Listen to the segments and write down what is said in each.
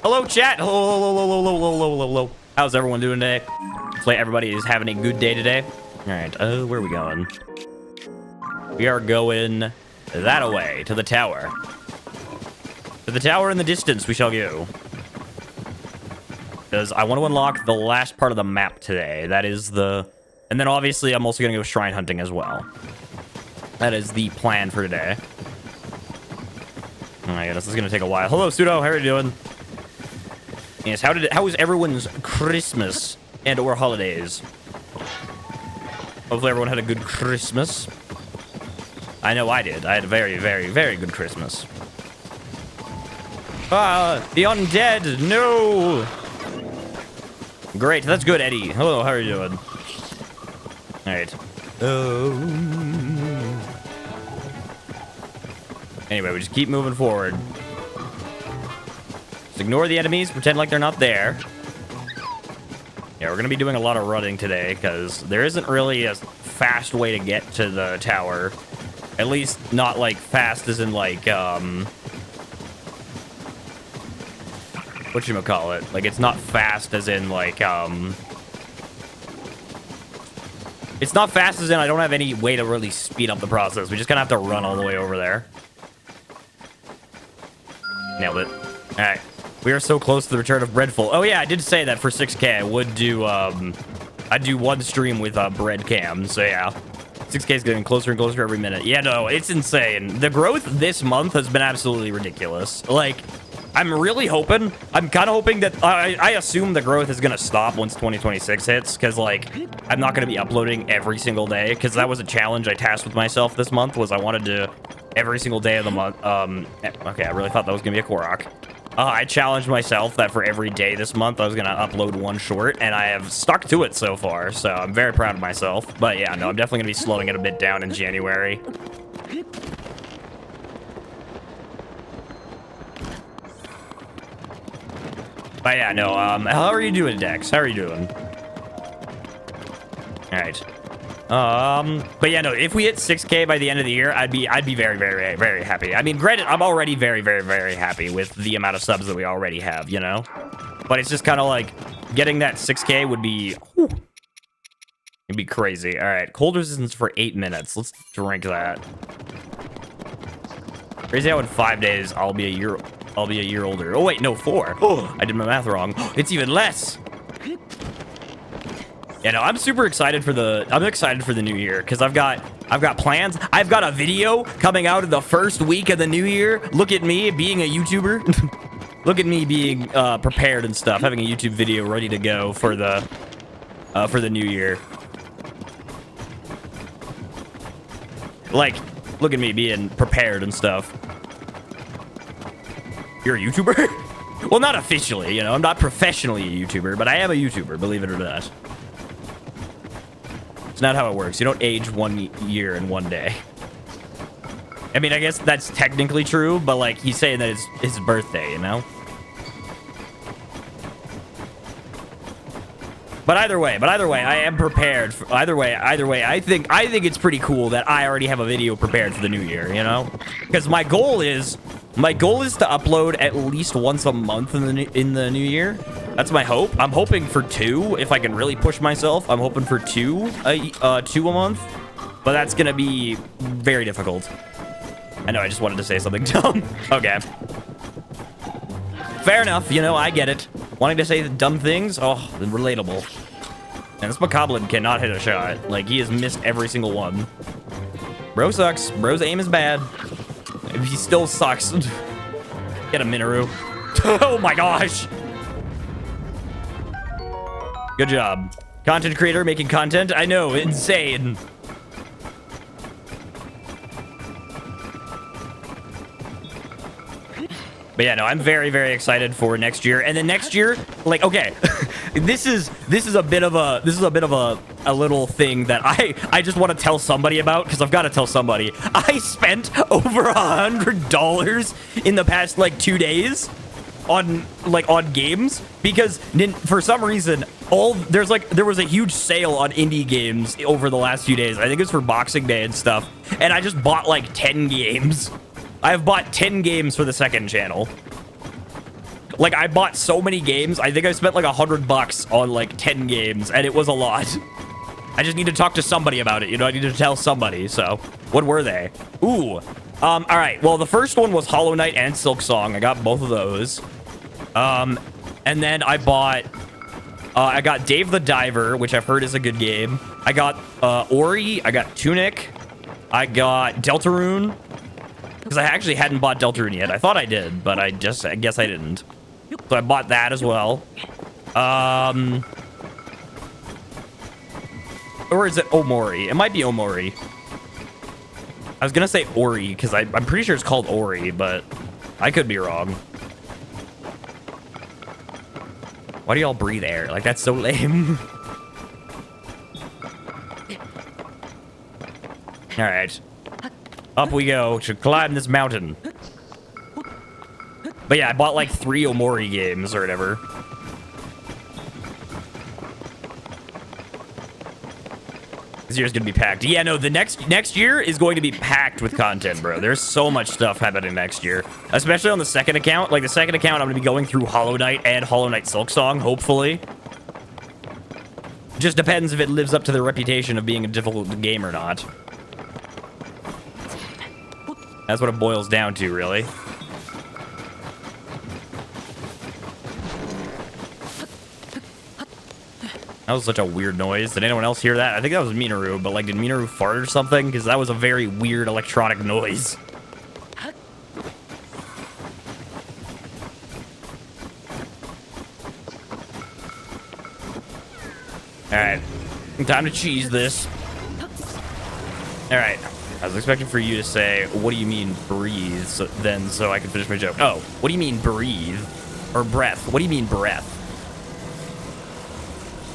Hello, chat. Hello. How's everyone doing today? Hopefully everybody is having a good day today. All right, where are we going? We are going that way, to the tower. To the tower in the distance we shall go. Because I want to unlock the last part of the map today. That is the... And then obviously I'm also going to go shrine hunting as well. That is the plan for today. Oh my goodness, this is going to take a while. Hello, Pseudo. How are you doing? Yes, how was everyone's Christmas and or holidays? Hopefully everyone had a good Christmas. I know I did. I had a very, very, very good Christmas. Ah, the undead. No. Great. That's good, Eddie. Hello, how are you doing? All right. Anyway, we just keep moving forward. Just ignore the enemies, pretend like they're not there. Yeah, we're going to be doing a lot of running today because there isn't really a fast way to get to the tower. At least not like fast as in like, whatchamacallit? Like, it's not fast as in like, it's not fast as in I don't have any way to really speed up the process. We just kind of have to run all the way over there. Nailed it. All right. We are so close to the return of Breadful. Oh, yeah, I did say that for 6K, I would do, I'd do one stream with Bread Cam. So, yeah. 6K is getting closer and closer every minute. Yeah, no, it's insane. The growth this month has been absolutely ridiculous. Like, I'm really hoping, I'm kind of hoping that, I assume the growth is going to stop once 2026 hits. Because, like, I'm not going to be uploading every single day. Because that was a challenge I tasked with myself this month, was I wanted to, every single day of the month, okay, I really thought that was going to be a Korok. I challenged myself that for every day this month, I was going to upload one short, and I have stuck to it so far, so I'm very proud of myself. But yeah, no, I'm definitely going to be slowing it a bit down in January. But yeah, no, how are you doing, Dex? How are you doing? All right. But yeah, no, if we hit 6K by the end of the year, I'd be very, very, very happy. I mean, granted, I'm already very, very, very happy with the amount of subs that we already have, you know? But it's just kind of like, getting that 6K would be, whew, it'd be crazy. All right, cold resistance for 8 minutes. Let's drink that. Crazy how in 5 days, I'll be a year older. Oh, wait, no, 4. Oh, I did my math wrong. It's even less. Yeah, no, I'm super excited for the new year because I've got plans. I've got a video coming out in the first week of the new year. Look at me being a YouTuber. Look at me being prepared and stuff, having a YouTube video ready to go for the new year. Like, look at me being prepared and stuff. You're a YouTuber? Well, not officially, you know. I'm not professionally a YouTuber, but I am a YouTuber, believe it or not. It's not how it works. You don't age 1 year in 1 day. I mean, I guess that's technically true, but like he's saying that it's his birthday, you know? But either way, I am prepared. Either way, I think it's pretty cool that I already have a video prepared for the new year, you know? Because my goal is to upload at least once a month in the new year. That's my hope. I'm hoping for 2 if I can really push myself. I'm hoping for 2 a month, but that's gonna be very difficult. I know I just wanted to say something dumb. Okay. Fair enough. You know, I get it. Wanting to say dumb things? Oh, relatable. And this Macablin cannot hit a shot. Like, he has missed every single one. Bro sucks. Bro's aim is bad. He still sucks. Get a Minoru. Oh my gosh. Good job. Content creator making content. I know, insane. But yeah, no, I'm very, very excited for next year. And then next year, like, okay, this is a bit of a little thing that I just want to tell somebody about because I've got to tell somebody. I spent over $100 in the past like 2 days on games because for some reason there was a huge sale on indie games over the last few days. I think it's for Boxing Day and stuff, and I just bought like 10 games. I've bought 10 games for the second channel. Like, I bought so many games. I think I spent like $100 on like 10 games, and it was a lot. I just need to talk to somebody about it. You know, I need to tell somebody. So, what were they? Ooh. All right. Well, the first one was Hollow Knight and Silk Song. I got both of those. And then I bought... I got Dave the Diver, which I've heard is a good game. I got Ori. I got Tunic. I got Deltarune. Because I actually hadn't bought Deltarune yet. I thought I did, but I guess I didn't. So I bought that as well. Or is it Omori? It might be Omori. I was going to say Ori, because I'm pretty sure it's called Ori, but I could be wrong. Why do y'all breathe air? Like, that's so lame. All right. Up we go to climb this mountain. But yeah, I bought like 3 Omori games or whatever. This year's gonna be packed. Yeah, no, the next year is going to be packed with content, bro. There's so much stuff happening next year, especially on the second account. Like the second account, I'm gonna be going through Hollow Knight and Hollow Knight Silk Song, hopefully. Just depends if it lives up to the reputation of being a difficult game or not. That's what it boils down to, really. That was such a weird noise. Did anyone else hear that? I think that was Minoru, but like, did Minoru fart or something? Because that was a very weird electronic noise. Alright. Time to cheese this. Alright. I was expecting for you to say, what do you mean breathe, so I can finish my joke. Oh, what do you mean breathe? Or breath. What do you mean breath?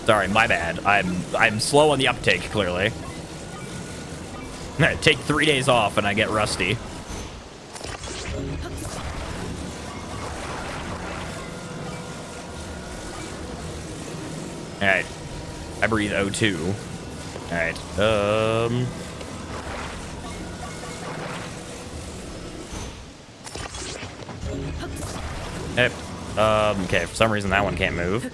Sorry, my bad. I'm slow on the uptake, clearly. I take 3 days off and I get rusty. Alright. I breathe O2. Alright. Okay, for some reason that one can't move.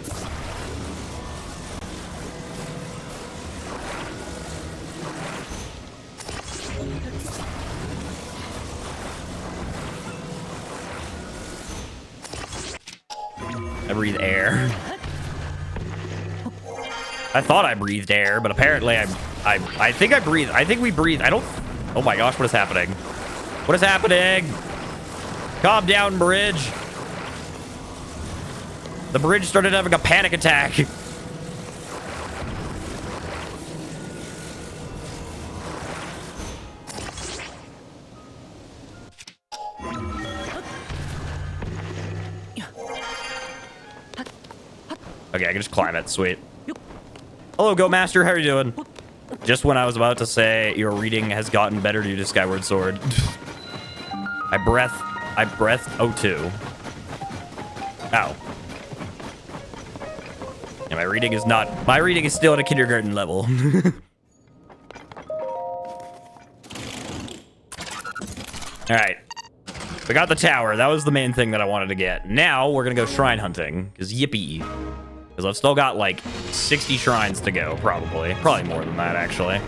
I breathe air. I thought I breathed air, but apparently I think I breathe. I think we breathe. I don't... Oh my gosh, what is happening? What is happening? Calm down, bridge. The bridge started having a panic attack. Okay, I can just climb it. Sweet. Hello, Go Master. How are you doing? Just when I was about to say your reading has gotten better due to Skyward Sword. I breath O2. Ow. And my reading is still at a kindergarten level. All right. We got the tower. That was the main thing that I wanted to get. Now we're going to go shrine hunting. Because yippee. Because I've still got like 60 shrines to go, probably. Probably more than that, actually.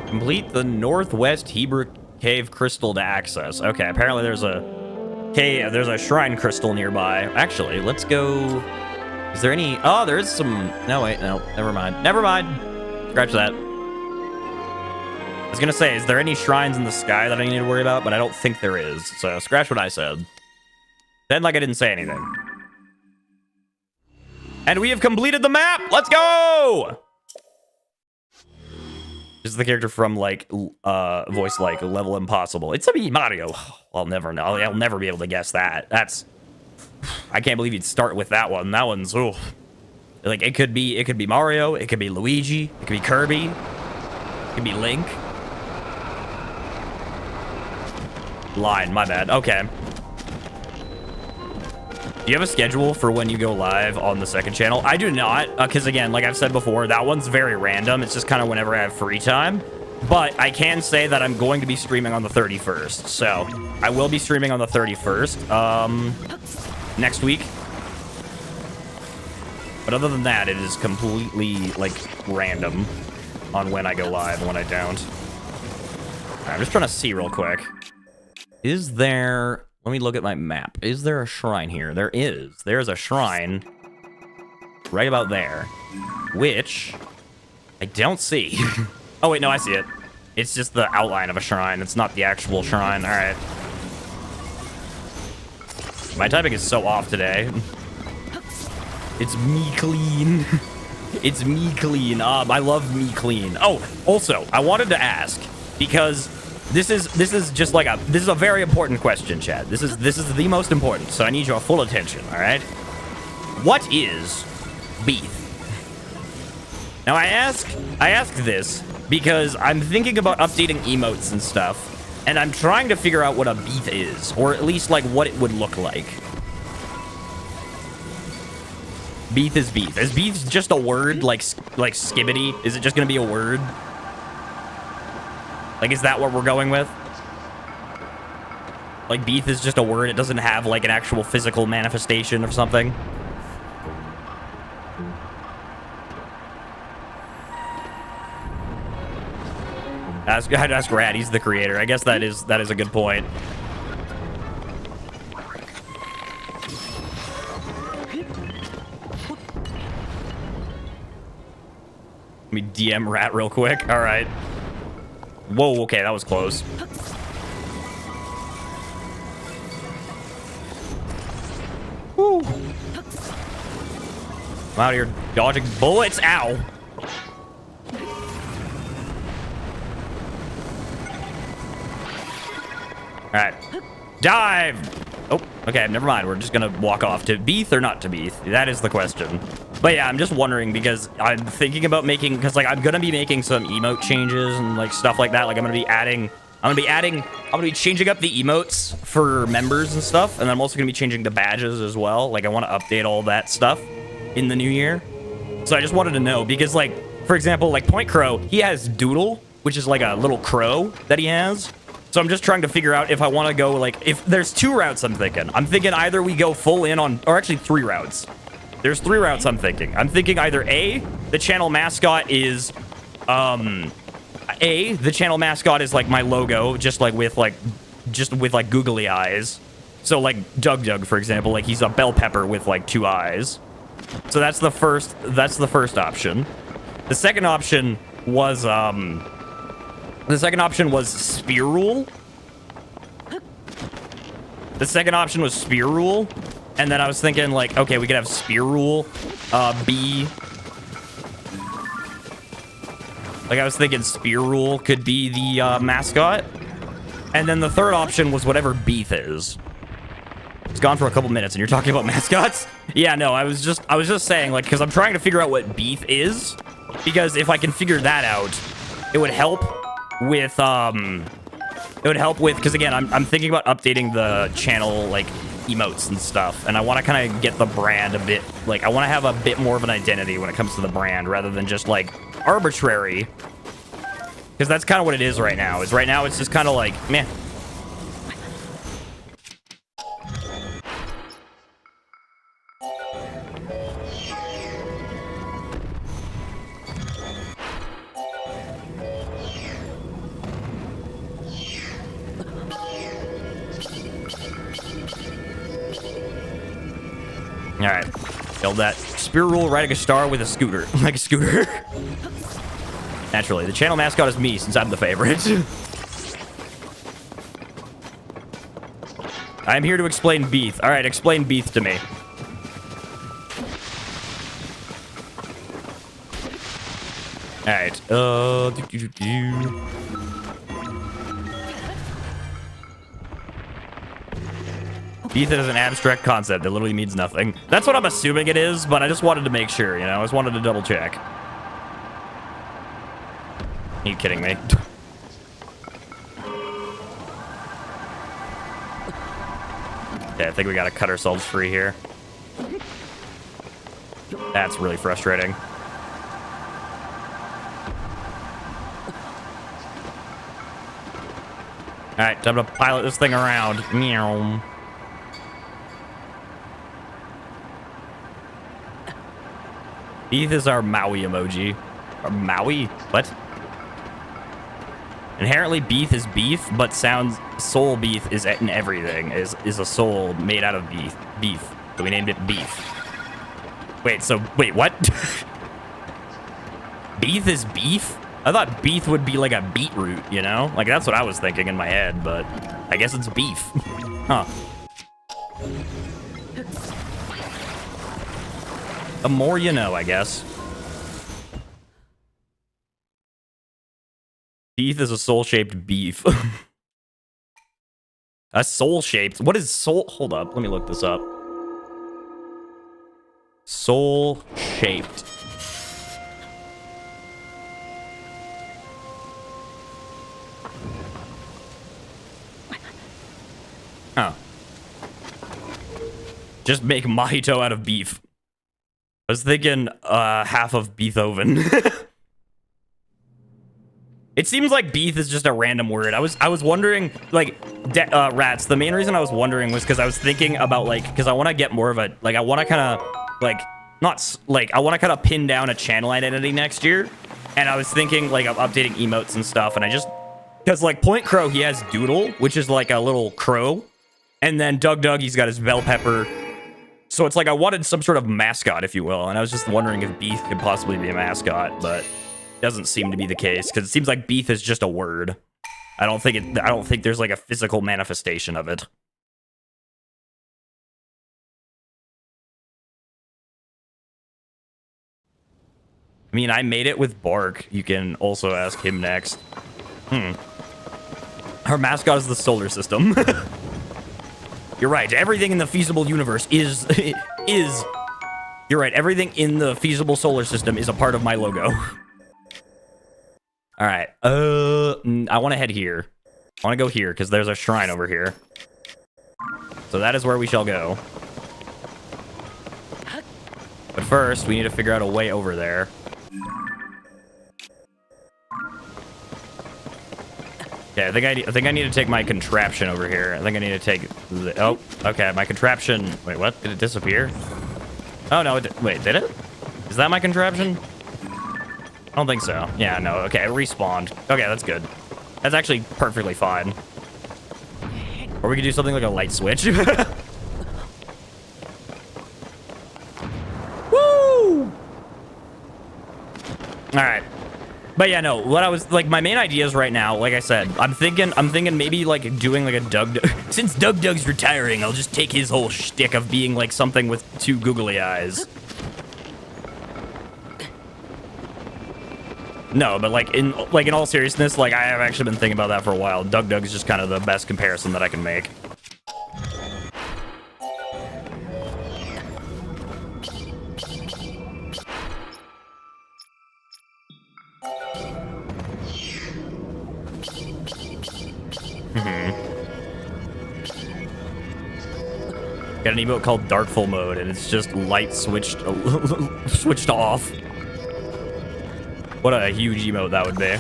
Complete the Northwest Hebrew Cave Crystal to access. Okay, apparently there's a cave, there's a shrine crystal nearby. Actually, let's go. Is there any? Oh, there is some. No, wait, no, never mind. Never mind. Scratch that. I was gonna say, is there any shrines in the sky that I need to worry about? But I don't think there is. So scratch what I said. Then, like I didn't say anything. And we have completed the map. Let's go. This is the character from like voice like Level Impossible. It's me, Mario. I'll never know. I'll never be able to guess that. That's. I can't believe you'd start with that one. That one's like it could be Mario. It could be Luigi. It could be Kirby. It could be Link. Line, my bad. Okay. Do you have a schedule for when you go live on the second channel? I do not, because again, like I've said before, that one's very random. It's just kind of whenever I have free time. But I can say that I'm going to be streaming on the 31st. So I will be streaming on the 31st next week. But other than that, it is completely, like, random on when I go live and when I don't. Right, I'm just trying to see real quick. Is there... Let me look at my map. Is there a shrine here? There is. There's a shrine right about there, which I don't see. Oh, wait, no, I see it. It's just the outline of a shrine. It's not the actual shrine. All right. My typing is so off today. It's me clean. It's me clean. I love me clean. Oh, also, I wanted to ask, because this is just like this is a very important question, Chad. This is the most important, so I need your full attention, all right? What is beef? Now I ask this because I'm thinking about updating emotes and stuff, and I'm trying to figure out what a beef is, or at least like what it would look like. Beef is beef. Is beef just a word like skibbity? Is it just gonna be a word? Like, is that what we're going with? Like, beef is just a word. It doesn't have like an actual physical manifestation or something. I'd ask Rad. He's the creator. I guess that is a good point. Let me DM Rat real quick. All right. Whoa, okay, that was close. Woo. I'm out here dodging bullets. Ow. All right. Dive. Oh, okay, never mind. We're just gonna walk off. To beef or not to beef? That is the question. But yeah, I'm just wondering because I'm thinking about making, because like I'm gonna be making some emote changes and like stuff like that. Like I'm gonna be changing up the emotes for members and stuff, and then I'm also gonna be changing the badges as well. Like I want to update all that stuff in the new year. So I just wanted to know because like, for example, like Point Crow, he has Doodle, which is like a little crow that he has. So I'm just trying to figure out if I want to go like, if there's two routes I'm thinking. I'm thinking either we go full in on, or actually 3 routes. There's 3 routes I'm thinking. I'm thinking either A, the channel mascot is, the channel mascot is like my logo, just with googly eyes. So like Doug, for example, like he's a bell pepper with like 2 eyes. So that's the first option. The second option was, Spearule. The second option was Spearule. And then I was thinking, like, okay, we could have Spearule, B. Like, I was thinking Spearule could be the mascot. And then the third option was whatever Beef is. It's gone for a couple minutes, and you're talking about mascots? Yeah, no, I was just saying, like, because I'm trying to figure out what Beef is. Because if I can figure that out, it would help with, because again, I'm thinking about updating the channel, like, emotes and stuff, and I want to kind of get the brand a bit, like, I want to have a bit more of an identity when it comes to the brand rather than just like arbitrary, because that's kind of what it is right now. Right now it's just kind of like meh. All right, killed that. Spearule riding a star with a scooter, like a scooter. Naturally, the channel mascot is me since I'm the favorite. I'm here to explain Beef. All right, explain Beef to me. All right. Beef is an abstract concept that literally means nothing. That's what I'm assuming it is, but I just wanted to make sure, you know? I just wanted to double check. Are you kidding me? Yeah, I think we gotta cut ourselves free here. That's really frustrating. All right, time to pilot this thing around. Meow. Beef is our Maui emoji. Or Maui? What? Inherently, beef is beef, but sounds soul beef is in everything. Is a soul made out of beef. Beef. So we named it beef. Wait, what? Beef is beef? I thought beef would be like a beetroot, you know? Like, that's what I was thinking in my head, but I guess it's beef. Huh. The more you know, I guess. Beef is a soul-shaped beef. A soul-shaped? What is soul? Hold up, let me look this up. Soul-shaped. Huh. Just make mojito out of beef. I was thinking half of Beethoven. It seems like beef is just a random word. I was wondering, like, rats. The main reason I was wondering was because I was thinking about, like, because I want to get more of a, like, I want to kind of, like, I want to kind of pin down a channel identity next year. And I was thinking, like, of updating emotes and stuff. And I just, because, like, Point Crow, he has Doodle, which is, like, a little crow. And then Doug, he's got his bell pepper. So it's like I wanted some sort of mascot, if you will. And I was just wondering if beef could possibly be a mascot, but it doesn't seem to be the case because it seems like beef is just a word. I don't think there's like a physical manifestation of it. I mean, I made it with Bark. You can also ask him next. Our mascot is the solar system. You're right. Everything in the feasible universe is. You're right. Everything in the feasible solar system is a part of my logo. All right. I want to head here. I want to go here because there's a shrine over here. So that is where we shall go. But first, we need to figure out a way over there. Okay, I think I need to take my contraption over here. I think I need to take the, oh, okay, my contraption. Wait, what? Did it disappear? Oh, no, wait, did it? Is that my contraption? I don't think so. Yeah, no, okay, it respawned. Okay, that's good. That's actually perfectly fine. Or we could do something like a light switch. Woo! All right. But yeah, no, what I was, like, my main ideas right now, like I said, I'm thinking maybe, like, doing, like, a Doug... Since Doug's retiring, I'll just take his whole shtick of being, like, something with two googly eyes. No, but, like, in all seriousness, like, I have actually been thinking about that for a while. Doug is just kind of the best comparison that I can make. Got an emote called Darkful mode, and it's just light switched switched off. What a huge emote that would be.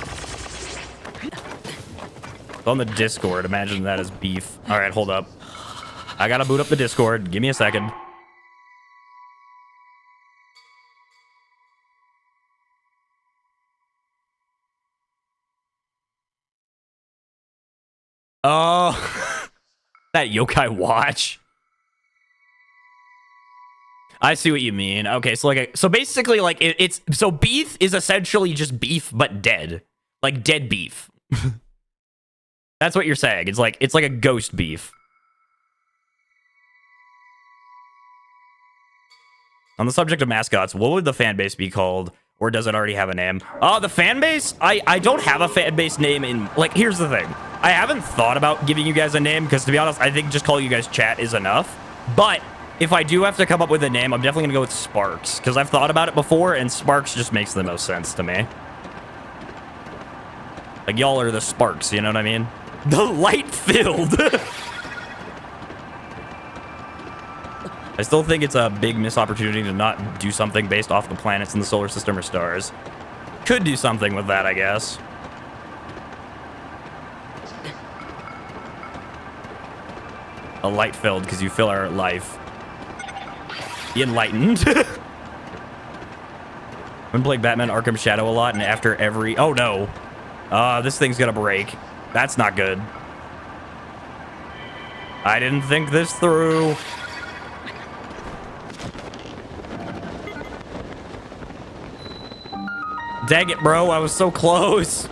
It's on the Discord. Imagine that as beef. All right, hold up. I gotta boot up the Discord. Give me a second. Oh, that yokai watch. I see what you mean. Okay, so like, so basically, like, it's so beef is essentially just beef but dead, like dead beef. That's what you're saying. It's like a ghost beef. On the subject of mascots, what would the fan base be called, or does it already have a name? The fan base. I don't have a fan base name in. Like, here's the thing. I haven't thought about giving you guys a name because, to be honest, I think just calling you guys chat is enough. But if I do have to come up with a name, I'm definitely gonna go with Sparks, because I've thought about it before, and Sparks just makes the most sense to me. Like, y'all are the Sparks, you know what I mean? The light-filled! I still think it's a big missed opportunity to not do something based off the planets in the solar system or stars. Could do something with that, I guess. A light filled because you fill our life. The enlightened. I've been playing Batman Arkham Shadow a lot, and after every... Oh, no. This thing's gonna break. That's not good. I didn't think this through. Dang it, bro. I was so close.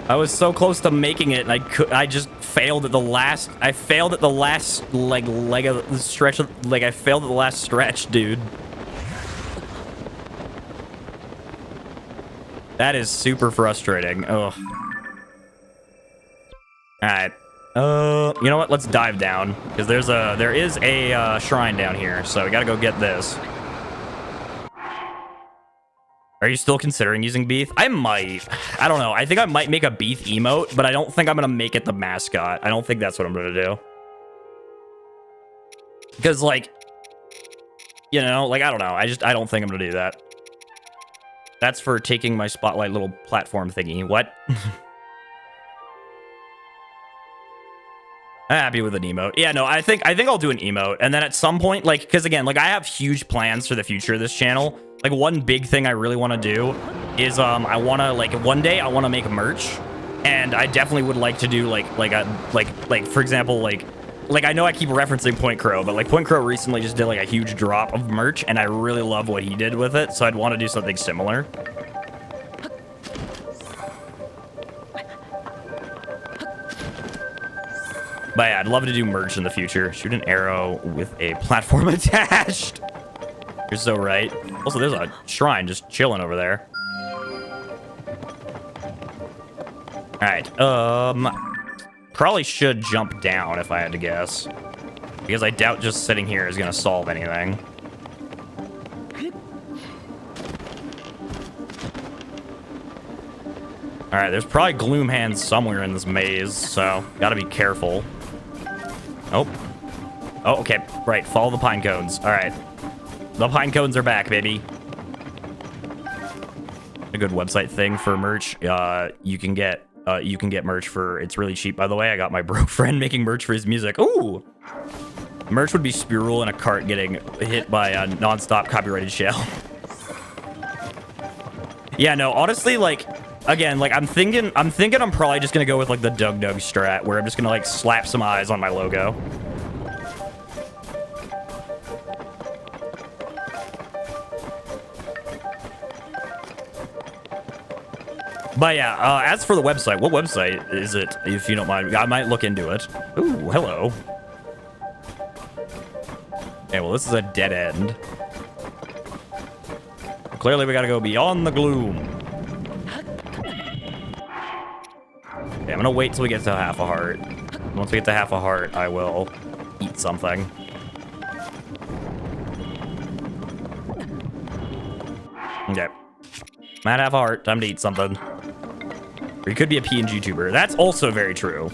I was so close to making it, and I just failed at the last... I failed at the last, like leg of the stretch. Like, I failed at the last stretch, dude. That is super frustrating. Ugh. Alright. You know what? Let's dive down. Because there is a shrine down here, so we gotta go get this. Are you still considering using Beef? I might. I don't know. I think I might make a Beef emote, but I don't think I'm gonna make it the mascot. I don't think that's what I'm gonna do. Because, like, you know, like, I don't know. I don't think I'm gonna do that. That's for taking my spotlight little platform thingy. What? I'm happy with an emote. Yeah, no, I think I'll do an emote. And then at some point, like, because again, like, I have huge plans for the future of this channel. Like, one big thing I really want to do is, I want to, like, one day I want to make merch. And I definitely would like to do, like, for example, like, I know I keep referencing Point Crow, but, like, Point Crow recently just did, like, a huge drop of merch, and I really love what he did with it, so I'd want to do something similar. But yeah, I'd love to do merch in the future. Shoot an arrow with a platform attached. You're so right. Also, there's a shrine just chilling over there. All right. Probably should jump down if I had to guess, because I doubt just sitting here is gonna solve anything. All right, there's probably gloom hands somewhere in this maze, so gotta be careful. Oh, okay, right. Follow the pine cones. All right, the pine cones are back, baby. A good website thing for merch. You can get merch for, it's really cheap, by the way. I got my bro friend making merch for his music. Ooh, merch would be Spirule in a cart getting hit by a non-stop copyrighted shell. Yeah, no, honestly, like, again, like, I'm thinking I'm probably just gonna go with, like, the Doug strat, where I'm just gonna, like, slap some eyes on my logo. But yeah, as for the website, what website is it, if you don't mind? I might look into it. Ooh, hello. Okay, well, this is a dead end. Clearly, we gotta go beyond the gloom. Okay, I'm gonna wait till we get to half a heart. Once we get to half a heart, I will eat something. Okay. I'm at half a heart. Time to eat something. Or you could be a PNG tuber. That's also very true.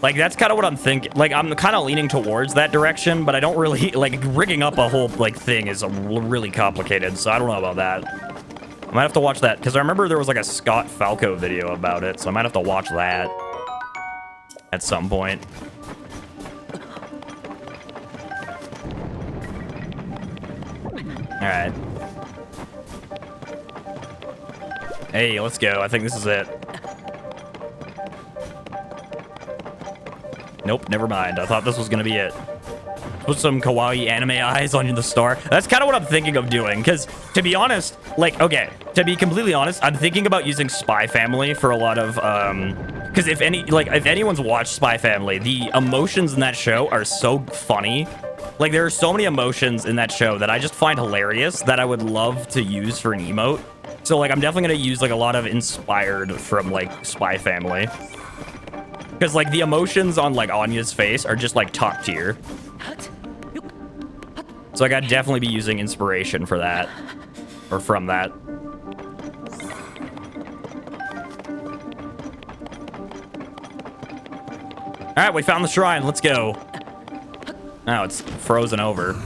Like, that's kind of what I'm thinking. Like, I'm kind of leaning towards that direction, but I don't really... Like, rigging up a whole, like, thing is really complicated, so I don't know about that. I might have to watch that, because I remember there was, like, a Scott Falco video about it, so I might have to watch that at some point. Alright. Hey, let's go. I think this is it. Nope, never mind. I thought this was gonna be it. Put some kawaii anime eyes on the star. That's kind of what I'm thinking of doing, because to be honest, like, okay, to be completely honest, I'm thinking about using Spy Family for a lot of, because if anyone's watched Spy Family, the emotions in that show are so funny. Like, there are so many emotions in that show that I just find hilarious that I would love to use for an emote. So, like, I'm definitely gonna use, like, a lot of inspired from, like, Spy Family. Because, like, the emotions on, like, Anya's face are just, like, top tier. So I gotta definitely be using inspiration for that. Or from that. Alright, we found the shrine. Let's go. Oh, it's frozen over.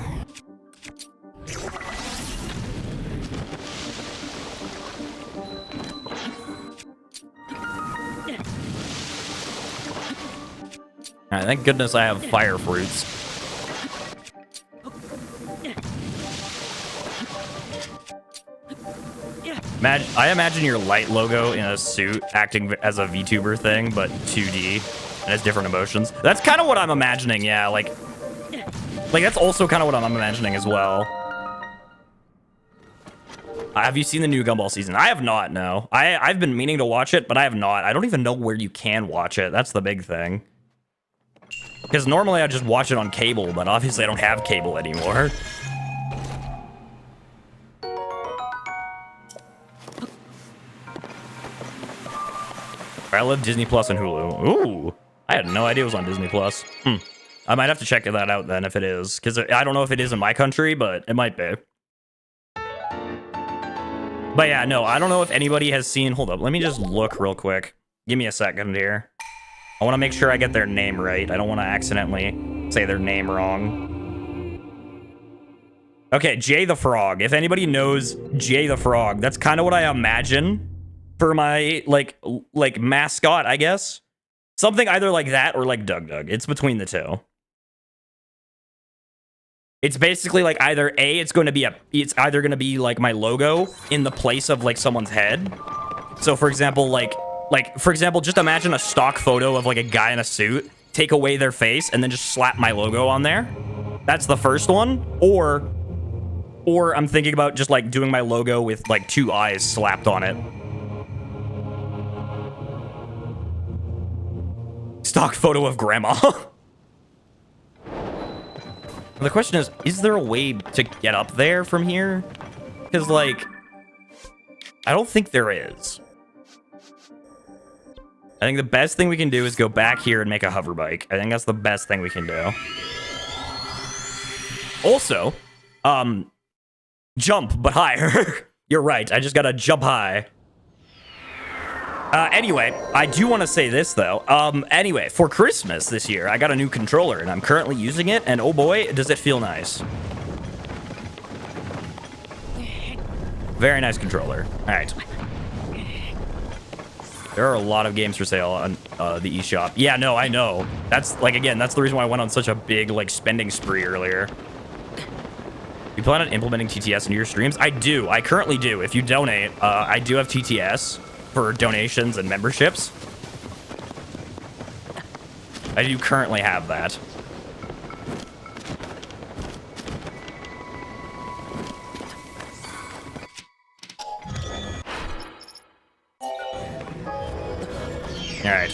All right, thank goodness I have fire fruits. I imagine your Light logo in a suit acting as a VTuber thing, but 2D and has different emotions. That's kind of what I'm imagining, yeah. Like that's also kind of what I'm imagining as well. Have you seen the new Gumball season? I have not, no. I've been meaning to watch it, but I have not. I don't even know where you can watch it. That's the big thing. Because normally I just watch it on cable, but obviously I don't have cable anymore. I love Disney Plus and Hulu. Ooh, I had no idea it was on Disney Plus. I might have to check that out then if it is. Because I don't know if it is in my country, but it might be. But yeah, no, I don't know if anybody has seen... Hold up, let me just look real quick. Give me a second here. I want to make sure I get their name right. I don't want to accidentally say their name wrong. Okay, Jay the Frog. If anybody knows Jay the Frog, that's kind of what I imagine for my, like mascot, I guess. Something either like that or like Dug Dug. It's between the two. It's basically like either it's either going to be like my logo in the place of like someone's head. So for example, just imagine a stock photo of like a guy in a suit, take away their face and then just slap my logo on there. That's the first one. Or I'm thinking about just like doing my logo with like 2 eyes slapped on it. Stock photo of grandma. The question is there a way to get up there from here? Because, like, I don't think there is. I think the best thing we can do is go back here and make a hover bike. I think that's the best thing we can do. Also, jump, but higher. You're right, I just gotta jump high. Anyway, I do want to say this, though. Anyway, for Christmas this year, I got a new controller, and I'm currently using it, and oh boy, does it feel nice. Very nice controller. All right. There are a lot of games for sale on the eShop. Yeah, no, I know. That's, like, again, that's the reason why I went on such a big, like, spending spree earlier. You plan on implementing TTS into your streams? I do. I currently do. If you donate, I do have TTS for donations and memberships. I do currently have that. All right.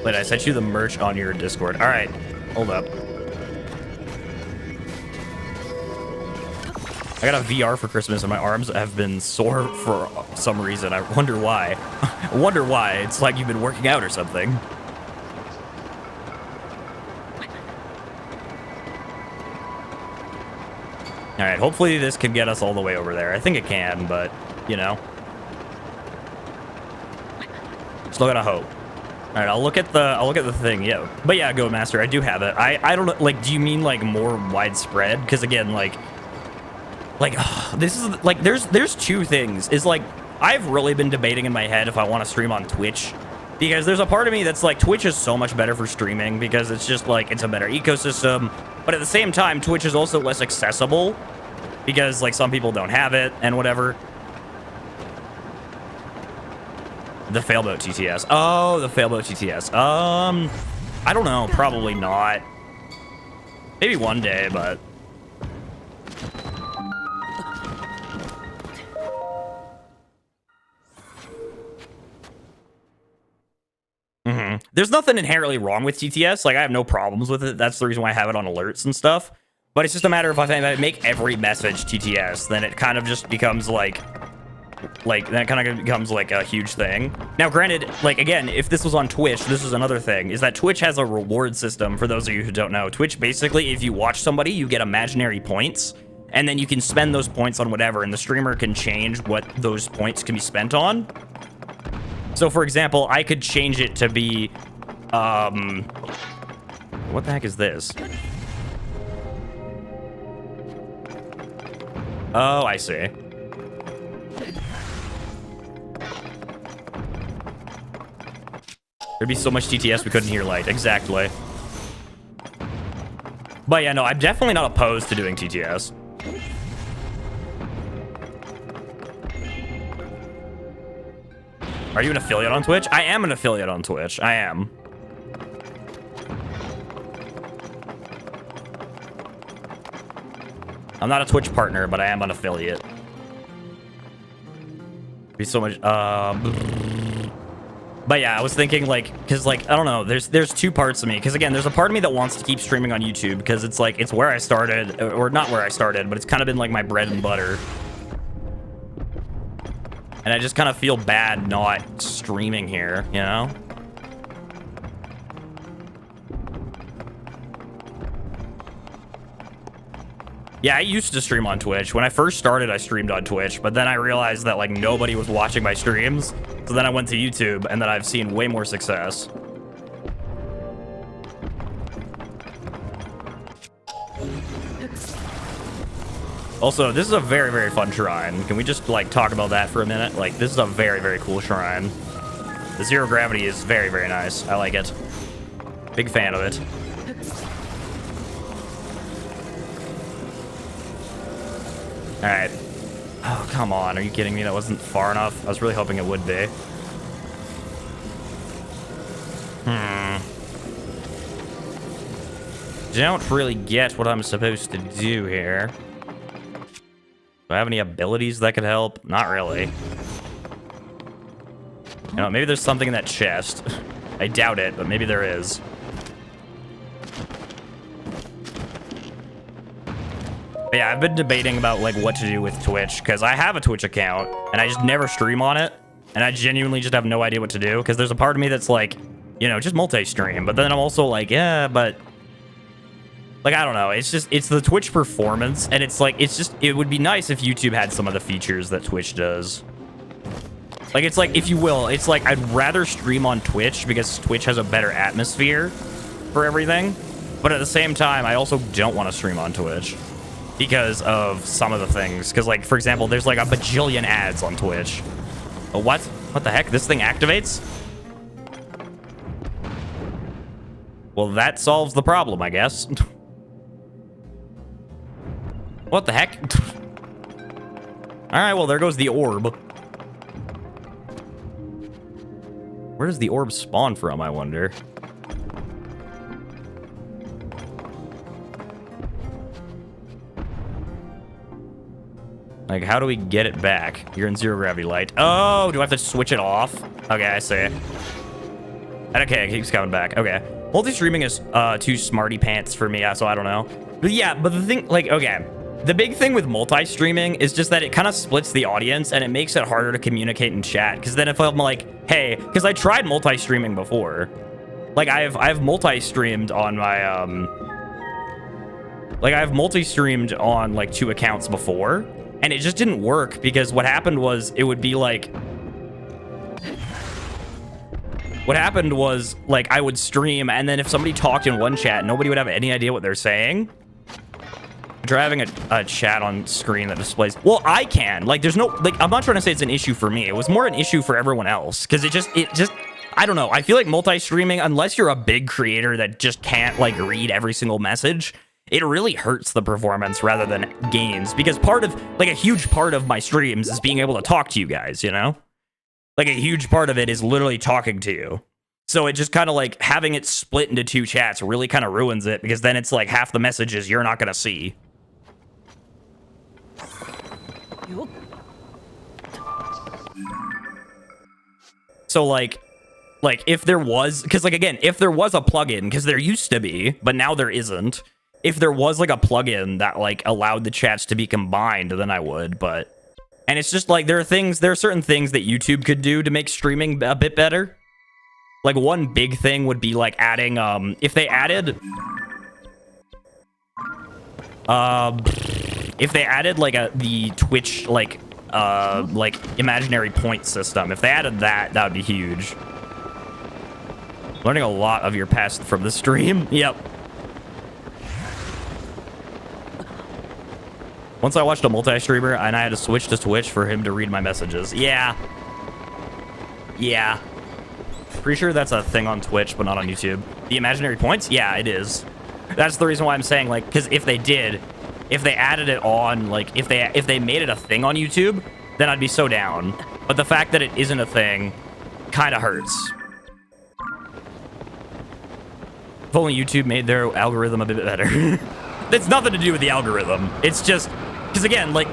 Wait, I sent you the merch on your Discord. All right, hold up. I got a VR for Christmas and my arms have been sore for some reason. I wonder why. I wonder why. It's like you've been working out or something. All right, hopefully this can get us all the way over there. I think it can, but, you know. Still gotta hope. All right, I'll look at the thing. Yeah. But yeah, Go Master, I do have it. I don't know, like, do you mean like more widespread? Because again, like this is like there's two things. Is like I've really been debating in my head if I want to stream on Twitch, because there's a part of me that's like Twitch is so much better for streaming because it's just like it's a better ecosystem, but at the same time Twitch is also less accessible because like some people don't have it and whatever. The Failboat TTS. Oh, the Failboat TTS. I don't know, probably not. Maybe one day, but there's nothing inherently wrong with TTS. Like, I have no problems with it. That's the reason why I have it on alerts and stuff. But it's just a matter of if I make every message TTS, then it kind of just becomes like that kind of becomes like a huge thing. Now, granted, like, again, if this was on Twitch, this is another thing, is that Twitch has a reward system. For those of you who don't know, Twitch, basically, if you watch somebody, you get imaginary points, and then you can spend those points on whatever, and the streamer can change what those points can be spent on. So, for example, I could change it to be, what the heck is this? Oh, I see. There'd be so much TTS we couldn't hear Light. Exactly. But yeah, no, I'm definitely not opposed to doing TTS. Are you an affiliate on Twitch? I am an affiliate on Twitch. I am. I'm not a Twitch partner, but I am an affiliate. Be so much. But yeah, I was thinking like, cause like I don't know. There's two parts of me. Cause again, there's a part of me that wants to keep streaming on YouTube because it's like it's where I started, or not where I started, but it's kind of been like my bread and butter. And I just kind of feel bad not streaming here, you know? Yeah, I used to stream on Twitch. When I first started, I streamed on Twitch, but then I realized that like nobody was watching my streams. So then I went to YouTube, and then I've seen way more success. Also, this is a very, very fun shrine. Can we just like talk about that for a minute? Like, this is a very, very cool shrine. The zero gravity is very, very nice. I like it. Big fan of it. All right. Oh, come on. Are you kidding me? That wasn't far enough. I was really hoping it would be. Don't really get what I'm supposed to do here. Do I have any abilities that could help? Not really. You know, maybe there's something in that chest. I doubt it, but maybe there is. But yeah, I've been debating about like what to do with Twitch because I have a Twitch account and I just never stream on it, and I genuinely just have no idea what to do because there's a part of me that's like, you know, just multi-stream, but then I'm also like, yeah, but like I don't know, it's the Twitch performance, and it's like it would be nice if YouTube had some of the features that Twitch does. Like it's like, if you will, it's like I'd rather stream on Twitch because Twitch has a better atmosphere for everything, but at the same time I also don't want to stream on Twitch because of some of the things. Because, like, for example, there's like a bajillion ads on Twitch. Oh, what? What the heck? This thing activates? Well, that solves the problem, I guess. What the heck? All right, well, there goes the orb. Where does the orb spawn from, I wonder? Like, how do we get it back? You're in zero gravity light. Oh, do I have to switch it off? Okay, I see. Okay, it keeps coming back. Okay. Multi-streaming is too smarty pants for me, so I don't know. But yeah, but the thing, like, okay. The big thing with multi-streaming is just that it kind of splits the audience and it makes it harder to communicate in chat. Because then if I'm like, hey, because I tried multi-streaming before. Like, I've multi-streamed on my, like, I've multi-streamed on, like, 2 accounts before. And it just didn't work because what happened was it would be like... What happened was, like, I would stream, and then if somebody talked in one chat, nobody would have any idea what they're saying. Try having a chat on screen that displays... Well, I can. Like, there's no... Like, I'm not trying to say it's an issue for me. It was more an issue for everyone else. Because it just... I don't know. I feel like multi-streaming, unless you're a big creator that just can't, like, read every single message... It really hurts the performance rather than gains, because part of, like, a huge part of my streams is being able to talk to you guys, you know? Like, a huge part of it is literally talking to you. So it just kind of, like, having it split into 2 chats really kind of ruins it, because then it's, like, half the messages you're not going to see. So, like, if there was, because, like, again, if there was a plugin, because there used to be, but now there isn't. If there was, like, a plugin that, like, allowed the chats to be combined, then I would, but... And it's just, like, there are certain things that YouTube could do to make streaming a bit better. Like, one big thing would be, like, adding, if they added, like, the Twitch, like, imaginary point system. If they added that, that would be huge. Learning a lot of your past from the stream. Yep. Once I watched a multi-streamer, and I had to switch to Twitch for him to read my messages. Yeah. Yeah. Pretty sure that's a thing on Twitch, but not on YouTube. The imaginary points? Yeah, it is. That's the reason why I'm saying, like, because if they added it on, like, if they made it a thing on YouTube, then I'd be so down. But the fact that it isn't a thing kind of hurts. If only YouTube made their algorithm a bit better. It's nothing to do with the algorithm. It's just, because again, like,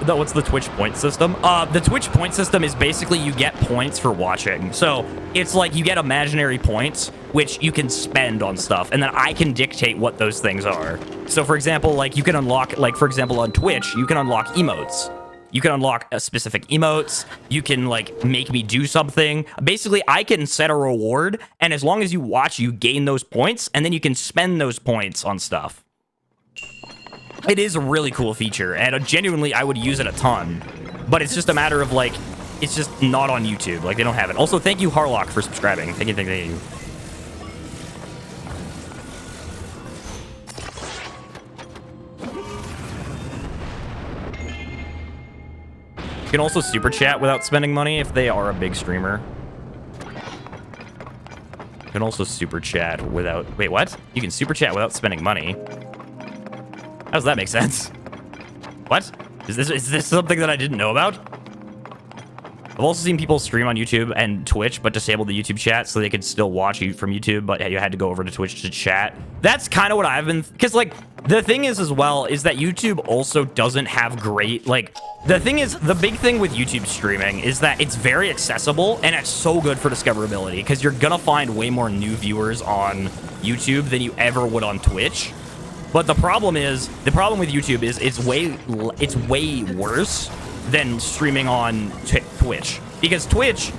what's the Twitch point system? The Twitch point system is basically you get points for watching. So it's like you get imaginary points, which you can spend on stuff, and then I can dictate what those things are. So for example, like you can unlock, like for example on Twitch, you can unlock emotes. You can unlock a specific emotes. You can like make me do something. Basically, I can set a reward, and as long as you watch, you gain those points, and then you can spend those points on stuff. It is a really cool feature, and genuinely, I would use it a ton. But it's just a matter of, like, it's just not on YouTube. Like, they don't have it. Also, thank you, Harlock, for subscribing. Thank you, thank you, thank you. You can also super chat without spending money if they are a big streamer. You can also super chat without... Wait, what? You can super chat without spending money. How does that make sense? What? Is this something that I didn't know about? I've also seen people stream on YouTube and Twitch, but disable the YouTube chat so they could still watch you from YouTube, but you had to go over to Twitch to chat. That's kind of what I've been... Because, like, the thing is as well is that YouTube also doesn't have great, like... The thing is, the big thing with YouTube streaming is that it's very accessible, and it's so good for discoverability, because you're gonna find way more new viewers on YouTube than you ever would on Twitch. But the problem with YouTube is it's way worse than streaming on Twitch. Because Twitch,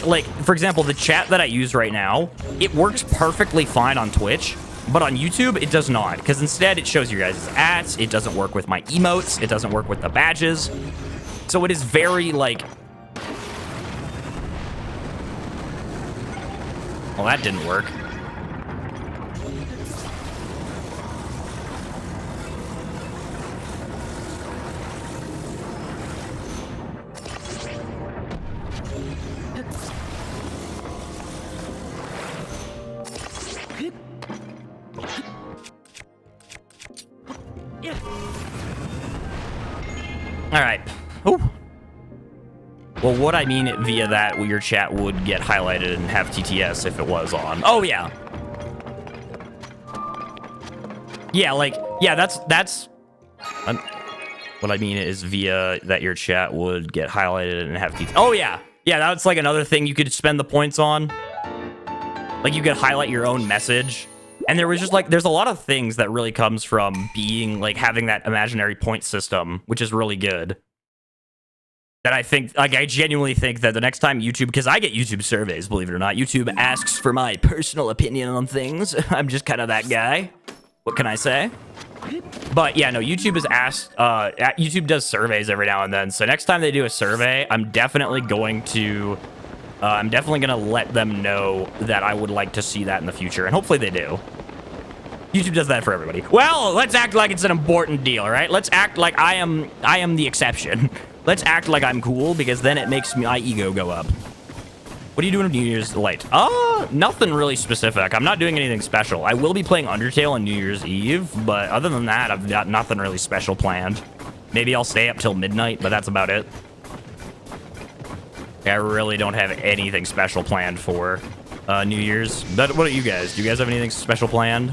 like, for example, the chat that I use right now, it works perfectly fine on Twitch, but on YouTube, it does not. Because instead, it shows you guys' ads, it doesn't work with my emotes, it doesn't work with the badges. So it is very, like... Well, that didn't work. All right. Ooh. Well, what I mean via that, your chat would get highlighted and have TTS if it was on. Oh, yeah. Yeah, like, yeah, that's what I mean is via that your chat would get highlighted and have TTS. Oh, yeah. Yeah, that's like another thing you could spend the points on. Like, you could highlight your own message. And there was just, like, there's a lot of things that really comes from being, like, having that imaginary point system, which is really good. That I think, like, I genuinely think that the next time YouTube, because I get YouTube surveys, believe it or not, YouTube asks for my personal opinion on things. I'm just kind of that guy. What can I say? But yeah, no, YouTube is asked, YouTube does surveys every now and then. So next time they do a survey, I'm definitely going to let them know that I would like to see that in the future. And hopefully they do. YouTube does that for everybody. Well, let's act like it's an important deal, right? Let's act like I am the exception. Let's act like I'm cool, because then it makes my ego go up. What are you doing on New Year's Light? Nothing really specific. I'm not doing anything special. I will be playing Undertale on New Year's Eve, but other than that, I've got nothing really special planned. Maybe I'll stay up till midnight, but that's about it. I really don't have anything special planned for New Year's. But what about you guys? Do you guys have anything special planned?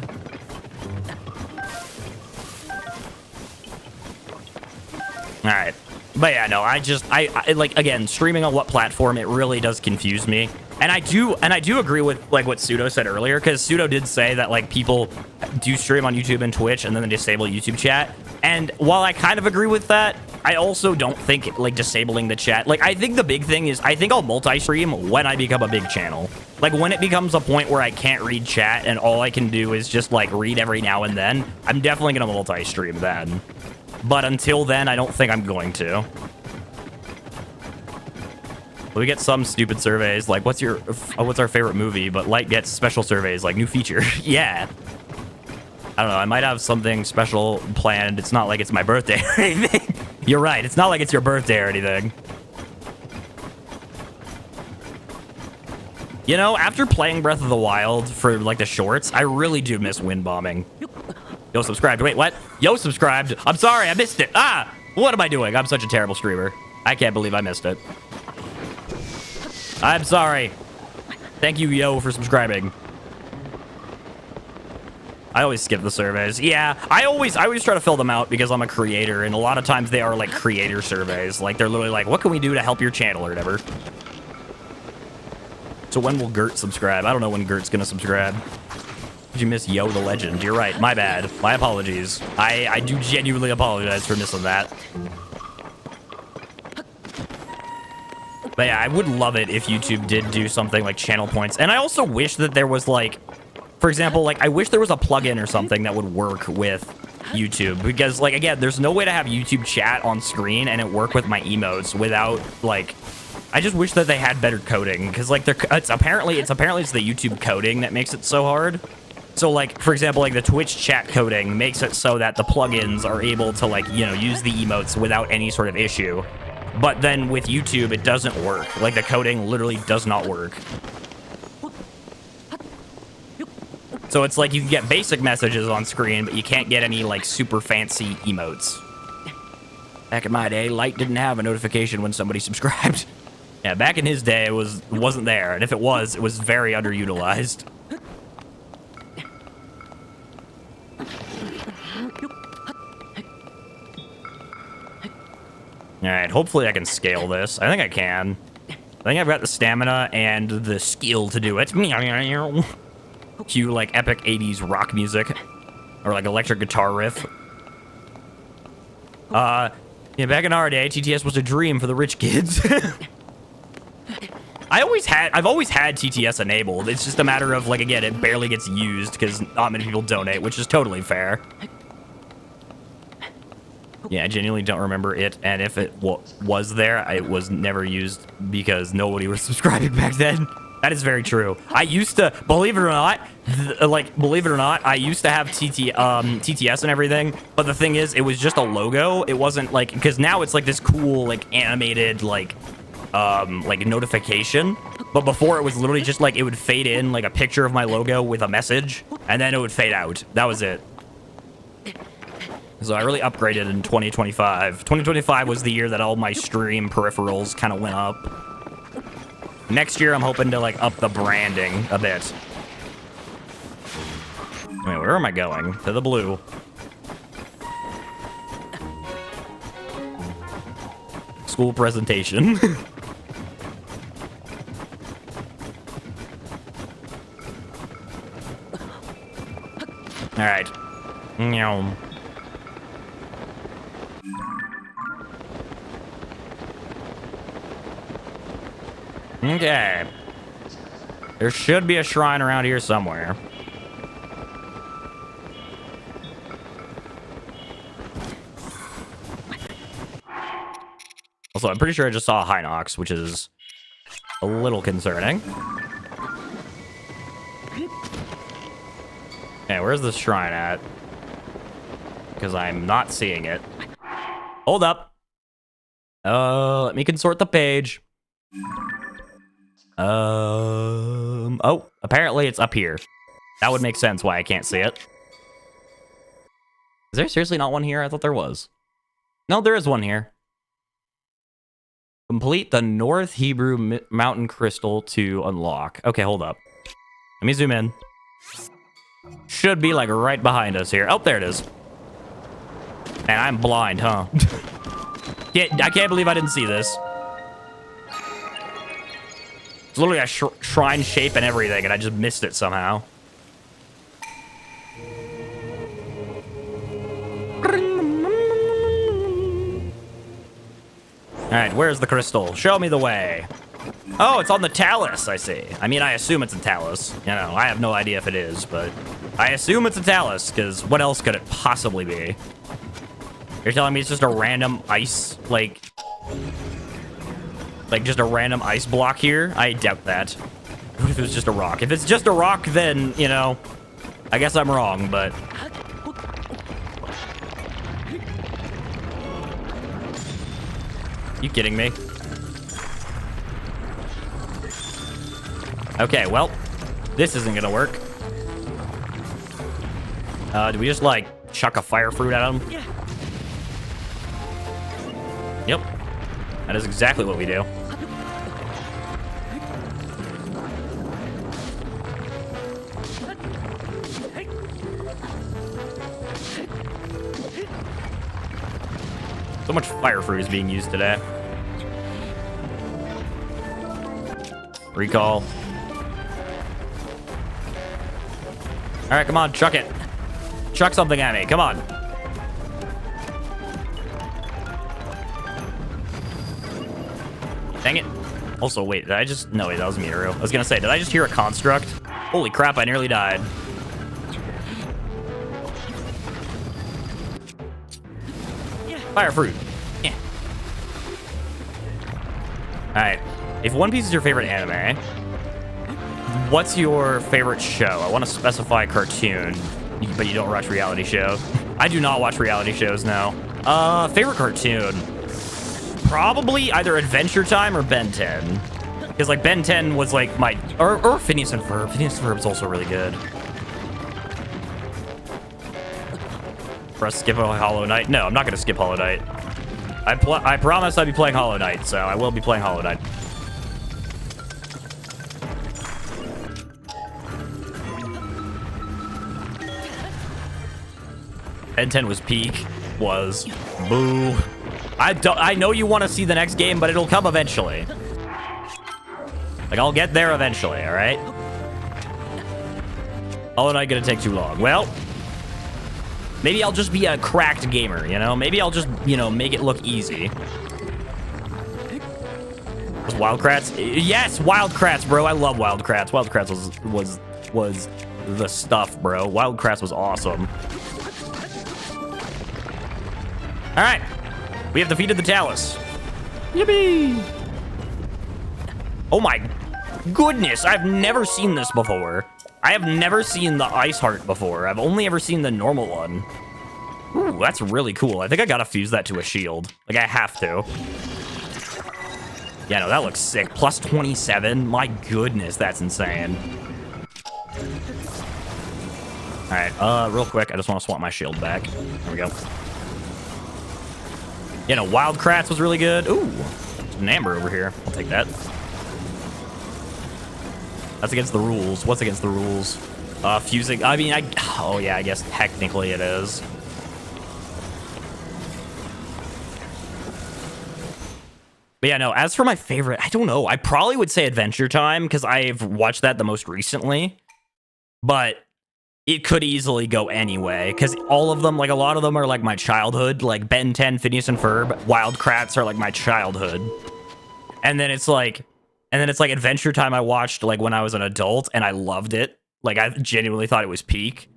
All right. But yeah, no, I like, again, streaming on what platform, it really does confuse me. And I do agree with, like, what Pseudo said earlier, because Pseudo did say that, like, people do stream on YouTube and Twitch and then they disable YouTube chat. And while I kind of agree with that, I also don't think, like, disabling the chat. Like, I think the big thing is, I think I'll multi-stream when I become a big channel. Like, when it becomes a point where I can't read chat and all I can do is just, like, read every now and then, I'm definitely going to multi-stream then. But until then, I don't think I'm going to. We get some stupid surveys, like, what's our favorite movie? But Light gets special surveys, like, new feature. Yeah. I don't know, I might have something special planned. It's not like it's my birthday or anything. You're right, it's not like it's your birthday or anything. You know, after playing Breath of the Wild for like the shorts, I really do miss wind bombing. Yo, subscribed. Wait, what? Yo, subscribed. I'm sorry, I missed it. Ah, what am I doing? I'm such a terrible streamer. I can't believe I missed it. I'm sorry. Thank you, Yo, for subscribing. I always skip the surveys. Yeah, I always try to fill them out because I'm a creator, and a lot of times they are like creator surveys. Like they're literally like, what can we do to help your channel or whatever. So when will Gert subscribe? I don't know when Gert's gonna subscribe. Did you miss Yo the Legend? You're right. My bad. My apologies. I do genuinely apologize for missing that. But yeah, I would love it if YouTube did do something like channel points. And I also wish that there was like, for example, like I wish there was a plugin or something that would work with YouTube. Because like, again, there's no way to have YouTube chat on screen and it work with my emotes without like, I just wish that they had better coding. Because like it's apparently it's the YouTube coding that makes it so hard. So like, for example, like the Twitch chat coding makes it so that the plugins are able to like, you know, use the emotes without any sort of issue. But then with YouTube, it doesn't work. Like the coding literally does not work. So it's like you can get basic messages on screen, but you can't get any like super fancy emotes. Back in my day, Light didn't have a notification when somebody subscribed. Yeah, back in his day, it wasn't there. And if it was very underutilized. Alright, hopefully I can scale this. I think I can. I think I've got the stamina and the skill to do it. Cue like epic 80s rock music. Or like electric guitar riff. Yeah, back in our day, TTS was a dream for the rich kids. I've always had TTS enabled. It's just a matter of, like, again, it barely gets used because not many people donate, which is totally fair. Yeah, I genuinely don't remember it, and if it was there, it was never used because nobody was subscribing back then. That is very true. I used to, believe it or not, I used to have TTS and everything, but the thing is, it was just a logo. It wasn't, like, because now it's, like, this cool, like, animated, like notification. But before, it was literally just, like, it would fade in, like, a picture of my logo with a message, and then it would fade out. That was it. So I really upgraded in 2025. 2025 was the year that all my stream peripherals kind of went up. Next year, I'm hoping to, like, up the branding a bit. Wait, where am I going? To the blue. School presentation. All right. Meow. Okay. There should be a shrine around here somewhere. Also, I'm pretty sure I just saw a Hinox, which is a little concerning. Okay, where's the shrine at? Because I'm not seeing it. Hold up. Let me consort the page. Oh, apparently it's up here. That would make sense why I can't see it. Is there seriously not one here? I thought there was. No, there is one here. Complete the North Hebrew Mountain Crystal to unlock. Okay, hold up. Let me zoom in. Should be like right behind us here. Oh, there it is. Man, I'm blind, huh? I can't believe I didn't see this. It's literally a shrine shape and everything, and I just missed it somehow. Alright, where's the crystal? Show me the way. Oh, it's on the talus, I see. I mean, I assume it's a talus. You know, I have no idea if it is, but I assume it's a talus, because what else could it possibly be? You're telling me it's just a random ice, like just a random ice block here? I doubt that. What if it was just a rock? If it's just a rock, then, you know, I guess I'm wrong, but... You kidding me? Okay, well, this isn't gonna work. Do we just, like, chuck a fire fruit at him? Yep. That is exactly what we do. So much fire fruit is being used today. Recall. All right, come on, chuck it. Chuck something at me, come on. Dang it. Also, wait, did I just... No, wait, that was Miru. I was gonna say, did I just hear a construct? Holy crap, I nearly died. Fire fruit. Yeah. Alright. If One Piece is your favorite anime, what's your favorite show? I want to specify cartoon, but you don't watch reality shows. I do not watch reality shows now. Favorite cartoon? Probably either Adventure Time or Ben 10. Because, like, Ben 10 was, like, my... Or Phineas and Ferb. Phineas and Ferb is also really good. Press skip Hollow Knight? No, I'm not going to skip Hollow Knight. I promised I'd be playing Hollow Knight, so I will be playing Hollow Knight. Ben 10 was peak. Was. Boo. I know you want to see the next game, but it'll come eventually. Like, I'll get there eventually, all right? Hollow Knight gonna take too long. Well, maybe I'll just be a cracked gamer, you know? Maybe I'll just, you know, make it look easy. Was Wildcrats? Yes, Wildcrats, bro. I love Wildcrats. Wildcrats was the stuff, bro. Wildcrats was awesome. All right. We have defeated the Talus. Yippee! Oh my goodness, I've never seen this before. I have never seen the Ice Heart before. I've only ever seen the normal one. Ooh, that's really cool. I think I gotta fuse that to a shield. Like, I have to. Yeah, no, that looks sick. Plus 27? My goodness, that's insane. All right, real quick, I just want to swap my shield back. There we go. Yeah, no, Wildcrats was really good. Ooh, there's an Amber over here. I'll take that. That's against the rules. What's against the rules? Fusing. I mean, oh yeah, I guess technically it is. But yeah, no, as for my favorite, I don't know. I probably would say Adventure Time because I've watched that the most recently. But it could easily go anyway because all of them, like a lot of them are like my childhood. Like Ben 10, Phineas and Ferb, Wildcrats are like my childhood. And then it's like Adventure Time I watched like when I was an adult and I loved it. Like I genuinely thought it was peak.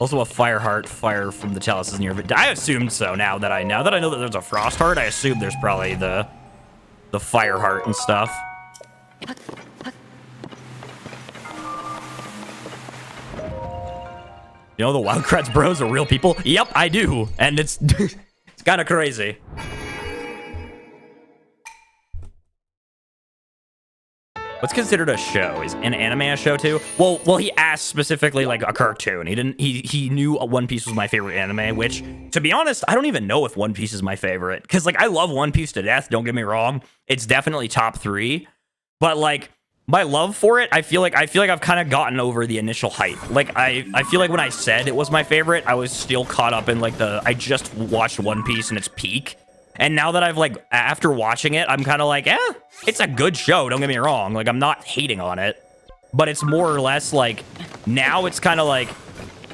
Also a Fire Heart, fire from the Chalice is near. I assumed so now that I know that there's a Frost Heart. I assume there's probably the Fire Heart and stuff. You know the Wildcrats bros are real people? Yep, I do. And it's it's kind of crazy. What's considered a show? Is an anime a show too? Well, he asked specifically like a cartoon. He knew One Piece was my favorite anime, which, to be honest, I don't even know if One Piece is my favorite. Because like I love One Piece to death, don't get me wrong. It's definitely top 3. But like my love for it, I feel like I've kind of gotten over the initial hype. Like I feel like when I said it was my favorite, I was still caught up in like I just watched One Piece and its peak. And now that I've like, after watching it, I'm kind of like, it's a good show. Don't get me wrong. Like, I'm not hating on it, but it's more or less like, now it's kind of like,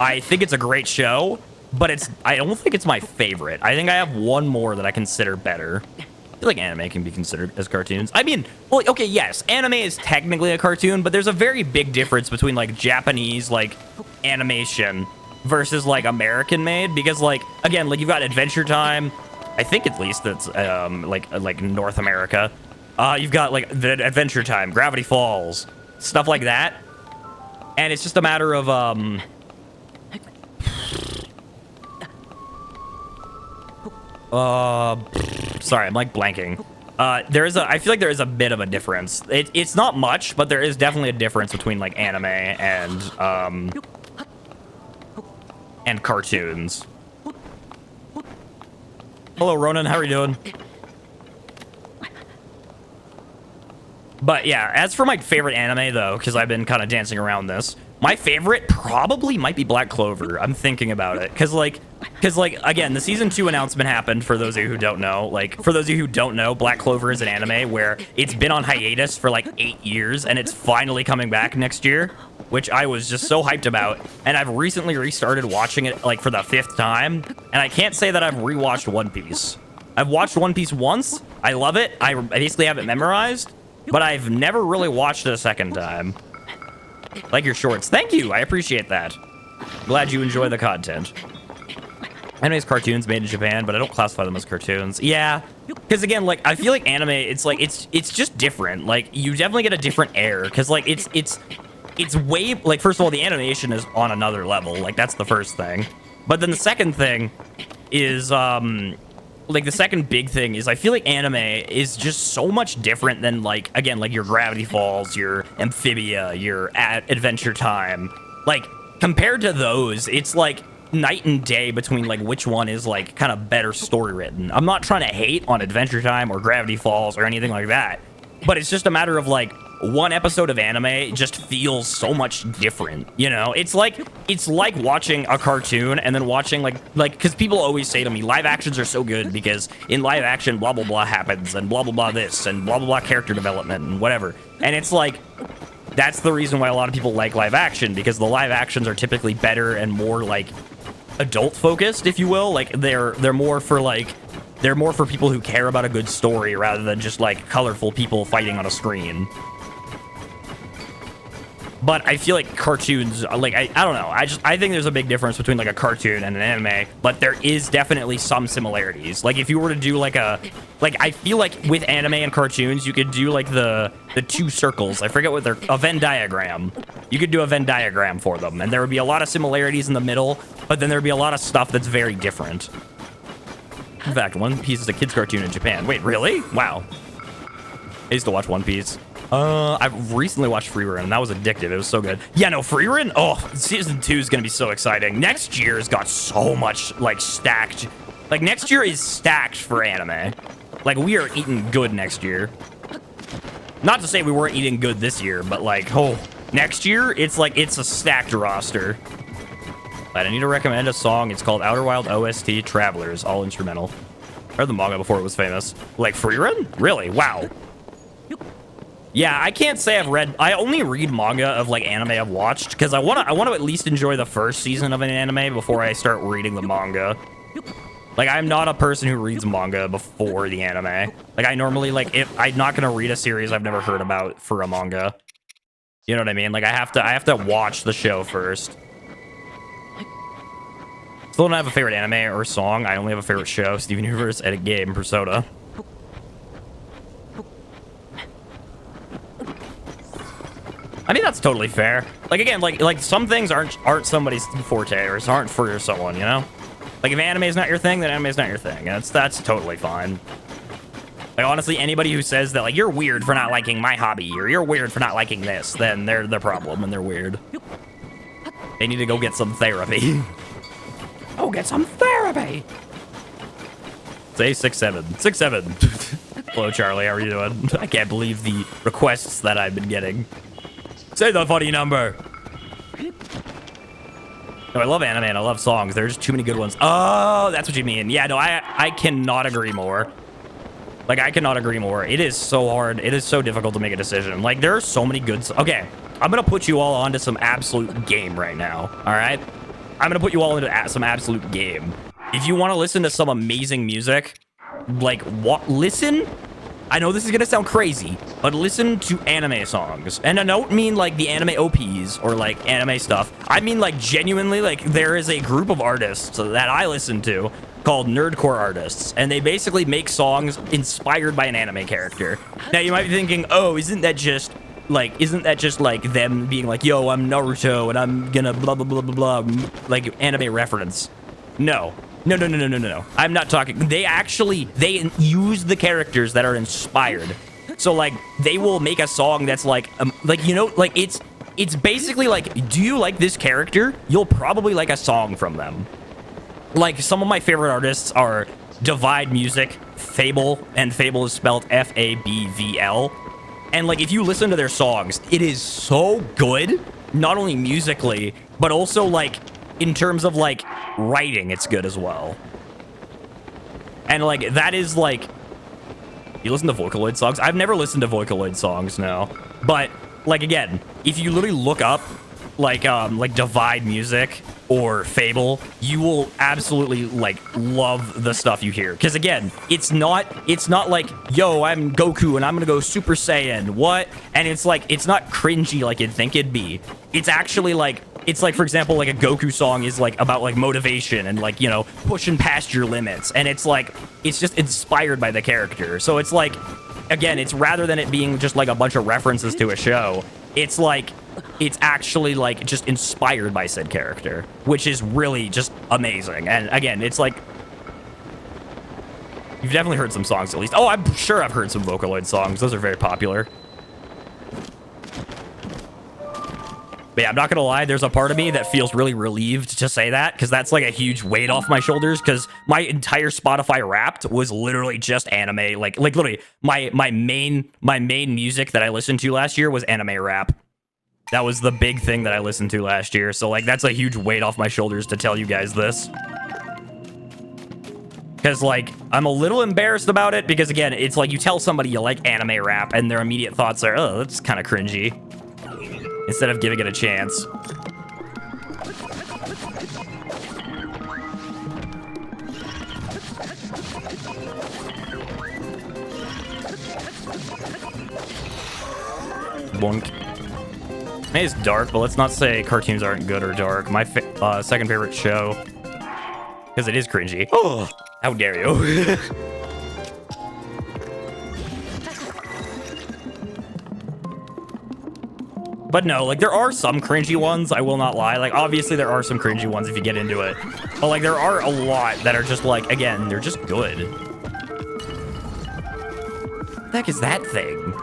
I think it's a great show, but I don't think it's my favorite. I think I have one more that I consider better. I feel like anime can be considered as cartoons. I mean, well, okay, yes, anime is technically a cartoon, but there's a very big difference between like Japanese, like animation versus like American made, because like, again, like you've got Adventure Time. I think at least that's like North America. You've got like the Adventure Time, Gravity Falls, stuff like that. And it's just a matter of sorry, I'm like blanking. I feel like there is a bit of a difference. It's not much, but there is definitely a difference between like anime and cartoons. Hello, Ronan. How are you doing? But yeah, as for my favorite anime though, because I've been kind of dancing around this, my favorite probably might be Black Clover. I'm thinking about it because like again, the season 2 announcement happened. For those of you who don't know, Black Clover is an anime where it's been on hiatus for like 8 years and it's finally coming back next year, which I was just so hyped about. And I've recently restarted watching it like for the 5th time, and I can't say that I've rewatched One Piece. I've watched One Piece once. I love it. I basically have it memorized, but I've never really watched it a second time. Like your shorts. Thank you. I appreciate that. Glad you enjoy the content. Anime's cartoons made in Japan, but I don't classify them as cartoons. Yeah, because again, like I feel like anime, it's like it's just different. Like you definitely get a different air because like it's way like, first of all, the animation is on another level. Like that's the first thing. But then the second thing is like the second big thing is I feel like anime is just so much different than like, again, like your Gravity Falls, your Amphibia, your Adventure Time. Like compared to those, it's like night and day between like which one is like kind of better story written. I'm not trying to hate on Adventure Time or Gravity Falls or anything like that, but it's just a matter of like one episode of anime just feels so much different, you know? It's like watching a cartoon and then watching like because people always say to me live actions are so good because in live action blah blah blah happens and blah blah blah this and blah blah blah character development and whatever. And it's like that's the reason why a lot of people like live action, because the live actions are typically better and more like adult focused, if you will. Like they're more for people who care about a good story rather than just like colorful people fighting on a screen. But I feel like cartoons, like I don't know, I think there's a big difference between like a cartoon and an anime, but there is definitely some similarities. Like if you were to do like I feel like with anime and cartoons you could do like the two circles. I forget what a Venn diagram. You could do a Venn diagram for them, and there would be a lot of similarities in the middle, but then there would be a lot of stuff that's very different. In fact, One Piece is a kid's cartoon in Japan. Wait, really? Wow. I used to watch One Piece. I've recently watched Free Run, and that was addictive. It was so good. Yeah, no, Free Run, oh, season 2 is going to be so exciting. Next year's got so much, like, stacked. Like, next year is stacked for anime. Like, we are eating good next year. Not to say we weren't eating good this year, but, like, oh, next year, it's like, it's a stacked roster. But I need to recommend a song. It's called Outer Wild OST Travelers, all instrumental. I read the manga before it was famous. Like, Free Run? Really? Wow. Yeah, I can't say I only read manga of like anime I've watched because I want to at least enjoy the first season of an anime before I start reading the manga. Like I'm not a person who reads manga before the anime. Like I normally if I'm not going to read a series I've never heard about for a manga. You know what I mean? Like I have to watch the show first. Still don't have a favorite anime or song. I only have a favorite show, Steven Universe, Edit Game, Persona. I mean, that's totally fair. Like, again, like some things aren't somebody's forte or aren't for someone, you know? Like, if anime is not your thing, then anime is not your thing. And that's totally fine. Like, honestly, anybody who says that, like, you're weird for not liking my hobby or you're weird for not liking this, then they're the problem and they're weird. They need to go get some therapy. Oh, get some therapy! Say 6'7". 6'7". Hello, Charlie. How are you doing? I can't believe the requests that I've been getting. Say the funny number. No, I love anime and I love songs. There's too many good ones. Oh, that's what you mean. Yeah, no, I cannot agree more. Like, I cannot agree more. It is so hard. It is so difficult to make a decision. Like, there are so many good... Okay, I'm going to put you all onto some absolute game right now. All right? I'm going to put you all into some absolute game. If you want to listen to some amazing music, like, listen... I know this is gonna sound crazy, but listen to anime songs. And I don't mean like the anime OPs or like anime stuff. I mean like genuinely, like there is a group of artists that I listen to called nerdcore artists, and they basically make songs inspired by an anime character. Now you might be thinking, oh, isn't that just like them being like, yo, I'm Naruto and I'm gonna blah blah blah blah blah, like anime reference? No. No. I'm not talking. They use the characters that are inspired. So like they will make a song that's like you know, like it's basically like, do you like this character? You'll probably like a song from them. Like some of my favorite artists are Divide Music, Fable, and Fable is spelled Fabvl. And like if you listen to their songs, it is so good, not only musically, but also like in terms of like writing, it's good as well. And like that is like, you listen to Vocaloid songs? I've never listened to Vocaloid songs, no. But like again, if you literally look up like Divide Music or Fable, you will absolutely like love the stuff you hear. Because again, it's not like, yo, I'm Goku and I'm gonna go Super Saiyan, what? And it's like, it's not cringy like you'd think it'd be. It's actually like, it's like, for example, like a Goku song is like about like motivation and like, you know, pushing past your limits. And it's like, it's just inspired by the character. So it's like, again, it's rather than it being just like a bunch of references to a show, it's like, it's actually like just inspired by said character, which is really just amazing. And again, it's like, you've definitely heard some songs at least. Oh, I'm sure I've heard some Vocaloid songs. Those are very popular. But yeah, I'm not gonna lie, there's a part of me that feels really relieved to say that, because that's like a huge weight off my shoulders, because my entire Spotify Wrapped was literally just anime. Like literally, my main music that I listened to last year was anime rap. That was the big thing that I listened to last year. So like that's a huge weight off my shoulders to tell you guys this. Because like, I'm a little embarrassed about it, because again, it's like you tell somebody you like anime rap and their immediate thoughts are, oh, that's kind of cringy. Instead of giving it a chance. Boink. Maybe it's dark, but let's not say cartoons aren't good or dark. My second favorite show, because it is cringy. Oh, how dare you? But no, like there are some cringy ones, I will not lie. Like obviously there are some cringy ones if you get into it. But like there are a lot that are just like, again, they're just good. What the heck is that thing?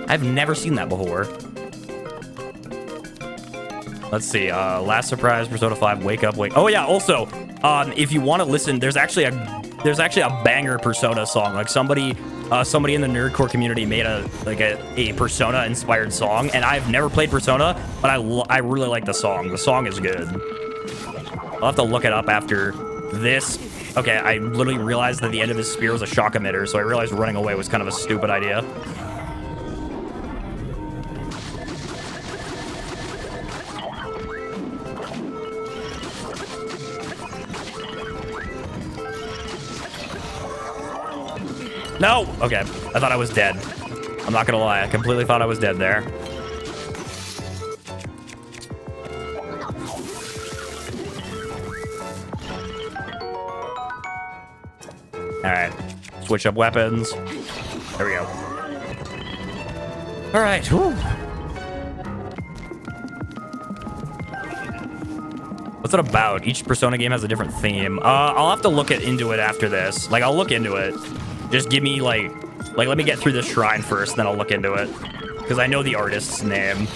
I've never seen that before. Let's see, Last Surprise, Persona 5, Wake Up, Wake. Oh yeah, also, if you want to listen, there's actually a banger Persona song. Like somebody in the nerdcore community made a Persona inspired song, and I've never played Persona, but I really like the song. The song is good. I'll have to look it up after this. Okay, I literally realized that the end of his spear was a shock emitter, so I realized running away was kind of a stupid idea. No! Okay, I thought I was dead. I'm not gonna lie, I completely thought I was dead there. Alright, switch up weapons. There we go. Alright, what's it about? Each Persona game has a different theme. I'll have to look into it after this. Like, I'll look into it. Just give me, like, let me get through this shrine first, then I'll look into it. Because I know the artist's name.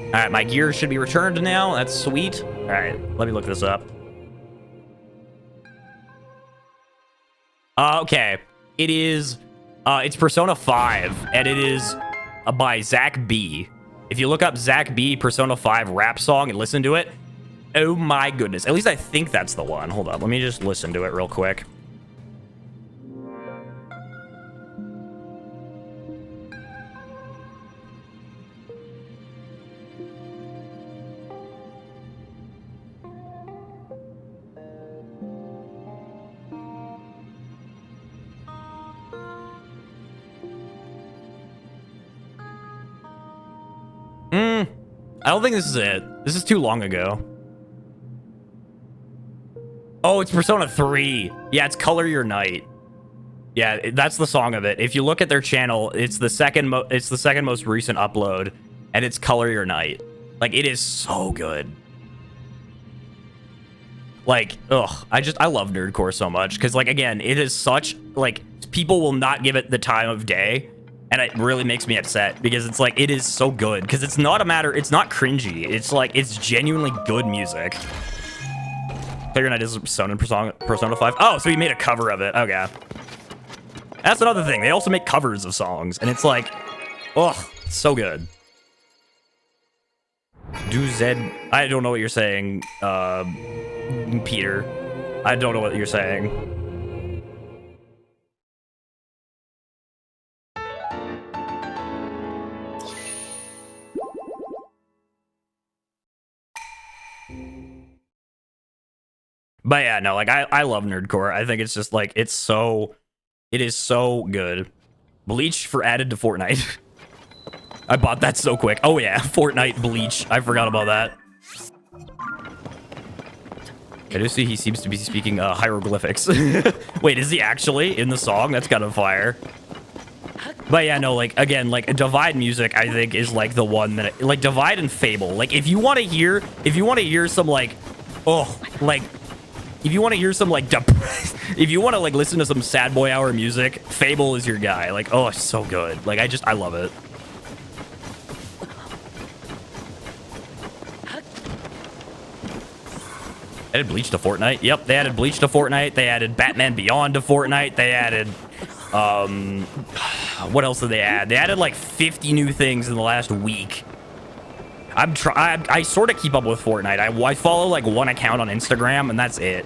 Alright, my gear should be returned now. That's sweet. Alright, let me look this up. Okay. It is, it's Persona 5, and it is by Zach B. If you look up Zach B Persona 5 rap song and listen to it, oh my goodness. At least I think that's the one. Hold up. Let me just listen to it real quick. I don't think this is it. This is too long ago. Oh, it's Persona 3. Yeah, it's Color Your Night. Yeah, that's the song of it. If you look at their channel, it's the second most recent upload. and it's Color Your Night. Like, it is so good. Like, ugh, I love nerdcore so much because, like, again, it is such, like, people will not give it the time of day, and it really makes me upset because it's like, it is so good because it's not cringy. It's like, it's genuinely good music. Clear Night is Persona 5. Oh, so he made a cover of it. Okay. That's another thing. They also make covers of songs, and it's like, ugh, so good. Do Zed. I don't know what you're saying, Peter. I don't know what you're saying. But yeah, no, like I love nerdcore. I think it's just like it is so good. Bleach for added to Fortnite. I bought that so quick. Oh yeah, Fortnite Bleach. I forgot about that. I do see he seems to be speaking hieroglyphics. Wait, is he actually in the song? That's kind of fire. But yeah, no, like, again, like, Divide music, I think, is, like, the one that, like, Divide and Fable. Like, if you want to hear some, like, oh, like, if you want to hear some, like, if you want to, like, listen to some sad boy hour music, Fable is your guy. Like, oh, it's so good. Like, I love it. They added Bleach to Fortnite. Yep, they added Bleach to Fortnite. They added Batman Beyond to Fortnite. They added, what else did they add? They added like 50 new things in the last week. I sort of keep up with Fortnite. I follow like one account on Instagram, and that's it.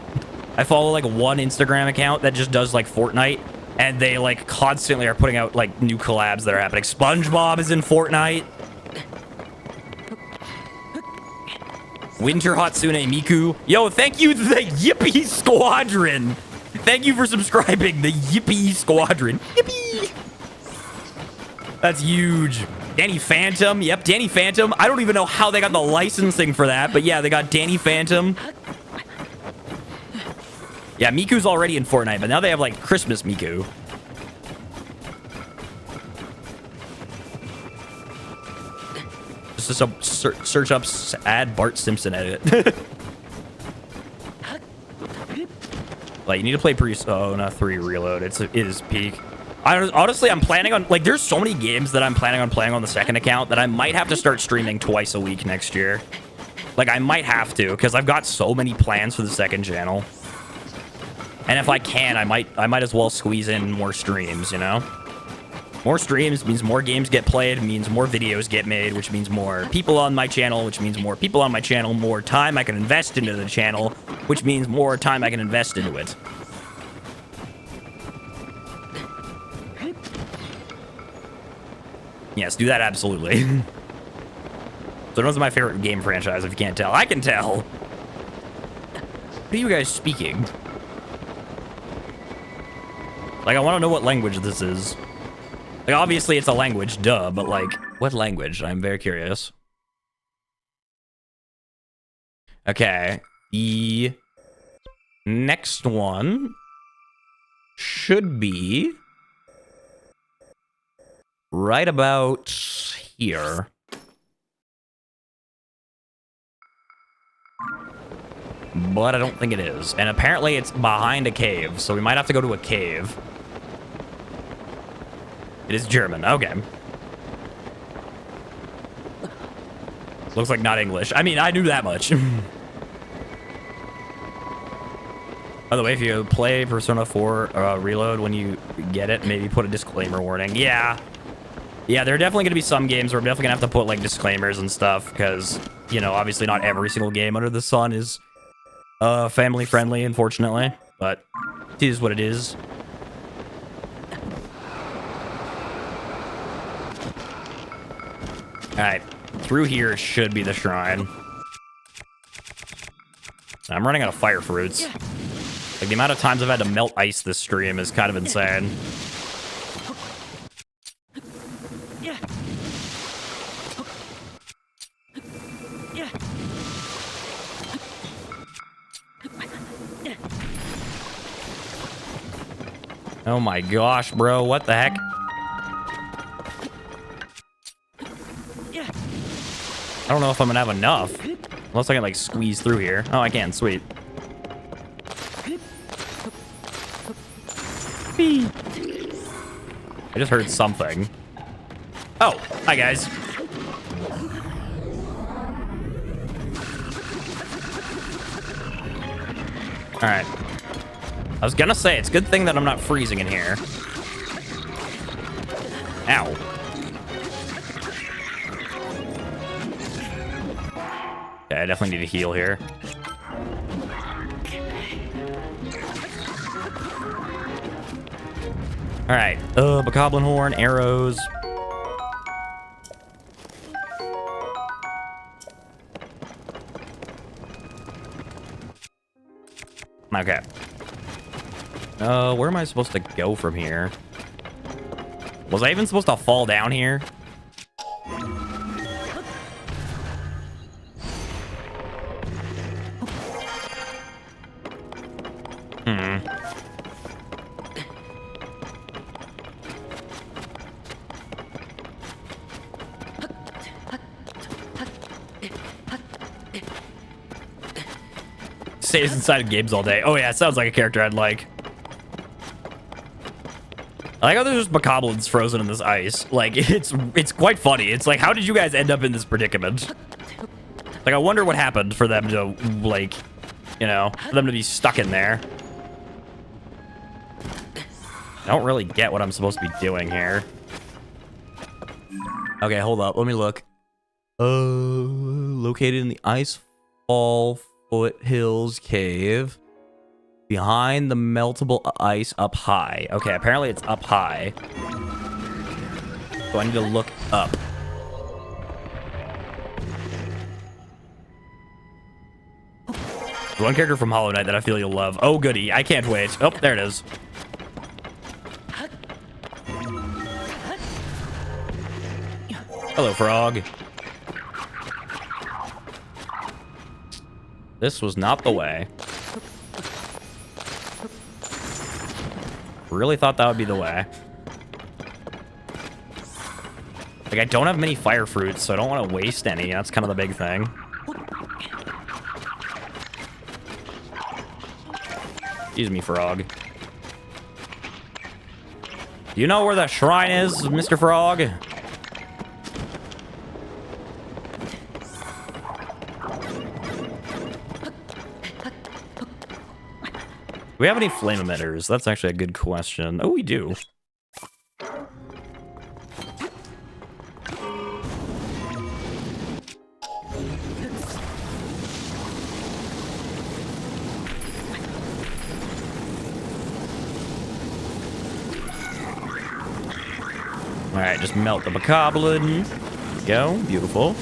I follow like one Instagram account that just does like Fortnite, and they like constantly are putting out like new collabs that are happening. SpongeBob is in Fortnite. Winter Hatsune Miku. Yo, thank you to the Yippee Squadron. Thank you for subscribing, the Yippee Squadron. Yippee. That's huge. Danny Phantom. Yep, Danny Phantom. I don't even know how they got the licensing for that, but yeah, they got Danny Phantom. Yeah, Miku's already in Fortnite, but now they have like Christmas Miku. Just search up add Bart Simpson edit. Like, you need to play Persona 3 Reload. It is peak. Honestly, I'm planning on, like, there's so many games that I'm planning on playing on the second account that I might have to start streaming twice a week next year. Like, I might have to, because I've got so many plans for the second channel. And if I can, I might as well squeeze in more streams, you know? More streams means more games get played, means more videos get made, which means more people on my channel, which means more people on my channel, more time I can invest into the channel, which means more time I can invest into it. Yes, do that absolutely. So those are my favorite game franchise, if you can't tell. I can tell. What are you guys speaking? Like, I want to know what language this is. Like, obviously it's a language, duh, but like, what language? I'm very curious. Okay, the next one should be right about here. But I don't think it is. And apparently it's behind a cave, so we might have to go to a cave. It is German. Okay. Looks like not English. I mean, I knew that much. By the way, if you play Persona 4 Reload when you get it, maybe put a disclaimer warning. Yeah. Yeah, there are definitely going to be some games where I'm definitely going to have to put, like, disclaimers and stuff, because, you know, obviously not every single game under the sun is family-friendly, unfortunately. But it is what it is. Alright, through here should be the shrine. I'm running out of fire fruits. Like, the amount of times I've had to melt ice this stream is kind of insane. Oh my gosh, bro, what the heck? I don't know if I'm gonna have enough. Unless I can, like, squeeze through here. Oh, I can. Sweet. Whee. I just heard something. Oh, hi, guys. All right. I was gonna say, it's a good thing that I'm not freezing in here. Ow. Okay, I definitely need to heal here. All right. Bokoblin horn, arrows. Okay. Where am I supposed to go from here? Was I even supposed to fall down here? Stays inside of games all day. Oh yeah, it sounds like a character I'd like. I like how there's just bokoblins frozen in this ice. Like, it's quite funny. It's like, how did you guys end up in this predicament? Like, I wonder what happened for them to, like, you know, for them to be stuck in there. I don't really get what I'm supposed to be doing here. Okay, hold up. Let me look. Located in the Icefall Foothills Cave. Behind the meltable ice up high. Okay, apparently it's up high. So I need to look up. There's one character from Hollow Knight that I feel you'll love. Oh, goody. I can't wait. Oh, there it is. Hello, frog. This was not the way. Really thought that would be the way. Like, I don't have many fire fruits, so I don't want to waste any. That's kind of the big thing. Excuse me, frog. You know where the shrine is, Mr. Frog? Do we have any flame emitters? That's actually a good question. Oh, we do. All right, just melt the bokoblin. Go, beautiful.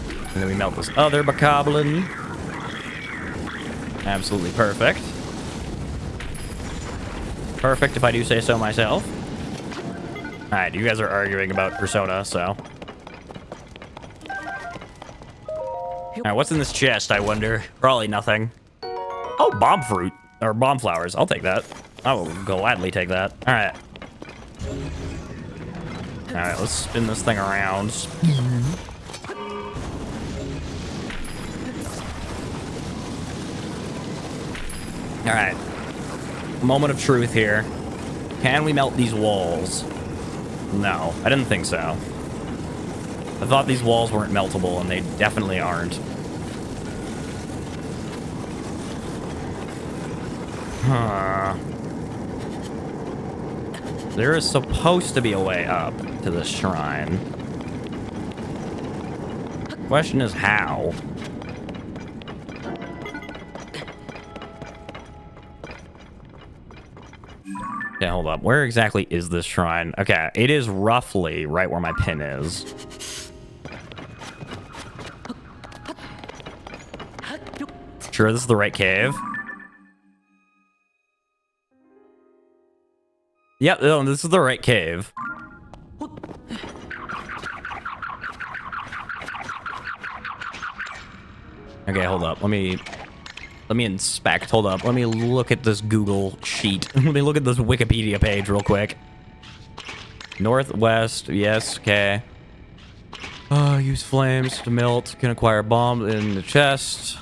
And then we melt this other bokoblin. Absolutely perfect. Perfect if I do say so myself. Alright, you guys are arguing about Persona, so. Alright, what's in this chest, I wonder? Probably nothing. Oh, bomb fruit. Or bomb flowers. I'll take that. I will gladly take that. Alright. Alright, let's spin this thing around. All right, moment of truth here. Can we melt these walls? No, I didn't think so. I thought these walls weren't meltable, and they definitely aren't. Huh. There is supposed to be a way up to this shrine. Question is how? Okay, hold up. Where exactly is this shrine? Okay, it is roughly right where my pin is. Sure, this is the right cave. Yep, no, this is the right cave. Okay, hold up. Let me inspect. Hold up. Let me look at this Google sheet. Let me look at this Wikipedia page real quick. Northwest. Yes. Okay. Use flames to melt. Can acquire bombs in the chest.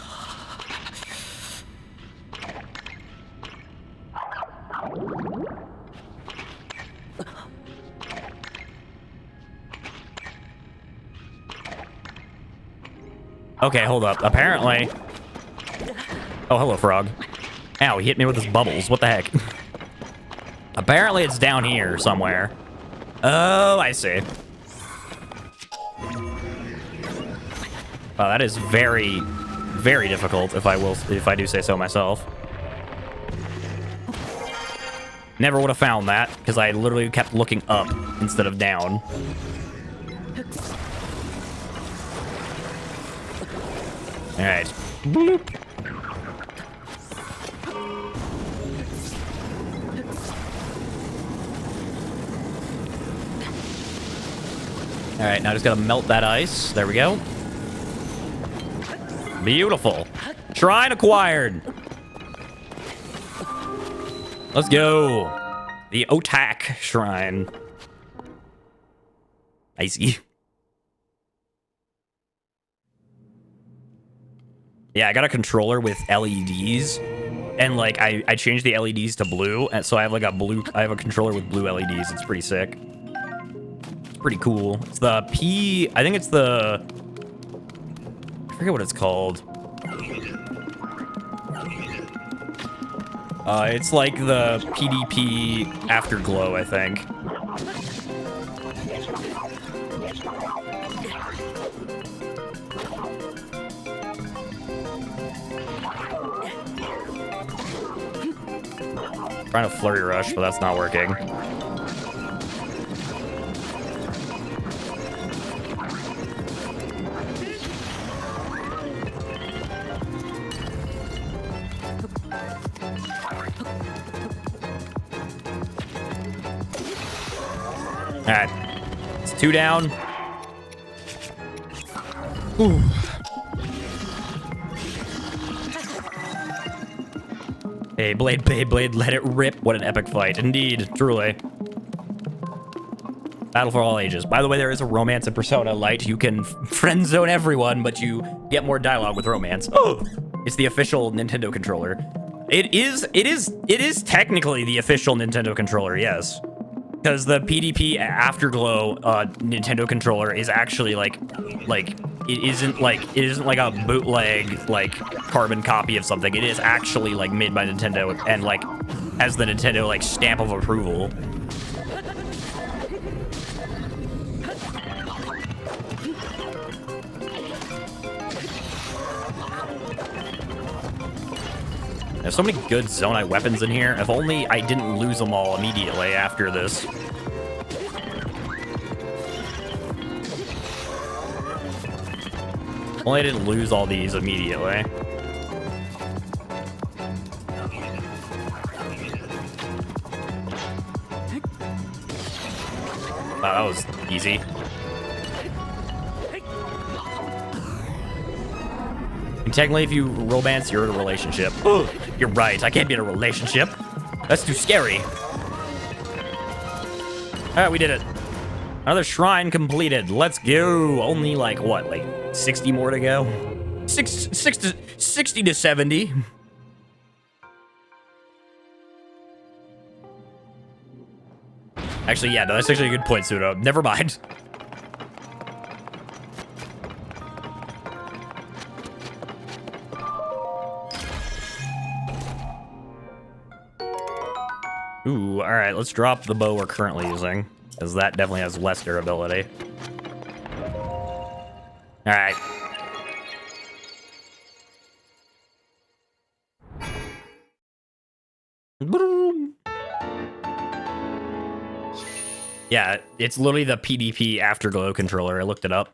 Okay, hold up. Apparently... Oh, hello, frog. Ow, he hit me with his bubbles. What the heck? Apparently it's down here somewhere. Oh, I see. Wow, that is very, very difficult, if I do say so myself. Never would have found that, because I literally kept looking up instead of down. Alright. Bloop. Alright, now just gotta melt that ice. There we go. Beautiful. Shrine acquired. Let's go. The Otak Shrine. Icy. Yeah, I got a controller with LEDs. And like I changed the LEDs to blue, and so I have like I have a controller with blue LEDs. It's pretty sick. It's pretty cool. It's the I think it's the, I forget what it's called. It's like the PDP Afterglow, I think. Trying to flurry rush, but that's not working. Alright. It's 2 down. Ooh. Beyblade, let it rip. What an epic fight. Indeed, truly. Battle for all ages. By the way, there is a romance in Persona Light. You can friend zone everyone, but you get more dialogue with romance. Oh! It's the official Nintendo controller. It is technically the official Nintendo controller, yes. Because the PDP Afterglow Nintendo controller is actually like it isn't like a bootleg like carbon copy of something. It is actually like made by Nintendo and like has the Nintendo like stamp of approval. There's so many good Zonai weapons in here. If only I didn't lose them all immediately after this. If only I didn't lose all these immediately. Wow, that was easy. And technically, if you romance, you're in a relationship. Ugh, you're right, I can't be in a relationship. That's too scary. Alright, we did it. Another shrine completed. Let's go. Only like, what, like 60 more to go? 60 to 70. Actually, yeah, no, that's actually a good point, Sudo. Never mind. Ooh, all right, let's drop the bow we're currently using, because that definitely has less durability. All right. Yeah, it's literally the PDP Afterglow controller. I looked it up.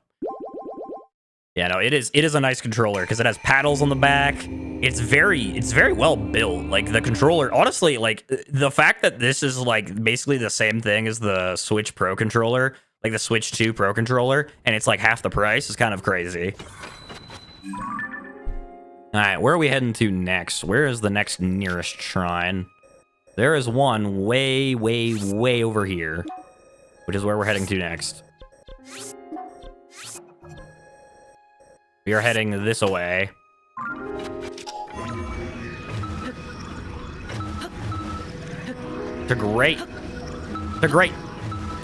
Yeah, no, it is a nice controller because it has paddles on the back. It's very well built. Like the controller, honestly, like the fact that this is like basically the same thing as the Switch Pro controller, like the Switch 2 Pro controller, and it's like half the price is kind of crazy. All right, where are we heading to next? Where is the next nearest shrine? There is one way, way, way over here, which is where we're heading to next. We are heading this way. To great. To great.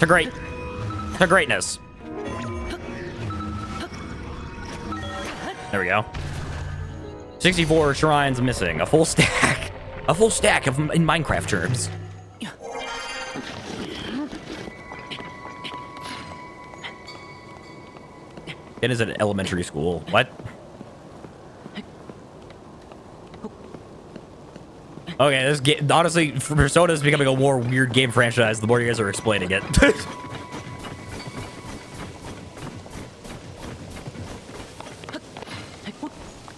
To great. To greatness. There we go. 64 shrines missing. A full stack. A full stack of in Minecraft terms. It is an elementary school. What? Okay, this game, honestly, Persona is becoming a more weird game franchise the more you guys are explaining it.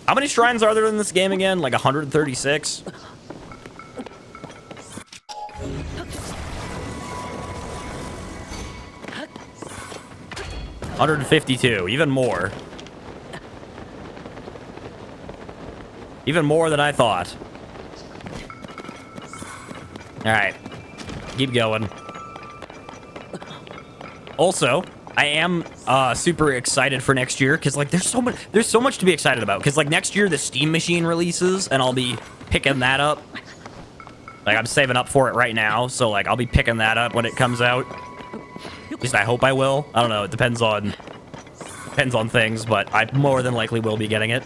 How many shrines are there in this game again? Like 136? $152, even more. Even more than I thought. All right, keep going. Also, I am super excited for next year because like there's so much to be excited about because like next year the Steam Machine releases and I'll be picking that up. Like I'm saving up for it right now, so like I'll be picking that up when it comes out. At least I hope I will. I don't know. It depends on things, but I more than likely will be getting it.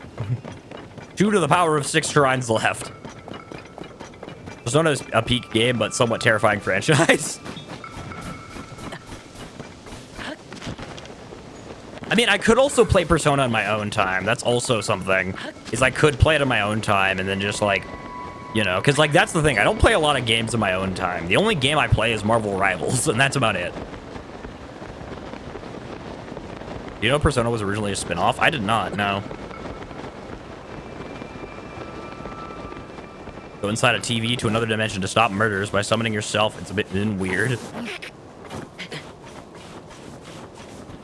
2 to the power of 6 shrines left. Persona is a peak game, but somewhat terrifying franchise. I mean, I could also play Persona in my own time. That's also something. Is I could play it in my own time and then just like, you know, because like that's the thing. I don't play a lot of games in my own time. The only game I play is Marvel Rivals, and that's about it. You know Persona was originally a spin-off? I did not, no. Go inside a TV to another dimension to stop murders by summoning yourself. It's a bit weird.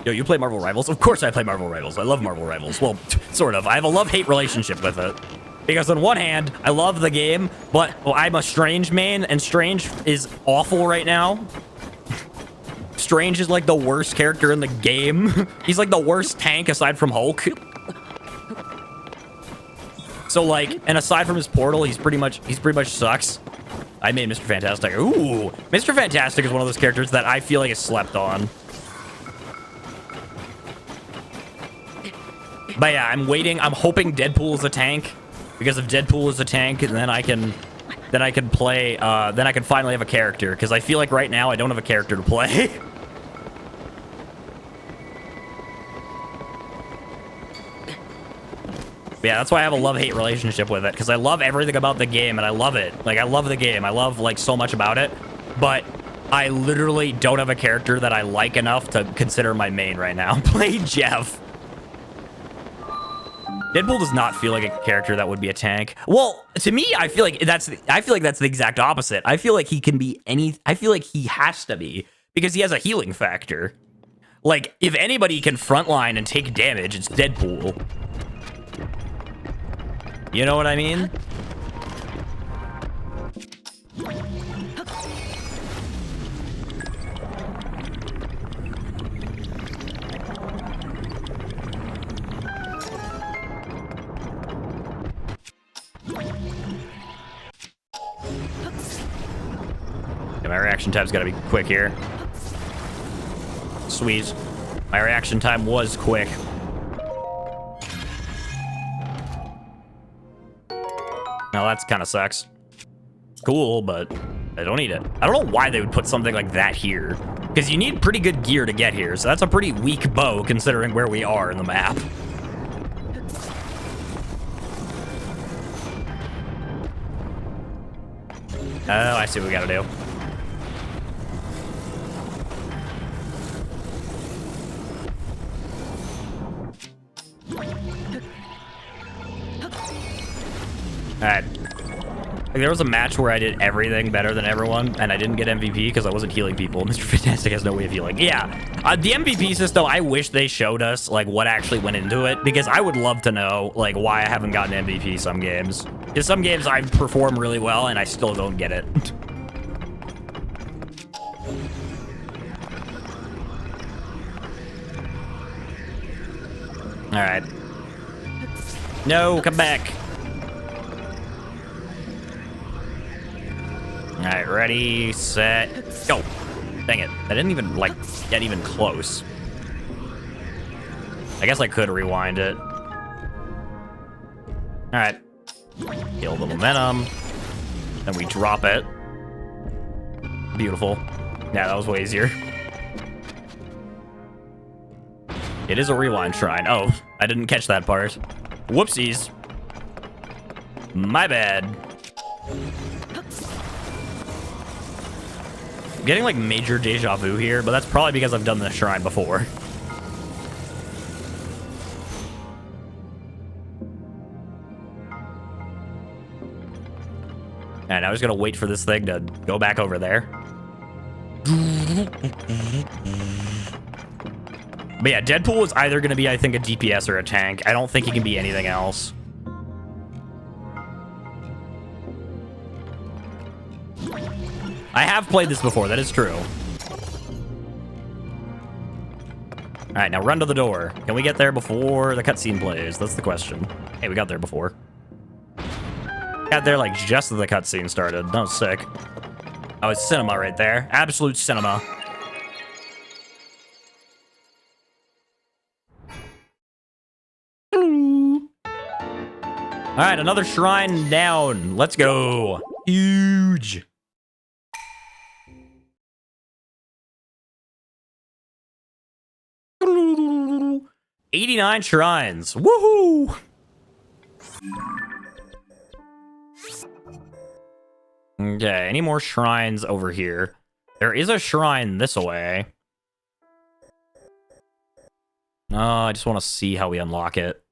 Yo, you play Marvel Rivals? Of course I play Marvel Rivals. I love Marvel Rivals. Well, sort of. I have a love-hate relationship with it. Because on one hand, I love the game, but I'm a Strange main, and Strange is awful right now. Strange is like the worst character in the game. He's like the worst tank aside from Hulk. So like, and aside from his portal, he's pretty much sucks. I made Mr. Fantastic. Ooh, Mr. Fantastic is one of those characters that I feel like is slept on. But yeah, I'm waiting. I'm hoping Deadpool is a tank, because if Deadpool is a tank, then I can play. Then I can finally have a character, because I feel like right now I don't have a character to play. Yeah, that's why I have a love-hate relationship with it, because I love everything about the game, and I love it. Like, I love the game. I love, like, so much about it, but I literally don't have a character that I like enough to consider my main right now. Play Jeff. Deadpool does not feel like a character that would be a tank. Well, to me, I feel like that's the exact opposite. I feel like he can be I feel like he has to be, because he has a healing factor. Like, if anybody can frontline and take damage, it's Deadpool. You know what I mean? Yeah, my reaction time's gotta be quick here. Sweet. My reaction time was quick. Now that's kind of sucks. Cool, but I don't need it. I don't know why they would put something like that here, because you need pretty good gear to get here, so that's a pretty weak bow considering where we are in the map. Oh, I see what we gotta do. Alright. Like, there was a match where I did everything better than everyone, and I didn't get MVP because I wasn't healing people. Mr. Fantastic has no way of healing. Yeah, the MVP system, I wish they showed us, like, what actually went into it, because I would love to know, like, why I haven't gotten MVP some games. Because some games I perform really well, and I still don't get it. Alright. No, come back. All right, ready, set, go. Dang it. I didn't even, like, get even close. I guess I could rewind it. All right. Kill the momentum. Then we drop it. Beautiful. Yeah, that was way easier. It is a rewind shrine. Oh, I didn't catch that part. Whoopsies. My bad. I'm getting like major deja vu here, but that's probably because I've done this shrine before. And I was gonna wait for this thing to go back over there. But yeah, Deadpool is either gonna be, I think, a DPS or a tank. I don't think he can be anything else. I have played this before, that is true. All right, now run to the door. Can we get there before the cutscene plays? That's the question. Hey, we got there before. Got there like just as the cutscene started. That was sick. Oh, it's cinema right there. Absolute cinema. All right, another shrine down. Let's go. Huge. $89 shrines. Woohoo! Okay, any more shrines over here? There is a shrine this way. I just want to see how we unlock it.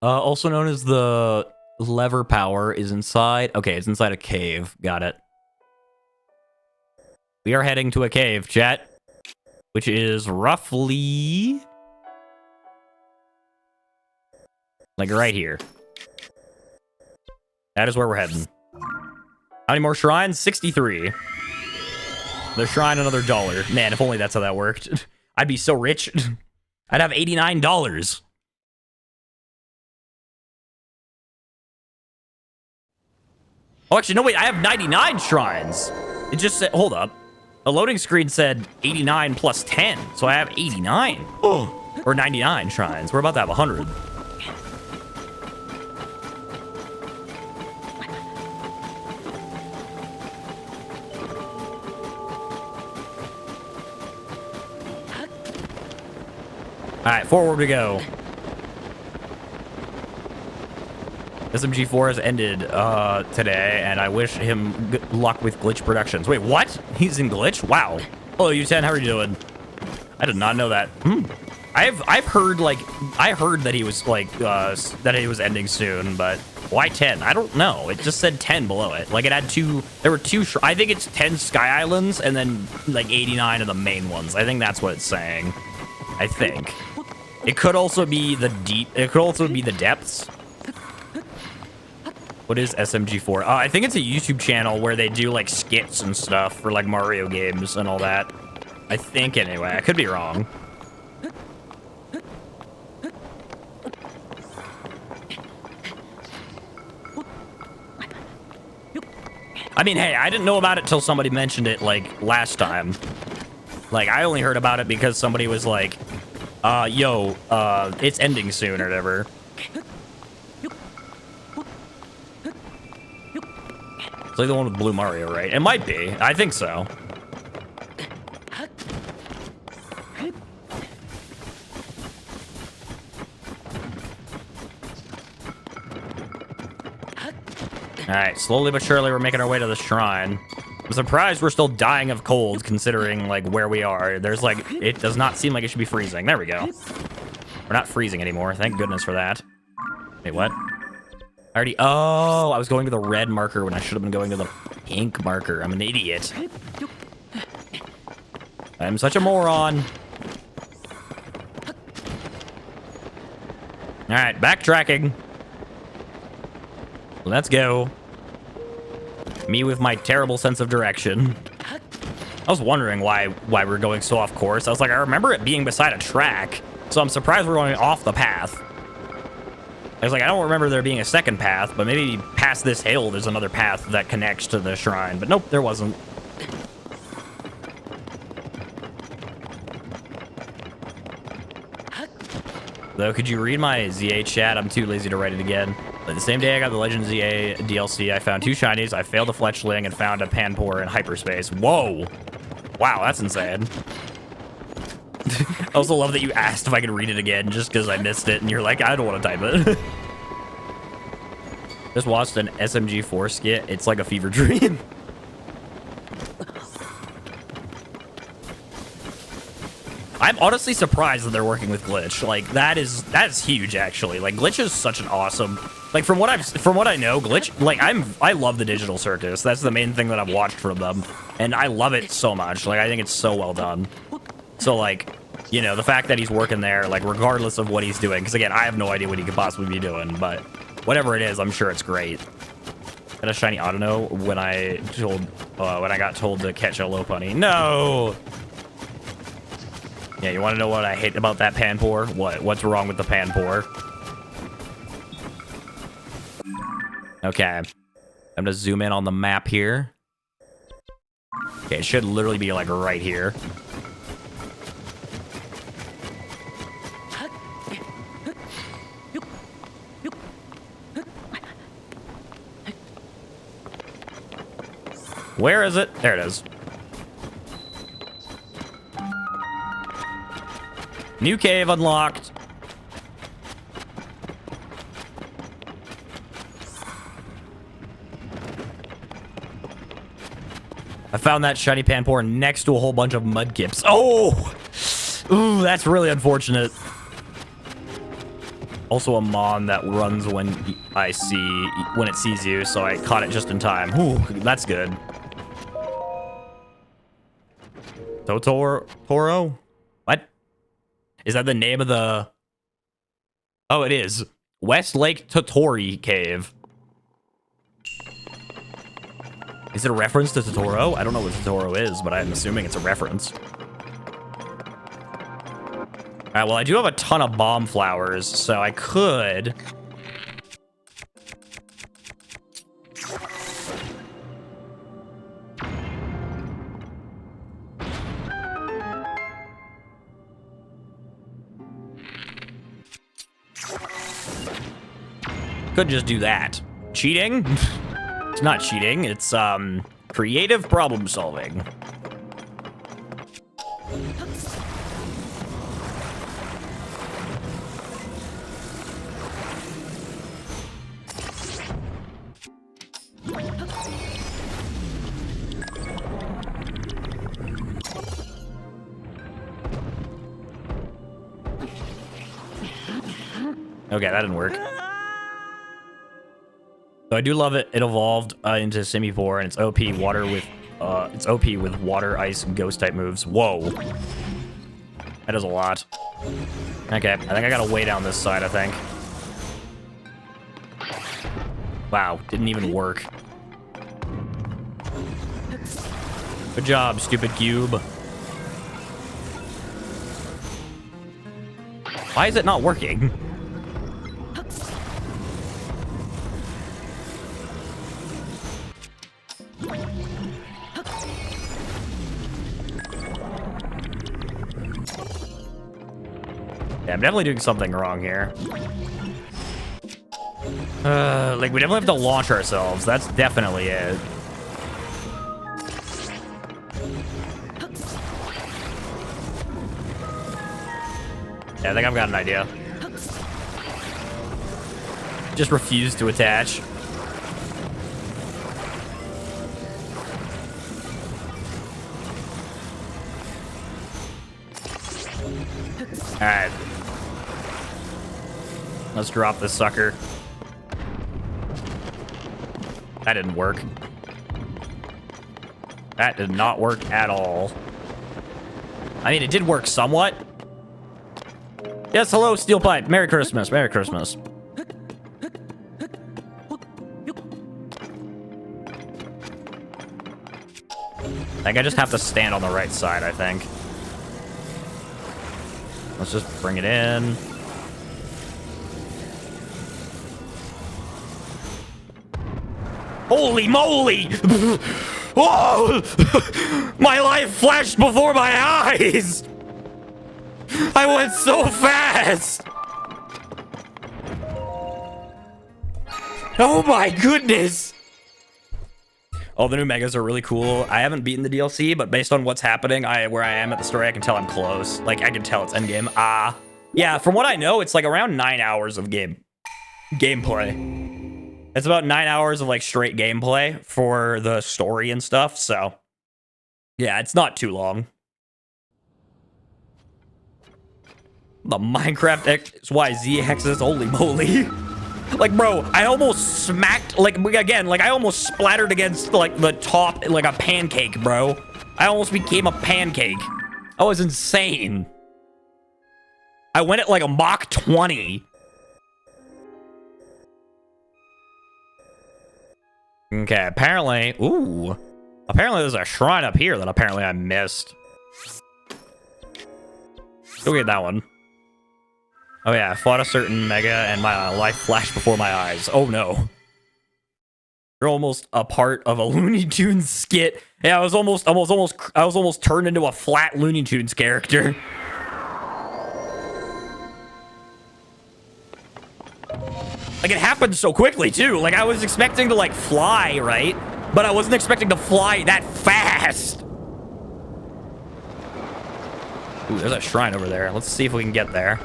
Also known as the lever power is inside. Okay, it's inside a cave. Got it. We are heading to a cave, chat. Which is roughly... like right here. That is where we're heading. How many more shrines? 63. The shrine, another $1. Man, if only that's how that worked. I'd be so rich. I'd have $89. Oh, actually, no, wait. I have 99 shrines. It just said, hold up. The loading screen said 89 plus 10. So I have 89. Oh. Or 99 shrines. We're about to have 100. All right, forward we go. SMG4 has ended today, and I wish him good luck with Glitch Productions. Wait, what? He's in Glitch? Wow. Hello, U10. How are you doing? I did not know that. I've heard like I heard that he was like that he was ending soon, but why 10? I don't know. It just said 10 below it. Like it had two. There were two. I think it's 10 Sky Islands and then like 89 of the main ones. I think that's what it's saying. I think. It could also be the deep. It could also be the depths. What is SMG4? I think it's a YouTube channel where they do like skits and stuff for like Mario games and all that. I think anyway. I could be wrong. I mean, hey, I didn't know about it till somebody mentioned it like last time. Like I only heard about it because somebody was like, yo, it's ending soon or whatever. It's like the one with Blue Mario, right? It might be. I think so. All right, slowly but surely we're making our way to the shrine. I'm surprised we're still dying of cold considering like where we are. There's like, it does not seem like it should be freezing. There we go. We're not freezing anymore. Thank goodness for that. Wait, what? I already, oh, I was going to the red marker when I should have been going to the pink marker. I'm an idiot. I'm such a moron. All right, backtracking. Let's go. Me with my terrible sense of direction. I was wondering why we're going so off course. I was like, I remember it being beside a track, so I'm surprised we're going off the path. I was like, I don't remember there being a second path, but maybe past this hill, there's another path that connects to the shrine. But nope, there wasn't. Though, could you read my ZA chat? I'm too lazy to write it again. But the same day I got the Legend ZA DLC, I found 2 shinies, I failed a fletchling, and found a Panpour in hyperspace. Whoa! Wow, that's insane. I also love that you asked if I could read it again just because I missed it, and you're like, I don't want to type it. Just watched an SMG4 skit. It's like a fever dream. I'm honestly surprised that they're working with Glitch. Like, that's huge, actually. Like, Glitch is such an awesome... Like, from what I know, Glitch... Like, I love the Digital Circus. That's the main thing that I've watched from them. And I love it so much. Like, I think it's so well done. So, like, you know, the fact that he's working there, like, regardless of what he's doing... Because, again, I have no idea what he could possibly be doing. But whatever it is, I'm sure it's great. Got a shiny Autono when I got told to catch a Lopunny. No! Yeah, you want to know what I hate about that Panpour? What's wrong with the Panpour? Okay. I'm gonna zoom in on the map here. Okay, it should literally be like right here. Where is it? There it is. New cave unlocked. I found that shiny Panpour next to a whole bunch of mudkips. Oh! Ooh, that's really unfortunate. Also a Mon that runs when it sees you, so I caught it just in time. Ooh, that's good. Toro? What? Is that the name of the... Oh, it is. West Lake Totori Cave. Is it a reference to Totoro? I don't know what Totoro is, but I'm assuming it's a reference. Alright, well, I do have a ton of bomb flowers, so I could... Could just do that. Cheating? It's not cheating, it's creative problem solving. Okay, that didn't work. So I do love it. It evolved into Simipour, and it's OP with water, ice, and ghost type moves. Whoa. That is a lot. Okay, I think I gotta way down this side, I think. Wow, didn't even work. Good job, stupid cube. Why is it not working? Yeah, I'm definitely doing something wrong here. Like, we definitely have to launch ourselves. That's definitely it. Yeah, I think I've got an idea. Just refuse to attach. Alright. Let's drop this sucker. That didn't work. That did not work at all. I mean, it did work somewhat. Yes, hello, Steel Pipe. Merry Christmas. Merry Christmas. Like, I just have to stand on the right side, I think. Let's just bring it in. Holy moly! Oh! My life flashed before my eyes! I went so fast! Oh my goodness! Oh, the new megas are really cool. I haven't beaten the DLC, but based on what's happening, where I am at the story, I can tell I'm close. Like, I can tell it's endgame. Yeah, from what I know, it's like around 9 hours of gameplay. It's about 9 hours of like straight gameplay for the story and stuff, so yeah, it's not too long. The Minecraft XYZ hexes, holy moly. Like, bro, I almost smacked, like, again, like, I almost splattered against, like, the top, like, a pancake, bro. I almost became a pancake. That was insane. I went at, like, a Mach 20. Okay, apparently, apparently there's a shrine up here that apparently I missed. Go get that one. Oh yeah, I fought a certain mega and my life flashed before my eyes. Oh no. You're almost a part of a Looney Tunes skit. Yeah, I was almost turned into a flat Looney Tunes character. Like, it happened so quickly too. Like, I was expecting to like fly, right? But I wasn't expecting to fly that fast. Ooh, there's a shrine over there. Let's see if we can get there.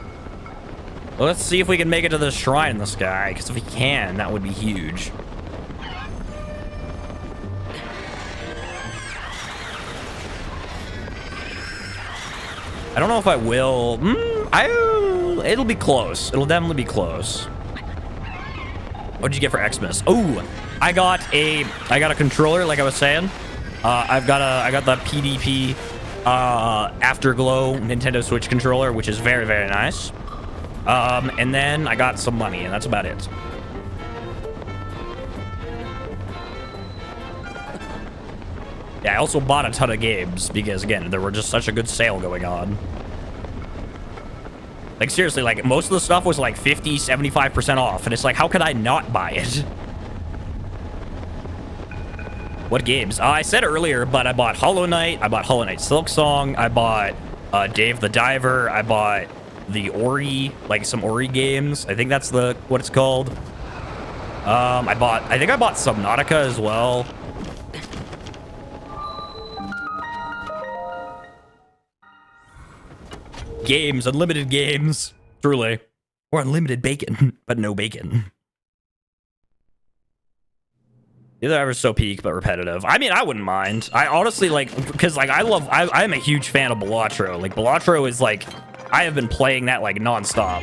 Let's see if we can make it to the shrine in the sky, because if we can, that would be huge. I don't know if I will. It'll be close. It'll definitely be close. What'd you get for Xmas? Oh, I got a controller, like I was saying. I got the PDP Afterglow Nintendo Switch controller, which is very, very nice. And then I got some money, and that's about it. Yeah, I also bought a ton of games because, again, there were just such a good sale going on. Like, seriously, like, most of the stuff was like 50, 75% off, and it's like, how could I not buy it? What games? I said earlier, but I bought Hollow Knight, I bought Hollow Knight Silksong, I bought Dave the Diver, I bought the Ori, like some Ori games. I think that's what it's called. I think I bought Subnautica as well. Games, unlimited games, truly. Or unlimited bacon, but no bacon. The other is so peak, but repetitive. I mean, I wouldn't mind. I honestly, like, because, like, I'm a huge fan of Balatro. Like, Balatro is, like, I have been playing that, like, non-stop.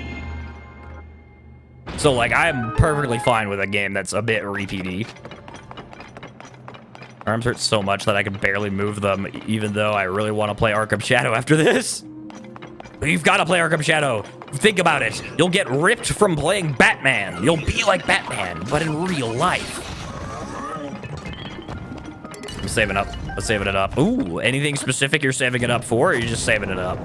So, like, I'm perfectly fine with a game that's a bit repeaty. Arms hurt so much that I can barely move them, even though I really want to play Arkham Shadow after this. You've got to play Arkham Shadow. Think about it. You'll get ripped from playing Batman. You'll be like Batman, but in real life. I'm saving up. I'm saving it up. Ooh, anything specific you're saving it up for, or are you just saving it up?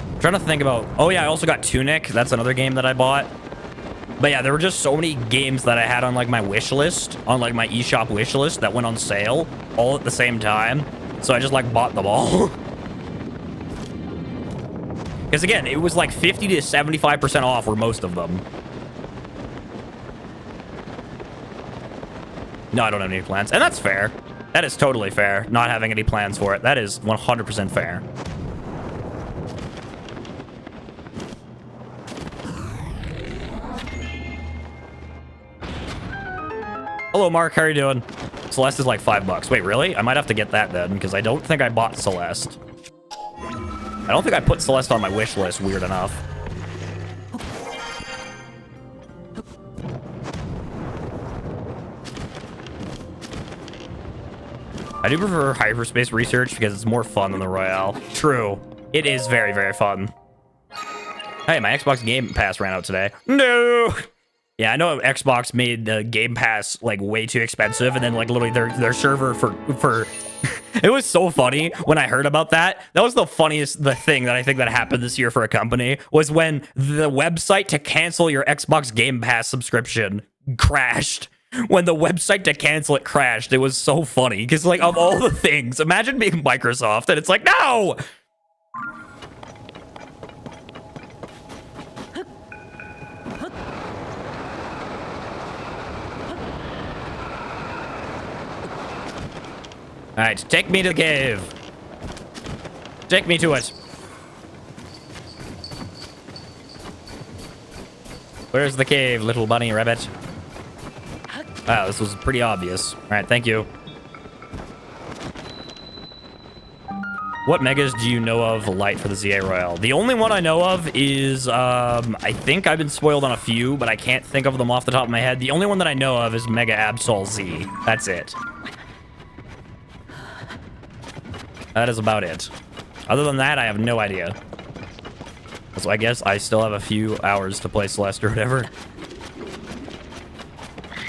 I'm trying to think about... Oh, yeah, I also got Tunic. That's another game that I bought. But yeah, there were just so many games that I had on, like, my wish list, on, like, my eShop wish list that went on sale all at the same time. So I just, like, bought them all. Because, again, it was, like, 50 to 75% off for most of them. No, I don't have any plans. And that's fair. That is totally fair, not having any plans for it. That is 100% fair. Hello, Mark. How are you doing? Celeste is like $5. Wait, really? I might have to get that then, because I don't think I bought Celeste. I don't think I put Celeste on my wish list, weird enough. I do prefer hyperspace research because it's more fun than the Royale. True. It is very, very fun. Hey, my Xbox Game Pass ran out today. No! Yeah, I know Xbox made the Game Pass, like, way too expensive, and then, like, literally their server for It was so funny when I heard about that. That was the funniest thing that I think that happened this year for a company was when the website to cancel your Xbox Game Pass subscription crashed. When the website to cancel it crashed, it was so funny because, like, of all the things, imagine being Microsoft and it's like, no. All right, take me to the cave. Take me to it. Where's the cave, little bunny rabbit? Wow, this was pretty obvious. All right, thank you. What megas do you know of light for the ZA Royale? The only one I know of is, I think I've been spoiled on a few, but I can't think of them off the top of my head. The only one that I know of is Mega Absol Z. That's it. That is about it. Other than that, I have no idea. So I guess I still have a few hours to play Celeste or whatever.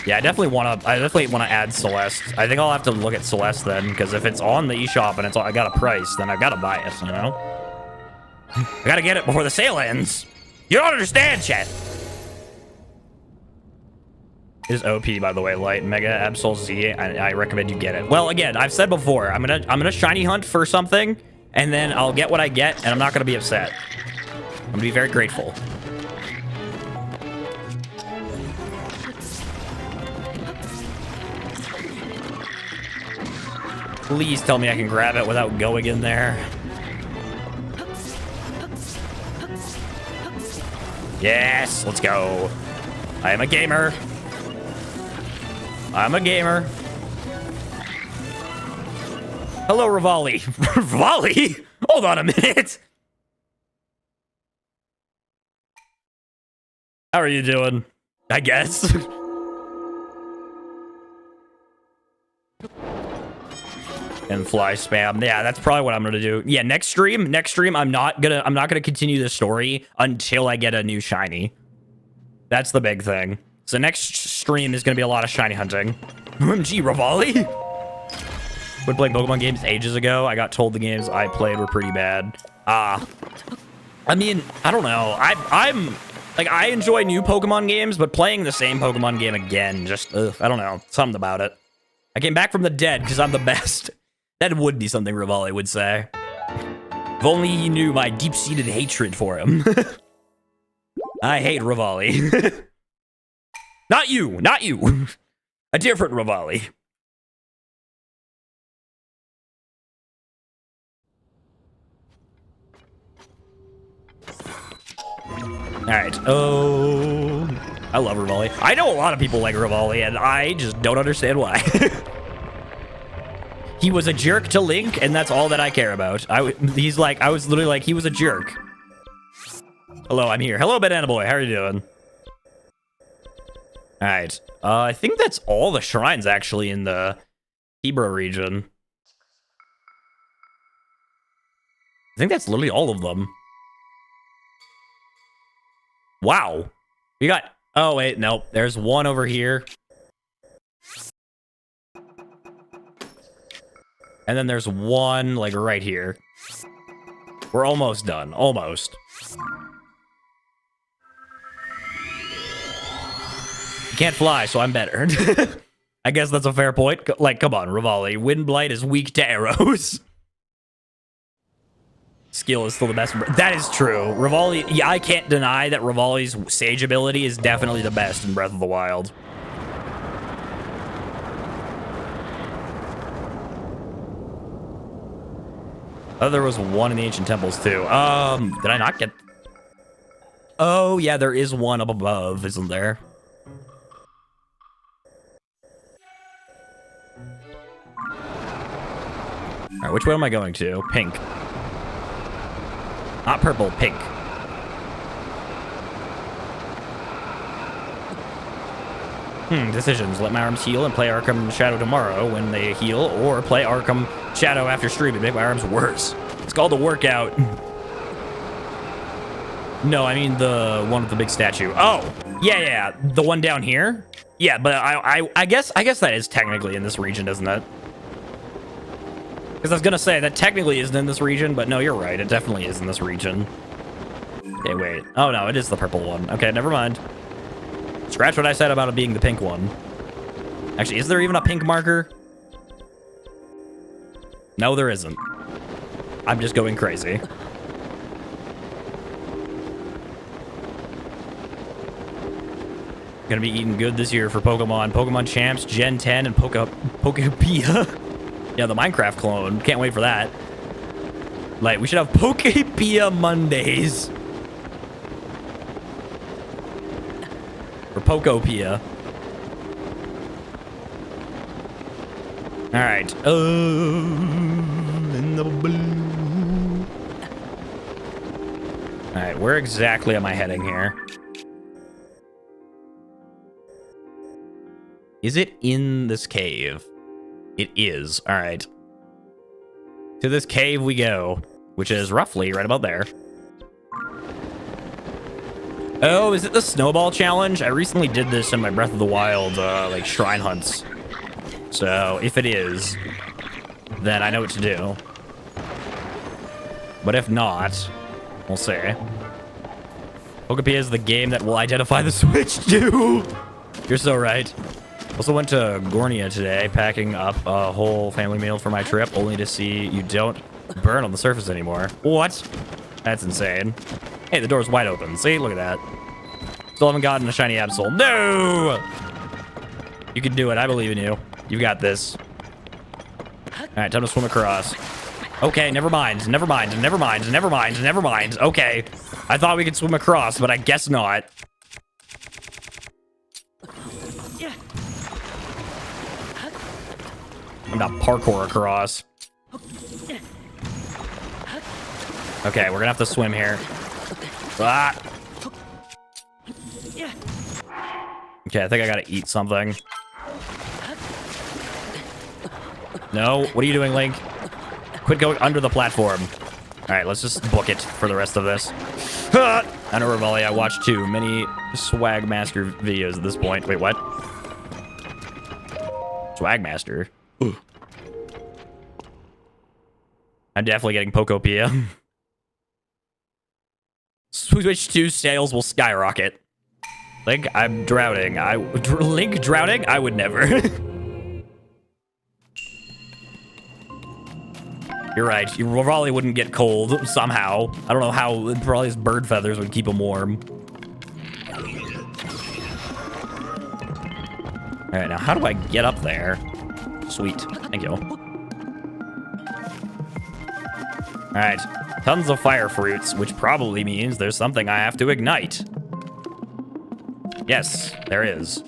Yeah, I definitely want to add Celeste. I think I'll have to look at Celeste then, because if it's on the eShop and I got a price, then I've got to buy it, you know? I got to get it before the sale ends. You don't understand, chat. Is OP, by the way, light Mega Absol Z. I recommend you get it. Well, again, I've said before, I'm gonna shiny hunt for something, and then I'll get what I get, and I'm not gonna be upset. I'm gonna be very grateful. Please tell me I can grab it without going in there. Yes, let's go. I am a gamer. I'm a gamer. Hello, Rivali. Rivali? Hold on a minute. How are you doing? I guess. And fly spam. Yeah, that's probably what I'm gonna do. Yeah, next stream, I'm not gonna continue the story until I get a new shiny. That's the big thing. So next stream is gonna be a lot of shiny hunting. OMG, Rivali? Been playing Pokemon games ages ago. I got told the games I played were pretty bad. I mean, I don't know. I'm like, I enjoy new Pokemon games, but playing the same Pokemon game again, just, I don't know, something about it. I came back from the dead because I'm the best. That would be something Rivali would say. If only he knew my deep-seated hatred for him. I hate Rivali. Not you, not you. A different Rivali. All right. Oh, I love Rivali. I know a lot of people like Rivali, and I just don't understand why. He was a jerk to Link, and that's all that I care about. I was literally like, he was a jerk. Hello, I'm here. Hello, Banana Boy. How are you doing? All right. I think that's all the shrines, actually, in the Hebra region. I think that's literally all of them. Wow. We got... Oh, wait. Nope. There's one over here. And then there's one, like, right here. We're almost done. Almost. You can't fly, so I'm better. I guess that's a fair point. Like, come on, Rivali. Windblight is weak to arrows. Skill is still the best. That is true. Rivali, yeah, I can't deny that Rivali's Sage ability is definitely the best in Breath of the Wild. Oh, there was one in the Ancient Temples, too. Did I not get... Oh, yeah, there is one up above, isn't there? All right, which way am I going to? Pink. Not purple, pink. Decisions. Let my arms heal and play Arkham Shadow tomorrow when they heal, or play Arkham Shadow after stream and make my arms worse. It's called a workout. No, I mean the one with the big statue. Oh, yeah, the one down here. Yeah, but I guess that is technically in this region, isn't it? Because I was gonna say that technically isn't in this region, but no, you're right. It definitely is in this region. Okay, wait. Oh no, it is the purple one. Okay, never mind. Scratch what I said about it being the pink one. Actually, is there even a pink marker? No, there isn't. I'm just going crazy. Gonna be eating good this year for Pokemon. Pokemon Champs, Gen 10, and Pokepia. Yeah, the Minecraft clone. Can't wait for that. Like, we should have Pokepia Mondays. Or Pokopia. Alright. In the blue. Alright, where exactly am I heading here? Is it in this cave? It is. All right. To this cave we go, which is roughly right about there. Oh, is it the snowball challenge? I recently did this in my Breath of the Wild, like, shrine hunts. So, if it is, then I know what to do. But if not, we'll see. Pokepia is the game that will identify the Switch, too! You're so right. Also went to Gornia today, packing up a whole family meal for my trip, only to see you don't burn on the surface anymore. What? That's insane. Hey, the door's wide open. See? Look at that. Still haven't gotten a shiny Absol. No! You can do it. I believe in you. You got this. Alright, time to swim across. Okay, never mind. Never mind. Never mind. Never mind. Never mind. Okay. I thought we could swim across, but I guess not. I'm not parkour across. Okay, we're gonna have to swim here. Ah. Okay, I think I gotta eat something. No, what are you doing, Link? Quit going under the platform. All right, let's just book it for the rest of this. I know, Rivali, I watched too many Swag Master videos at this point. Wait, what? Swag Master? Ooh. I'm definitely getting Pokopia. Switch 2 sales will skyrocket. Link, I'm drowning. Link drowning? I would never. You're right. Rivali wouldn't get cold somehow. I don't know how. Probably his bird feathers would keep him warm. All right, now how do I get up there? Sweet. Thank you. All right. Tons of fire fruits, which probably means there's something I have to ignite. Yes, there is.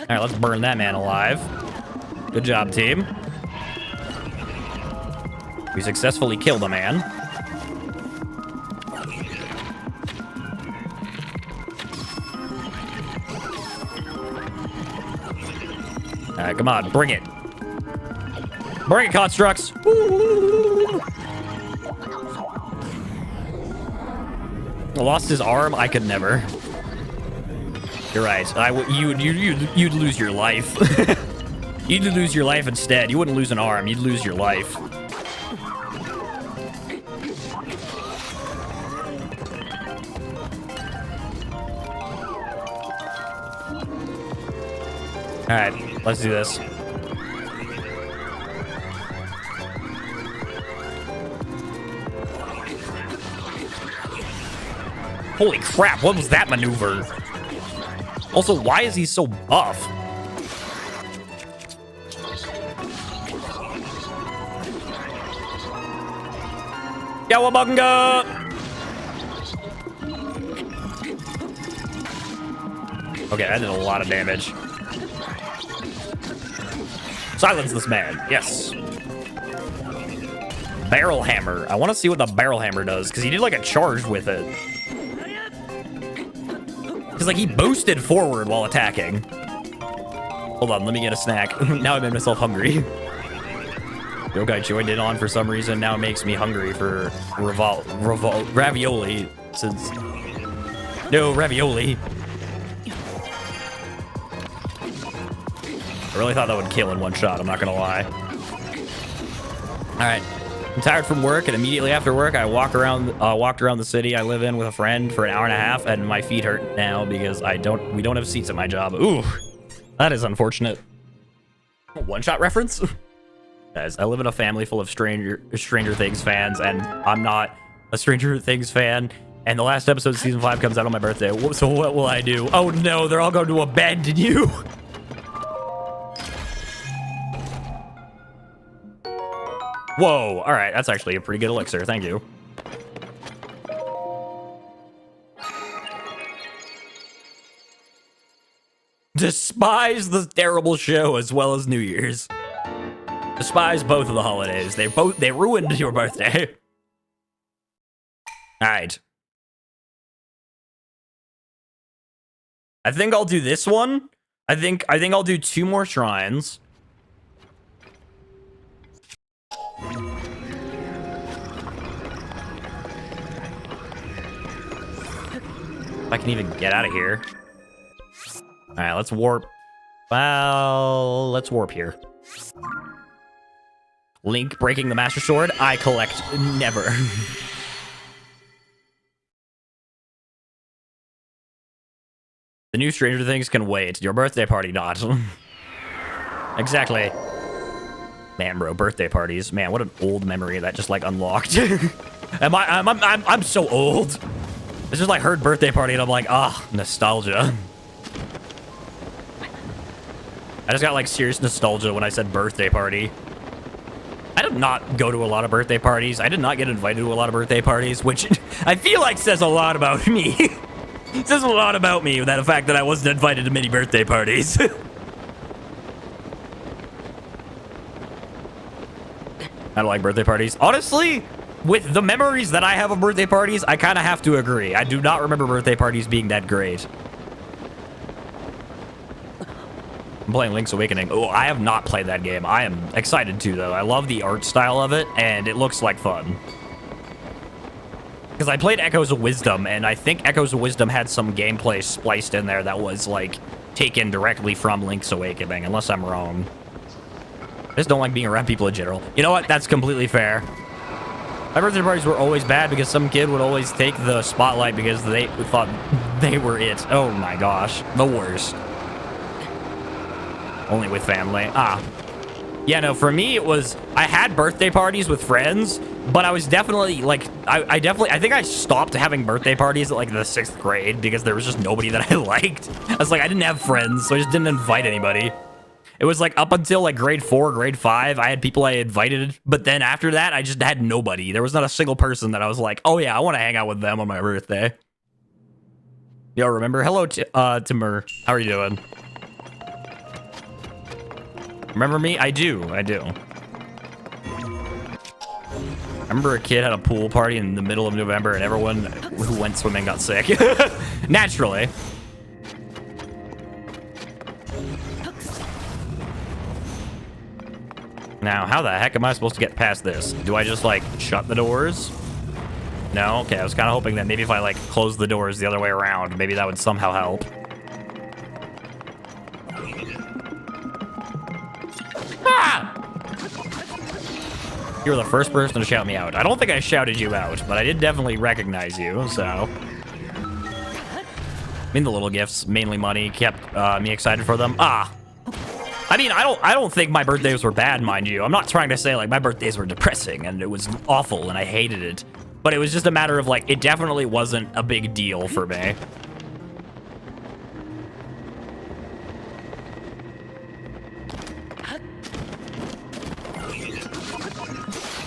All right, let's burn that man alive. Good job, team. We successfully killed a man. All right, come on, bring it. Bring it, constructs. Lost his arm? I could never. You're right. You'd lose your life. You'd lose your life instead. You wouldn't lose an arm. You'd lose your life. All right, let's do this. Holy crap, what was that maneuver? Also, why is he so buff? Yowabunga! Okay, that did a lot of damage. Silence this man. Yes. Barrel hammer. I want to see what the barrel hammer does, because he did like a charge with it. Because like he boosted forward while attacking. Hold on, let me get a snack. Now I made myself hungry. Yokai joined in on for some reason. Now it makes me hungry for ravioli. Since no ravioli. I really thought that would kill in one shot, I'm not gonna lie. Alright. I'm tired from work, and immediately after work, I walked around the city I live in with a friend for an hour and a half, and my feet hurt now because we don't have seats at my job. Ooh, that is unfortunate. One-shot reference? Guys, I live in a family full of Stranger Things fans, and I'm not a Stranger Things fan. And the last episode of season 5 comes out on my birthday. So what will I do? Oh no, they're all going to abandon you. Whoa, all right, that's actually a pretty good elixir. Thank you. Despise the terrible show as well as New Year's. Despise both of the holidays. They ruined your birthday. All right. I think I'll do this one. I think I'll do 2 more shrines. If I can even get out of here. All right, let's warp. Well, let's warp here. Link breaking the Master Sword. I collect never. The new Stranger Things can wait. Your birthday party not. Exactly. Man, bro, birthday parties. Man, what an old memory that just like unlocked. I'm so old. It's just like heard birthday party and I'm like, ah, nostalgia. I just got like serious nostalgia when I said birthday party. I did not go to a lot of birthday parties. I did not get invited to a lot of birthday parties, which I feel like says a lot about me. It says a lot about me, that the fact that I wasn't invited to many birthday parties. I don't like birthday parties. Honestly, with the memories that I have of birthday parties, I kind of have to agree. I do not remember birthday parties being that great. I'm playing Link's Awakening. Oh, I have not played that game. I am excited to, though. I love the art style of it, and it looks like fun. Because I played Echoes of Wisdom, and I think Echoes of Wisdom had some gameplay spliced in there that was, like, taken directly from Link's Awakening, unless I'm wrong. I just don't like being around people in general. You know what? That's completely fair. My birthday parties were always bad because some kid would always take the spotlight because they thought they were it. Oh my gosh. The worst. Only with family. Ah. Yeah, no, for me, it was... I had birthday parties with friends, but I was definitely, like... I think I stopped having birthday parties at, like, the 6th grade because there was just nobody that I liked. I was like, I didn't have friends, so I just didn't invite anybody. It was, like, up until, like, grade 4, grade 5, I had people I invited, but then after that, I just had nobody. There was not a single person that I was like, oh, yeah, I want to hang out with them on my birthday. Yo, remember? Hello, Timur. How are you doing? Remember me? I do. I remember a kid had a pool party in the middle of November and everyone who went swimming got sick. Naturally. Now, how the heck am I supposed to get past this? Do I just, like, shut the doors? No? Okay, I was kind of hoping that maybe if I, like, close the doors the other way around, maybe that would somehow help. You were the first person to shout me out. I don't think I shouted you out, but I did definitely recognize you, so... I mean, the little gifts, mainly money, kept me excited for them. Ah! I mean, I don't think my birthdays were bad, mind you. I'm not trying to say, like, my birthdays were depressing and it was awful and I hated it. But it was just a matter of, like, it definitely wasn't a big deal for me.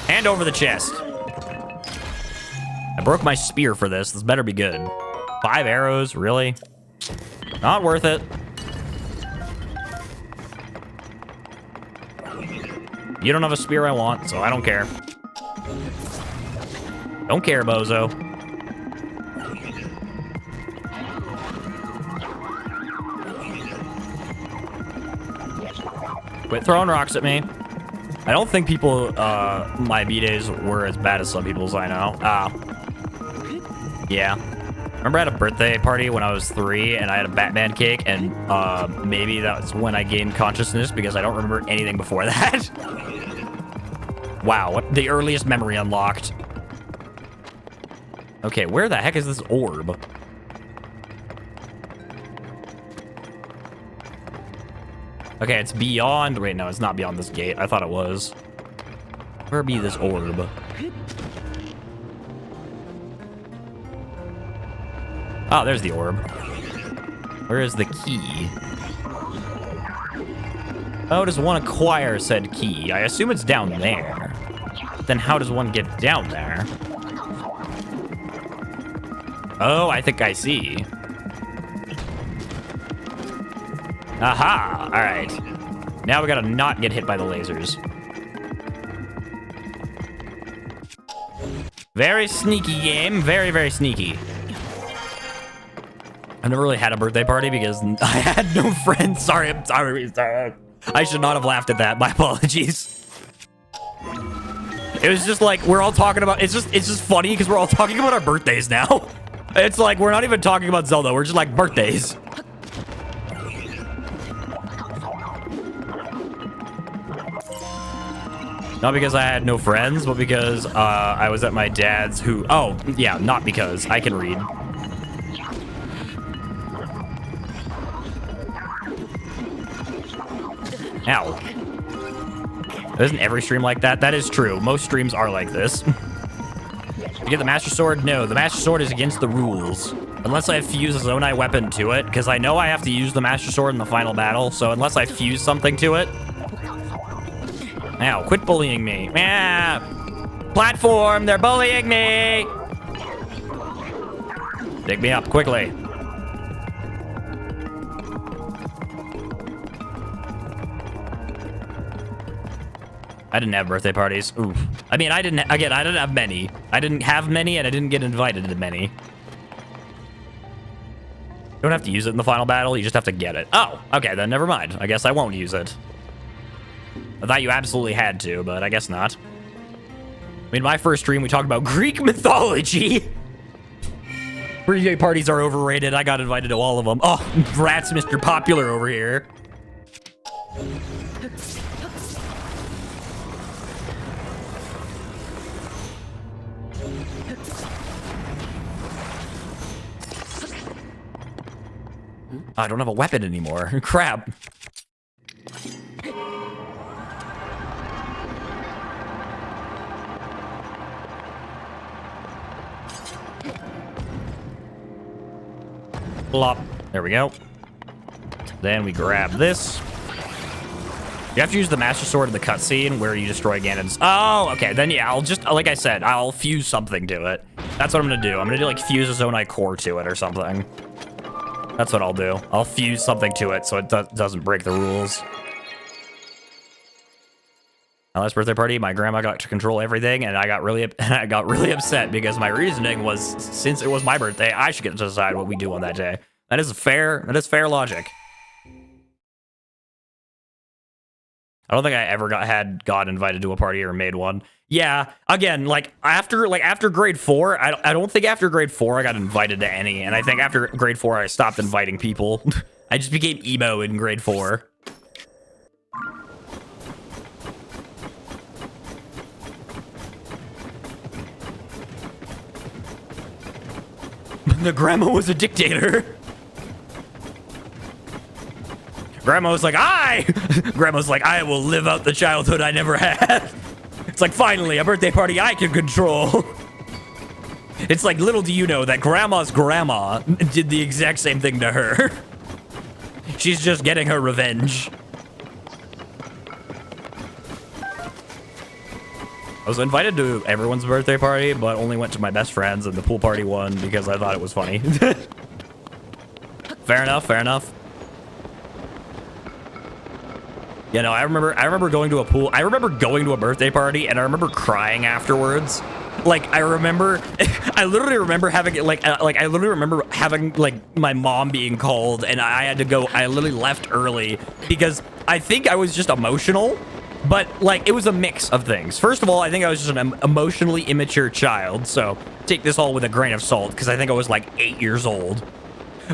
Hand over the chest. I broke my spear for this. This better be good. 5 arrows, really? Not worth it. You don't have a spear I want, so I don't care. Don't care, bozo. Quit throwing rocks at me. I don't think people, my B-days were as bad as some people's I know. Yeah. Remember I had a birthday party when I was 3 and I had a Batman cake, and maybe that's when I gained consciousness because I don't remember anything before that. Wow, what the earliest memory unlocked. Okay, where the heck is this orb? Okay, it's beyond. Wait, no, it's not beyond this gate. I thought it was. Where be this orb? Oh, there's the orb. Where is the key? How does one acquire said key? I assume it's down there. Then how does one get down there? Oh, I think I see. Aha! All right. Now we gotta not get hit by the lasers. Very sneaky game. Very, very sneaky. I never really had a birthday party because I had no friends. Sorry, I'm sorry. I should not have laughed at that. My apologies. It was just like we're all talking about. It's just funny because we're all talking about our birthdays now. It's like we're not even talking about Zelda. We're just like birthdays. Not because I had no friends, but because I was at my dad's who... Oh, yeah, not because. I can read. Ow. Isn't every stream like that? That is true. Most streams are like this. You get the Master Sword? No, the Master Sword is against the rules. Unless I fuse a Zonai weapon to it, because I know I have to use the Master Sword in the final battle, so unless I fuse something to it... Ow, quit bullying me. Ah, platform, they're bullying me. Dig me up, quickly. I didn't have birthday parties. Oof. I mean, I didn't have many. I didn't have many, and I didn't get invited to many. You don't have to use it in the final battle, you just have to get it. Oh, okay, then never mind. I guess I won't use it. I thought you absolutely had to, but I guess not. I mean, my first stream, we talked about Greek mythology. Birthday parties are overrated. I got invited to all of them. Oh, rats, Mr. Popular over here. I don't have a weapon anymore. Crap. Plop. There we go. Then we grab this. You have to use the Master Sword in the cutscene where you destroy Ganon's. Oh, okay. Then yeah, I'll just, like I said, I'll fuse something to it. That's what I'm gonna do. I'm gonna do like fuse a Zonai core to it or something. That's what I'll do. I'll fuse something to it so it doesn't break the rules. My last birthday party, my grandma got to control everything, and I got really upset because my reasoning was, since it was my birthday, I should get to decide what we do on that day. That is fair logic. I don't think I ever got invited to a party or made one. Yeah, again, like after grade 4, I don't think after grade 4 I got invited to any, and I think after grade 4 I stopped inviting people. I just became emo in grade 4. The grandma was a dictator. Grandma's like, I will live out the childhood I never had. It's like, finally, a birthday party I can control. It's like, little do you know that grandma's grandma did the exact same thing to her. She's just getting her revenge. I was invited to everyone's birthday party, but only went to my best friend's and the pool party one because I thought it was funny. Fair enough, fair enough. You know, I remember going to a pool. I remember going to a birthday party, and I remember crying afterwards. Like, I literally remember having my mom being called, and I had to go. I literally left early because I think I was just emotional. But, like, it was a mix of things. First of all, I think I was just an emotionally immature child, so take this all with a grain of salt, because I think I was, like, 8 years old.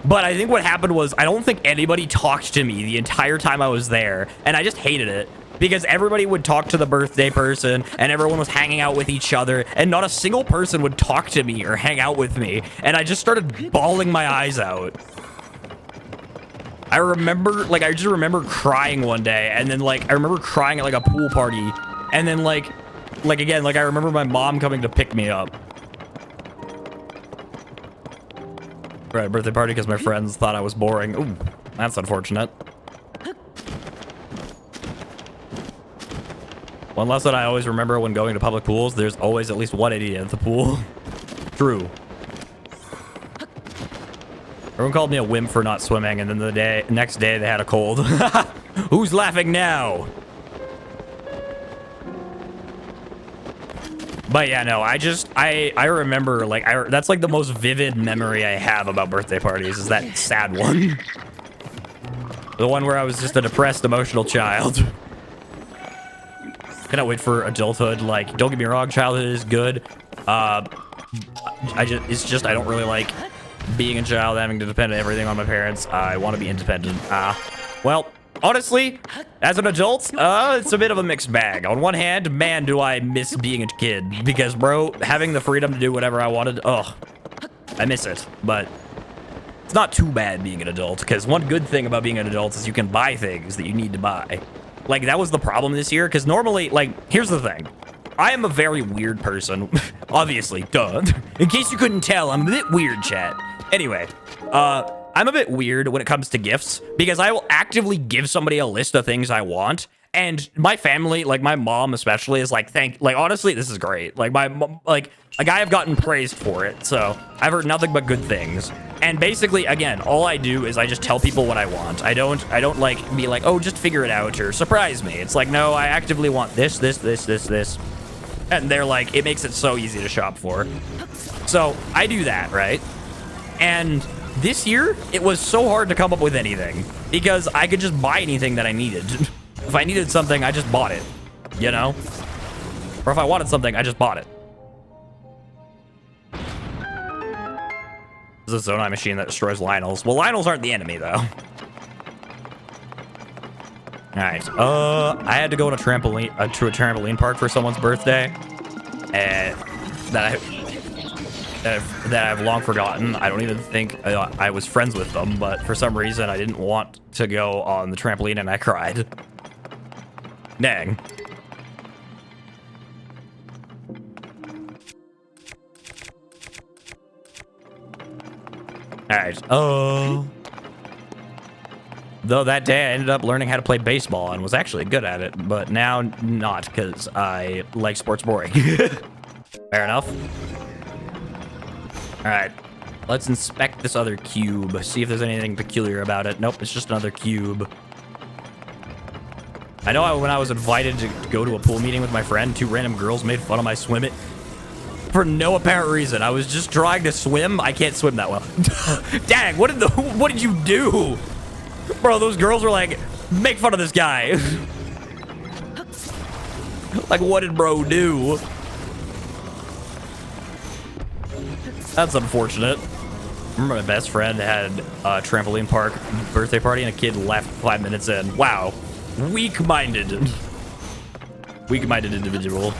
But I think what happened was, I don't think anybody talked to me the entire time I was there, and I just hated it. Because everybody would talk to the birthday person, and everyone was hanging out with each other, and not a single person would talk to me or hang out with me, and I just started bawling my eyes out. I remember, like, I just remember crying one day, and then, like, I remember crying at, like, a pool party, and then, like, again, like, I remember my mom coming to pick me up. Right, birthday party because my friends thought I was boring. Ooh, that's unfortunate. One lesson I always remember when going to public pools, there's always at least one idiot at the pool. True. Everyone called me a wimp for not swimming, and then the next day they had a cold. Who's laughing now? But yeah, no, I remember, like, that's like the most vivid memory I have about birthday parties, is that sad one. The one where I was just a depressed, emotional child. Cannot wait for adulthood. Like, don't get me wrong, childhood is good. It's just I don't really like being a child, having to depend on everything on my parents. I want to be independent. Well, honestly, as an adult, it's a bit of a mixed bag. On one hand, man, do I miss being a kid, because, bro, having the freedom to do whatever I wanted, I miss it. But it's not too bad being an adult, because one good thing about being an adult is you can buy things that you need to buy. Like, that was the problem this year, because normally, like, here's the thing. I am a very weird person. Obviously, duh. In case you couldn't tell, I'm a bit weird, chat. Anyway, I'm a bit weird when it comes to gifts, because I will actively give somebody a list of things I want, and my family, like my mom especially, is like, honestly, this is great. Like, I've gotten praised for it, so I've heard nothing but good things. And basically, again, all I do is I just tell people what I want. I don't like be like, oh, just figure it out or surprise me. It's like, no, I actively want this. And they're like, it makes it so easy to shop for. So I do that, right? And this year, it was so hard to come up with anything because I could just buy anything that I needed. If I needed something, I just bought it, you know? Or if I wanted something, I just bought it. This is a Zonai machine that destroys Lionels. Well, Lionels aren't the enemy, though. All right. I had to go to a trampoline park for someone's birthday, and that I've long forgotten. I don't even think I was friends with them, but for some reason I didn't want to go on the trampoline, and I cried. Dang. All right. Though that day I ended up learning how to play baseball and was actually good at it, but now not because I like sports boring. Fair enough. All right. Let's inspect this other cube. See if there's anything peculiar about it. Nope, it's just another cube. I know when I was invited to go to a pool meeting with my friend, 2 random girls made fun of my swimming. For no apparent reason. I was just trying to swim. I can't swim that well. Dang, what did you do? Bro, those girls were like, make fun of this guy. Like, what did bro do? That's unfortunate. I remember my best friend had a trampoline park birthday party and a kid left 5 minutes in. Wow. Weak-minded. Weak-minded individual.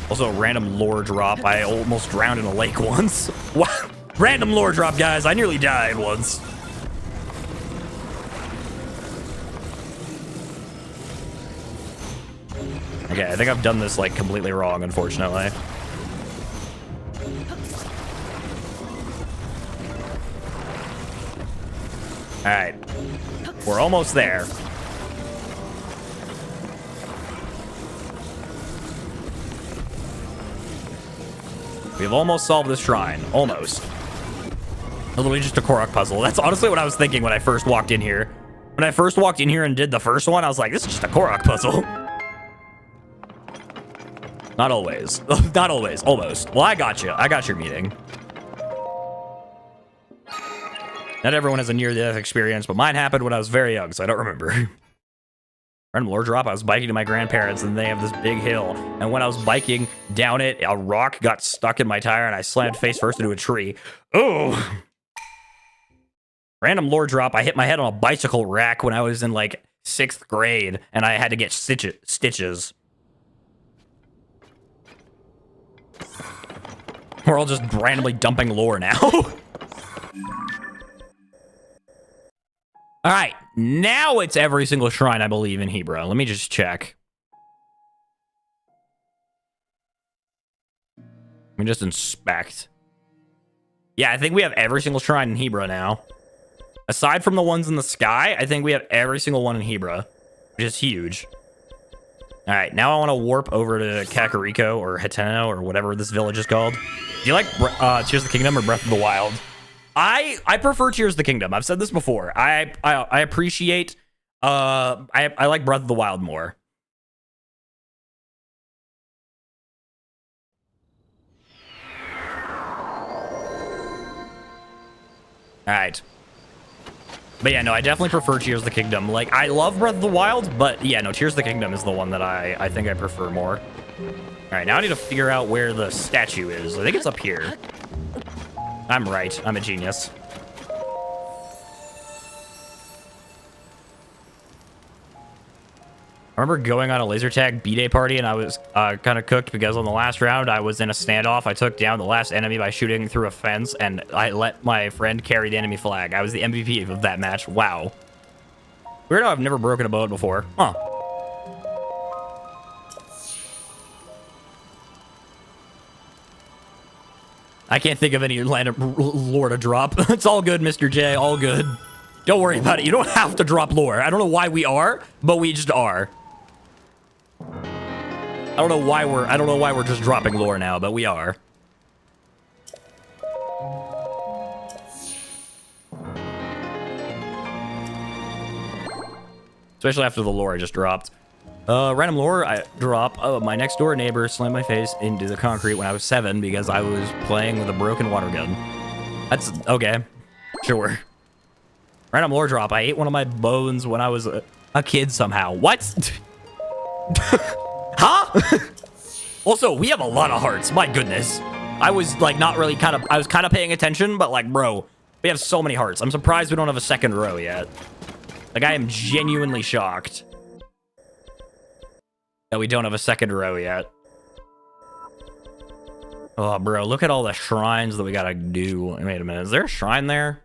Also, a random lore drop. I almost drowned in a lake once. Wow. Random lore drop, guys. I nearly died once. Okay, I think I've done this, like, completely wrong, unfortunately. All right. We're almost there. We've almost solved this shrine. Almost. Literally just a Korok puzzle. That's honestly what I was thinking when I first walked in here. When I first walked in here and did the first one, I was like, this is just a Korok puzzle. Not always. Not always. Almost. Well, I got you. I got your meeting. Not everyone has a near-death experience, but mine happened when I was very young, so I don't remember. Random lore drop. I was biking to my grandparents, and they have this big hill. And when I was biking down it, a rock got stuck in my tire, and I slammed face first into a tree. Oh. Random lore drop. I hit my head on a bicycle rack when I was in like 6th grade, and I had to get stitches. We're all just randomly dumping lore now. All right, now it's every single shrine, I believe, in Hebra. Let me just check. Let me just inspect. Yeah, I think we have every single shrine in Hebra now. Aside from the ones in the sky, I think we have every single one in Hebra, which is huge. All right, now I want to warp over to Kakariko or Hateno or whatever this village is called. Do you like Tears of the Kingdom or Breath of the Wild? I prefer Tears of the Kingdom. I've said this before. I appreciate I like Breath of the Wild more. All right. But yeah, no, I definitely prefer Tears of the Kingdom. Like, I love Breath of the Wild, but yeah, no, Tears of the Kingdom is the one that I think I prefer more. All right, now I need to figure out where the statue is. I think it's up here. I'm right. I'm a genius. I remember going on a laser tag B-Day party, and I was kind of cooked because on the last round, I was in a standoff. I took down the last enemy by shooting through a fence, and I let my friend carry the enemy flag. I was the MVP of that match. Wow. Weird how I've never broken a boat before. Huh. I can't think of any lore to drop. It's all good, Mr. J. All good. Don't worry about it. You don't have to drop lore. I don't know why we are, but we just are. I don't know why we're just dropping lore now, but we are. Especially after the lore I just dropped. Random lore I drop. Oh, my next door neighbor slammed my face into the concrete when I was 7 because I was playing with a broken water gun. That's okay. Sure. Random lore drop. I ate one of my bones when I was a kid somehow. What? Huh? Also, we have a lot of hearts. My goodness. I was like not really I was kind of paying attention, but like, bro, we have so many hearts. I'm surprised we don't have a second row yet. Like, I am genuinely shocked that we don't have a second row yet. Oh, bro, look at all the shrines that we gotta do. Wait a minute. Is there a shrine there?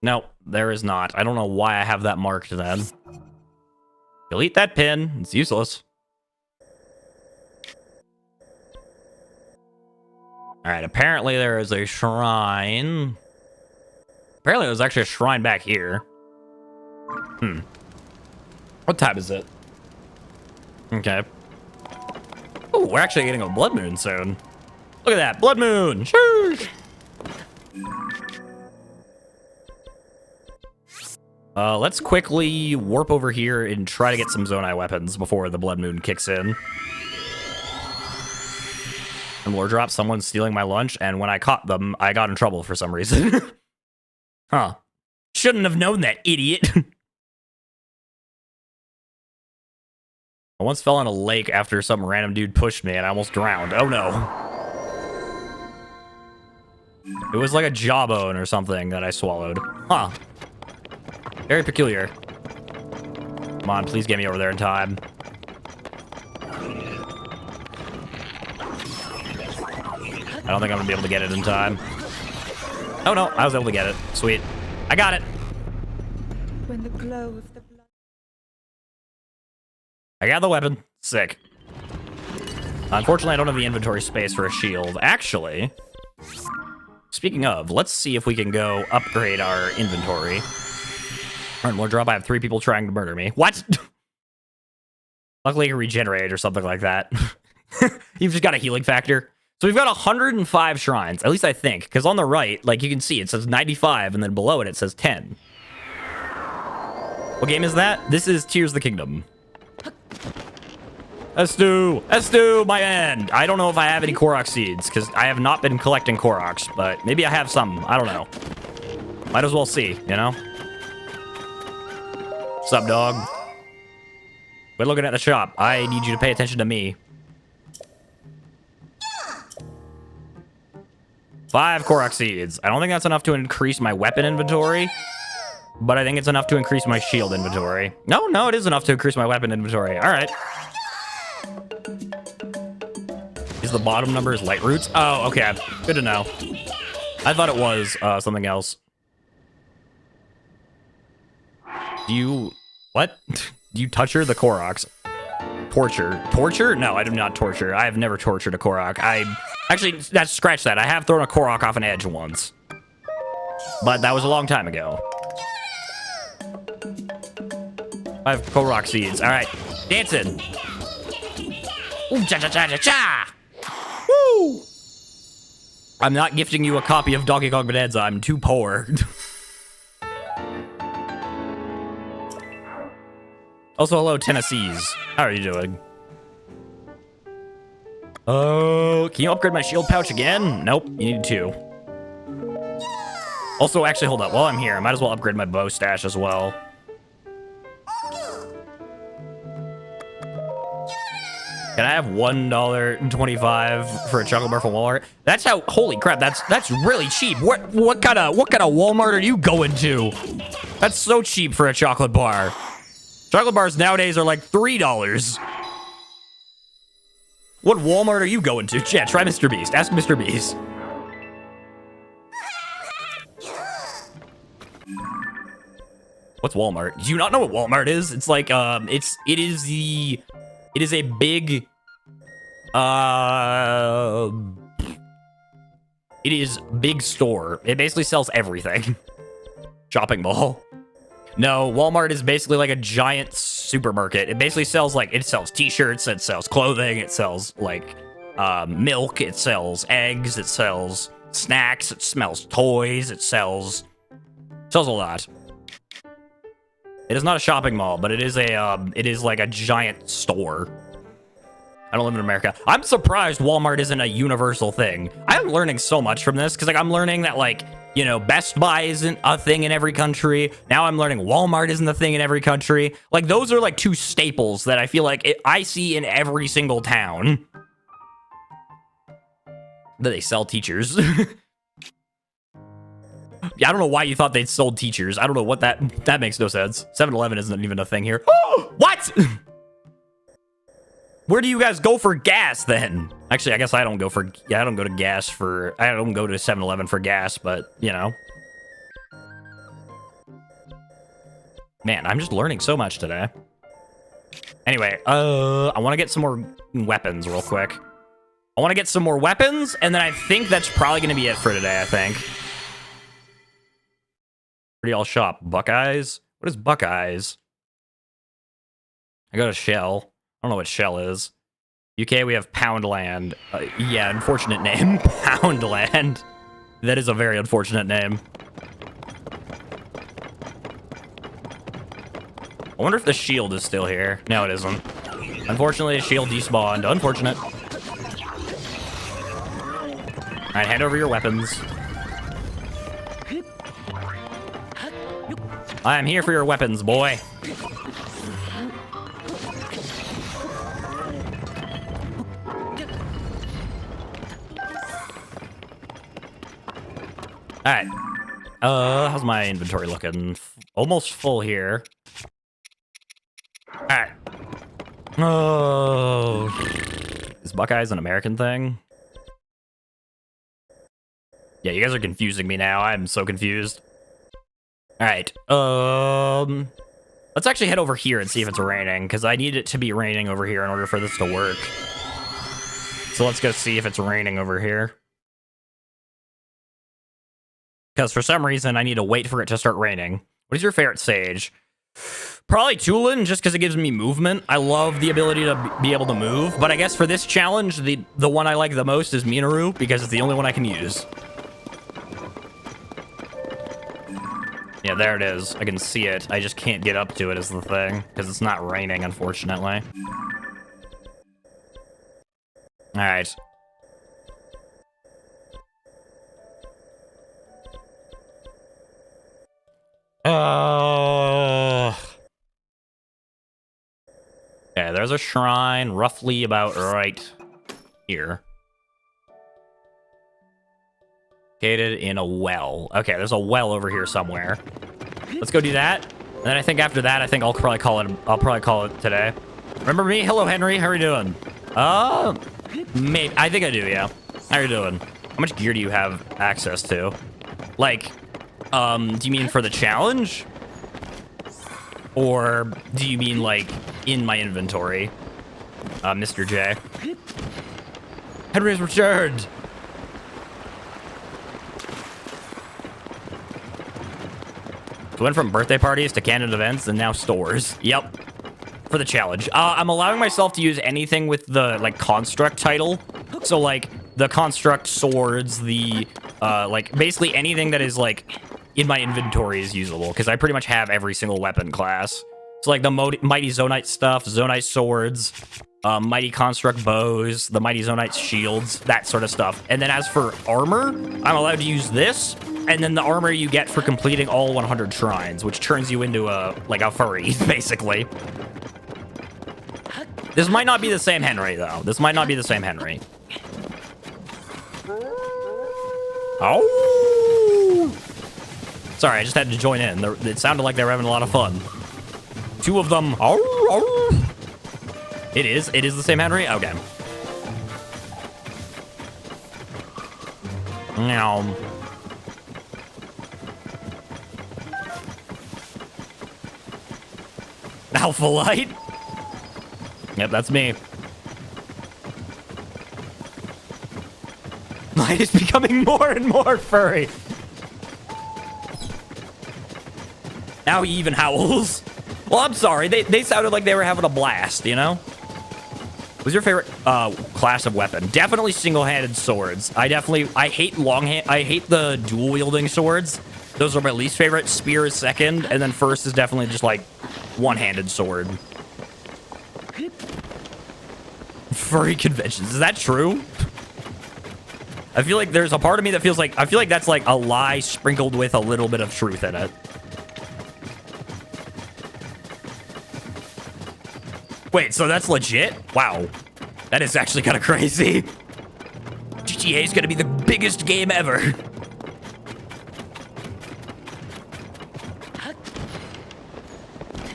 No, there is not. I don't know why I have that marked then. Delete that pin. It's useless. All right, apparently there is a shrine. Apparently there's actually a shrine back here. What time is it? Okay. Oh, we're actually getting a blood moon soon. Look at that, blood moon. Sheesh. Let's quickly warp over here and try to get some Zonai weapons before the blood moon kicks in. And lore drop, someone's stealing my lunch, and when I caught them, I got in trouble for some reason. Huh. Shouldn't have known that, idiot. I once fell in a lake after some random dude pushed me and I almost drowned. Oh no. It was like a jawbone or something that I swallowed. Huh. Very peculiar. Come on, please get me over there in time. I don't think I'm gonna be able to get it in time. Oh no, I was able to get it. Sweet. I got it. When the glow of the blood. I got the weapon. Sick. Unfortunately, I don't have the inventory space for a shield. Actually, speaking of, let's see if we can go upgrade our inventory. All right, more drop. I have 3 people trying to murder me. What? Luckily, I can regenerate or something like that. You've just got a healing factor. So we've got 105 shrines, at least I think, because on the right, like you can see, it says 95, and then below it says 10. What game is that? This is Tears of the Kingdom. Estu, my end. I don't know if I have any Korok seeds, because I have not been collecting Koroks, but maybe I have some. I don't know. Might as well see, you know? What's up, dog? Quit looking at the shop. I need you to pay attention to me. 5 Korok seeds. I don't think that's enough to increase my weapon inventory, but I think it's enough to increase my shield inventory. No, it is enough to increase my weapon inventory. All right. Is the bottom numbers light roots? Oh, okay. Good to know. I thought it was something else. Do you... What? Do you torture the Koroks? Torture? Torture? No, I do not torture. I have never tortured a Korok. Actually, scratch that. I have thrown a Korok off an edge once. But that was a long time ago. 5 Korok seeds. All right. Dancing. Ooh, cha-cha-cha-cha-cha! Woo! I'm not gifting you a copy of Donkey Kong Bonanza. I'm too poor. Also, hello, Tennessee's. How are you doing? Oh, can you upgrade my shield pouch again? Nope, you need 2. Also, actually, hold up. While I'm here, I might as well upgrade my bow stash as well. Can I have $1.25 for a chocolate bar from Walmart? That's how. Holy crap! That's really cheap. What kind of Walmart are you going to? That's so cheap for a chocolate bar. Chocolate bars nowadays are like $3. What Walmart are you going to? Yeah, try Mr. Beast. Ask Mr. Beast. What's Walmart? Do you not know what Walmart is? It's like it is a big it is big store. It basically sells everything. Shopping mall. No, Walmart is basically like a giant supermarket. It basically sells t-shirts, it sells clothing, it sells like milk, it sells eggs, it sells snacks, it sells toys, it sells a lot. It is not a shopping mall, but it is like a giant store. I don't live in America. I'm surprised Walmart isn't a universal thing. I'm learning so much from this because like I'm learning that like, you know, Best Buy isn't a thing in every country. Now I'm learning Walmart isn't a thing in every country. Like those are like 2 staples that I feel like I see in every single town. That they sell teachers. Yeah, I don't know why you thought they'd sold teachers. I don't know what that makes no sense. 7-Eleven isn't even a thing here. Oh, what? Where do you guys go for gas then? Actually, I guess I don't go to 7-Eleven for gas, but you know. Man, I'm just learning so much today. Anyway, I want to get some more weapons real quick. I want to get some more weapons, and then I think that's probably going to be it for today, I think. Where do y'all shop? Buckeyes? What is Buckeyes? I go to Shell. I don't know what Shell is. UK, we have Poundland. Yeah, unfortunate name. Poundland. That is a very unfortunate name. I wonder if the shield is still here. No, it isn't. Unfortunately, the shield despawned. Unfortunate. Alright, hand over your weapons. I'm here for your weapons, boy. Alright. How's my inventory looking? Almost full here. Alright. Oh. Is Buckeyes an American thing? Yeah, you guys are confusing me now. I'm so confused. Alright. Let's actually head over here and see if it's raining, because I need it to be raining over here in order for this to work. So let's go see if it's raining over here. Because for some reason, I need to wait for it to start raining. What is your favorite sage? Probably Tulin, just because it gives me movement. I love the ability to be able to move. But I guess for this challenge, the one I like the most is Minoru, because it's the only one I can use. Yeah, there it is. I can see it. I just can't get up to it is the thing, because it's not raining, unfortunately. Alright. Okay, there's a shrine roughly about right here. Located in a well. Okay, there's a well over here somewhere. Let's go do that. And then I think after that, I think I'll probably call it today. Remember me? Hello, Henry. How are you doing? Maybe. I think I do, yeah. How are you doing? How much gear do you have access to? Like, do you mean for the challenge? Or do you mean, like, in my inventory? Mr. J. Henry's returned! So went from birthday parties to canon events and now stores. Yep. For the challenge. I'm allowing myself to use anything with the, like, construct title. So, like, the construct swords, the, like, basically anything that is, like, in my inventory is usable. Because I pretty much have every single weapon class. So, like, the Mighty Zonite stuff, Zonite swords, Mighty Construct bows, the Mighty Zonite shields, that sort of stuff. And then as for armor, I'm allowed to use this. And then the armor you get for completing all 100 shrines, which turns you into a furry, basically. This might not be the same Henry, though. This might not be the same Henry. Oh! Sorry, I just had to join in. It sounded like they were having a lot of fun. Two of them. Oh! It is the same Henry? Okay. Now. Alpha Light? Yep, that's me. Light is becoming more and more furry. Now he even howls. Well, I'm sorry. They sounded like they were having a blast, you know? What's your favorite class of weapon? Definitely single-handed swords. I hate I hate the dual-wielding swords. Those are my least favorite. Spear is second, and then first is definitely just like one-handed sword. Furry conventions. Is that true? I feel like there's a part of me that feels like, I feel like that's like a lie sprinkled with a little bit of truth in it. Wait, so that's legit? Wow. That is actually kind of crazy. GTA is going to be the biggest game ever.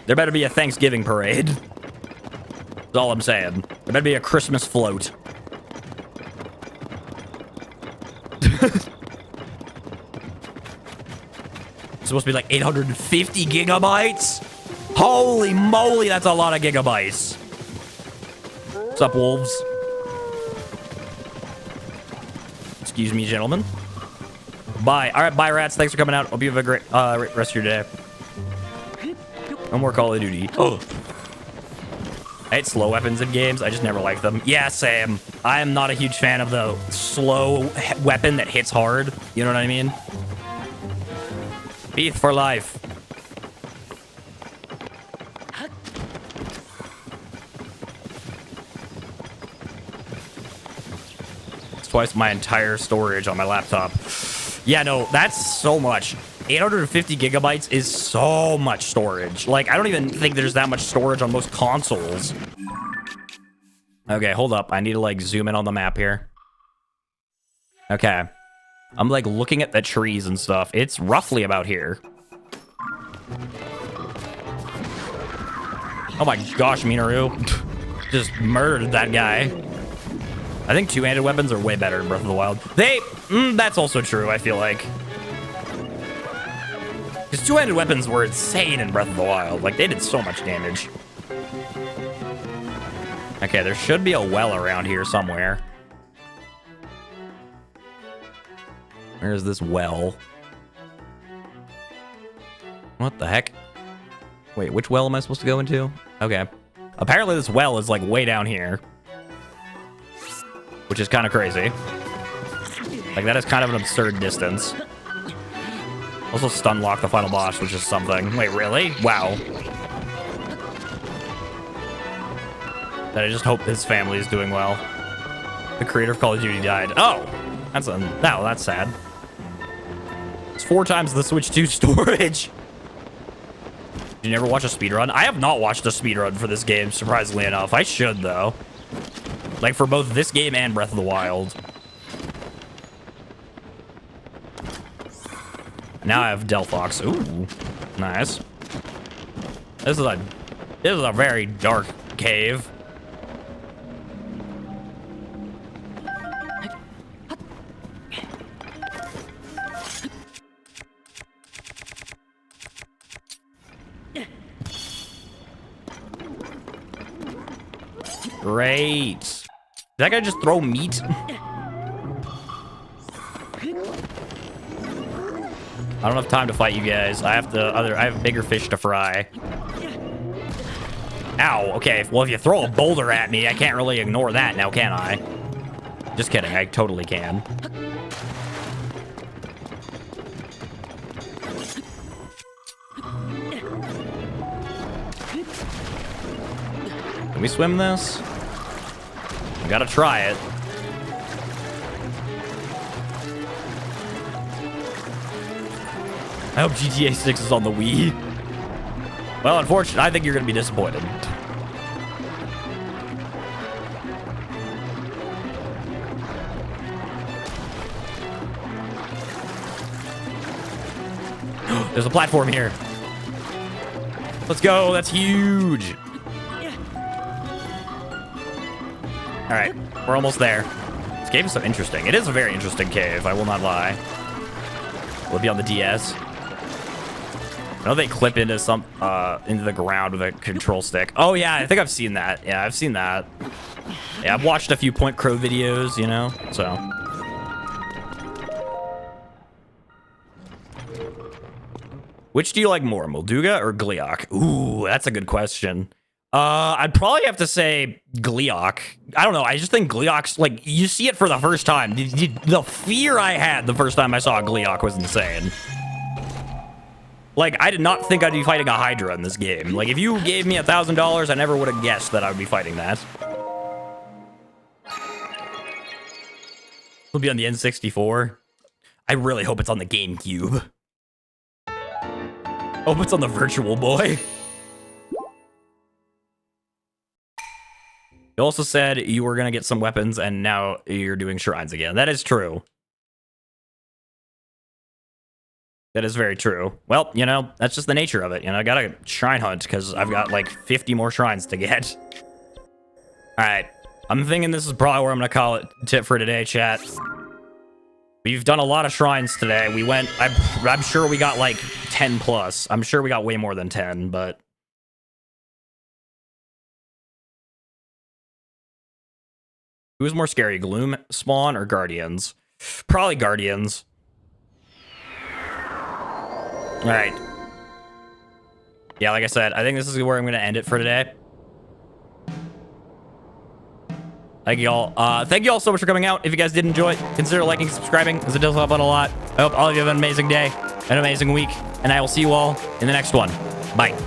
There better be a Thanksgiving parade. That's all I'm saying. There better be a Christmas float. It's supposed to be like 850 gigabytes? Holy moly, that's a lot of gigabytes. What's up, wolves? Excuse me, gentlemen. Bye. All right, bye, rats. Thanks for coming out. Hope you have a great rest of your day. No more Call of Duty. Oh. I hate slow weapons in games. I just never like them. Yeah, same. I am not a huge fan of the slow weapon that hits hard. You know what I mean? Beef for life. It's twice my entire storage on my laptop. Yeah, no, that's so much. 850 gigabytes is so much storage. Like, I don't even think there's that much storage on most consoles. Okay, hold up. I need to, like, zoom in on the map here. Okay. I'm, like, looking at the trees and stuff. It's roughly about here. Oh my gosh, Minoru. Just murdered that guy. I think two-handed weapons are way better in Breath of the Wild. That's also true, I feel like. Because two-handed weapons were insane in Breath of the Wild. Like, they did so much damage. Okay, there should be a well around here somewhere. Where's this well? What the heck? Wait, which well am I supposed to go into? Okay. Apparently this well is, like, way down here. Which is kind of crazy. Like, that is kind of an absurd distance. Also stun lock the final boss, which is something. Wait, really? Wow. I just hope his family is doing well. The creator of Call of Duty died. Oh! That's sad. It's 4 times the Switch 2 storage. You never watch a speedrun? I have not watched a speedrun for this game, surprisingly enough. I should, though. Like, for both this game and Breath of the Wild. Now I have Delphox. Ooh, nice. This is a very dark cave. Great. Did that guy just throw meat? I don't have time to fight you guys. I have bigger fish to fry. Ow, okay. Well, if you throw a boulder at me, I can't really ignore that now, can I? Just kidding, I totally can. Can we swim this? We gotta try it. I hope GTA 6 is on the Wii. Well, unfortunately, I think you're gonna be disappointed. There's a platform here. Let's go, that's huge. All right, we're almost there. This cave is so interesting. It is a very interesting cave, I will not lie. Will it be on the DS? I know they clip into into the ground with a control stick. Oh yeah, I think I've seen that. Yeah, I've seen that. Yeah, I've watched a few Point Crow videos, you know, so. Which do you like more, Molduga or Gleeok? Ooh, that's a good question. I'd probably have to say Gleeok. I don't know. I just think Gleeok's, like, you see it for the first time. The fear I had the first time I saw a Gleeok was insane. Like, I did not think I'd be fighting a Hydra in this game. Like, if you gave me $1,000, I never would have guessed that I would be fighting that. It'll be on the N64. I really hope it's on the GameCube. Hope it's on the Virtual Boy. You also said you were going to get some weapons, and now you're doing shrines again. That is true. That is very true. Well, you know, that's just the nature of it. You know, I got to shrine hunt because I've got like 50 more shrines to get. All right. I'm thinking this is probably where I'm going to call it tip for today, chat. We've done a lot of shrines today. We went, I'm sure we got like 10 plus. I'm sure we got way more than 10, but. Who's more scary, Gloom Spawn or Guardians? Probably Guardians. All right. Yeah, like I said, I think this is where I'm going to end it for today. Thank you all. Thank you all so much for coming out. If you guys did enjoy it, consider liking and subscribing, as it does help out a lot. I hope all of you have an amazing day, an amazing week, and I will see you all in the next one. Bye.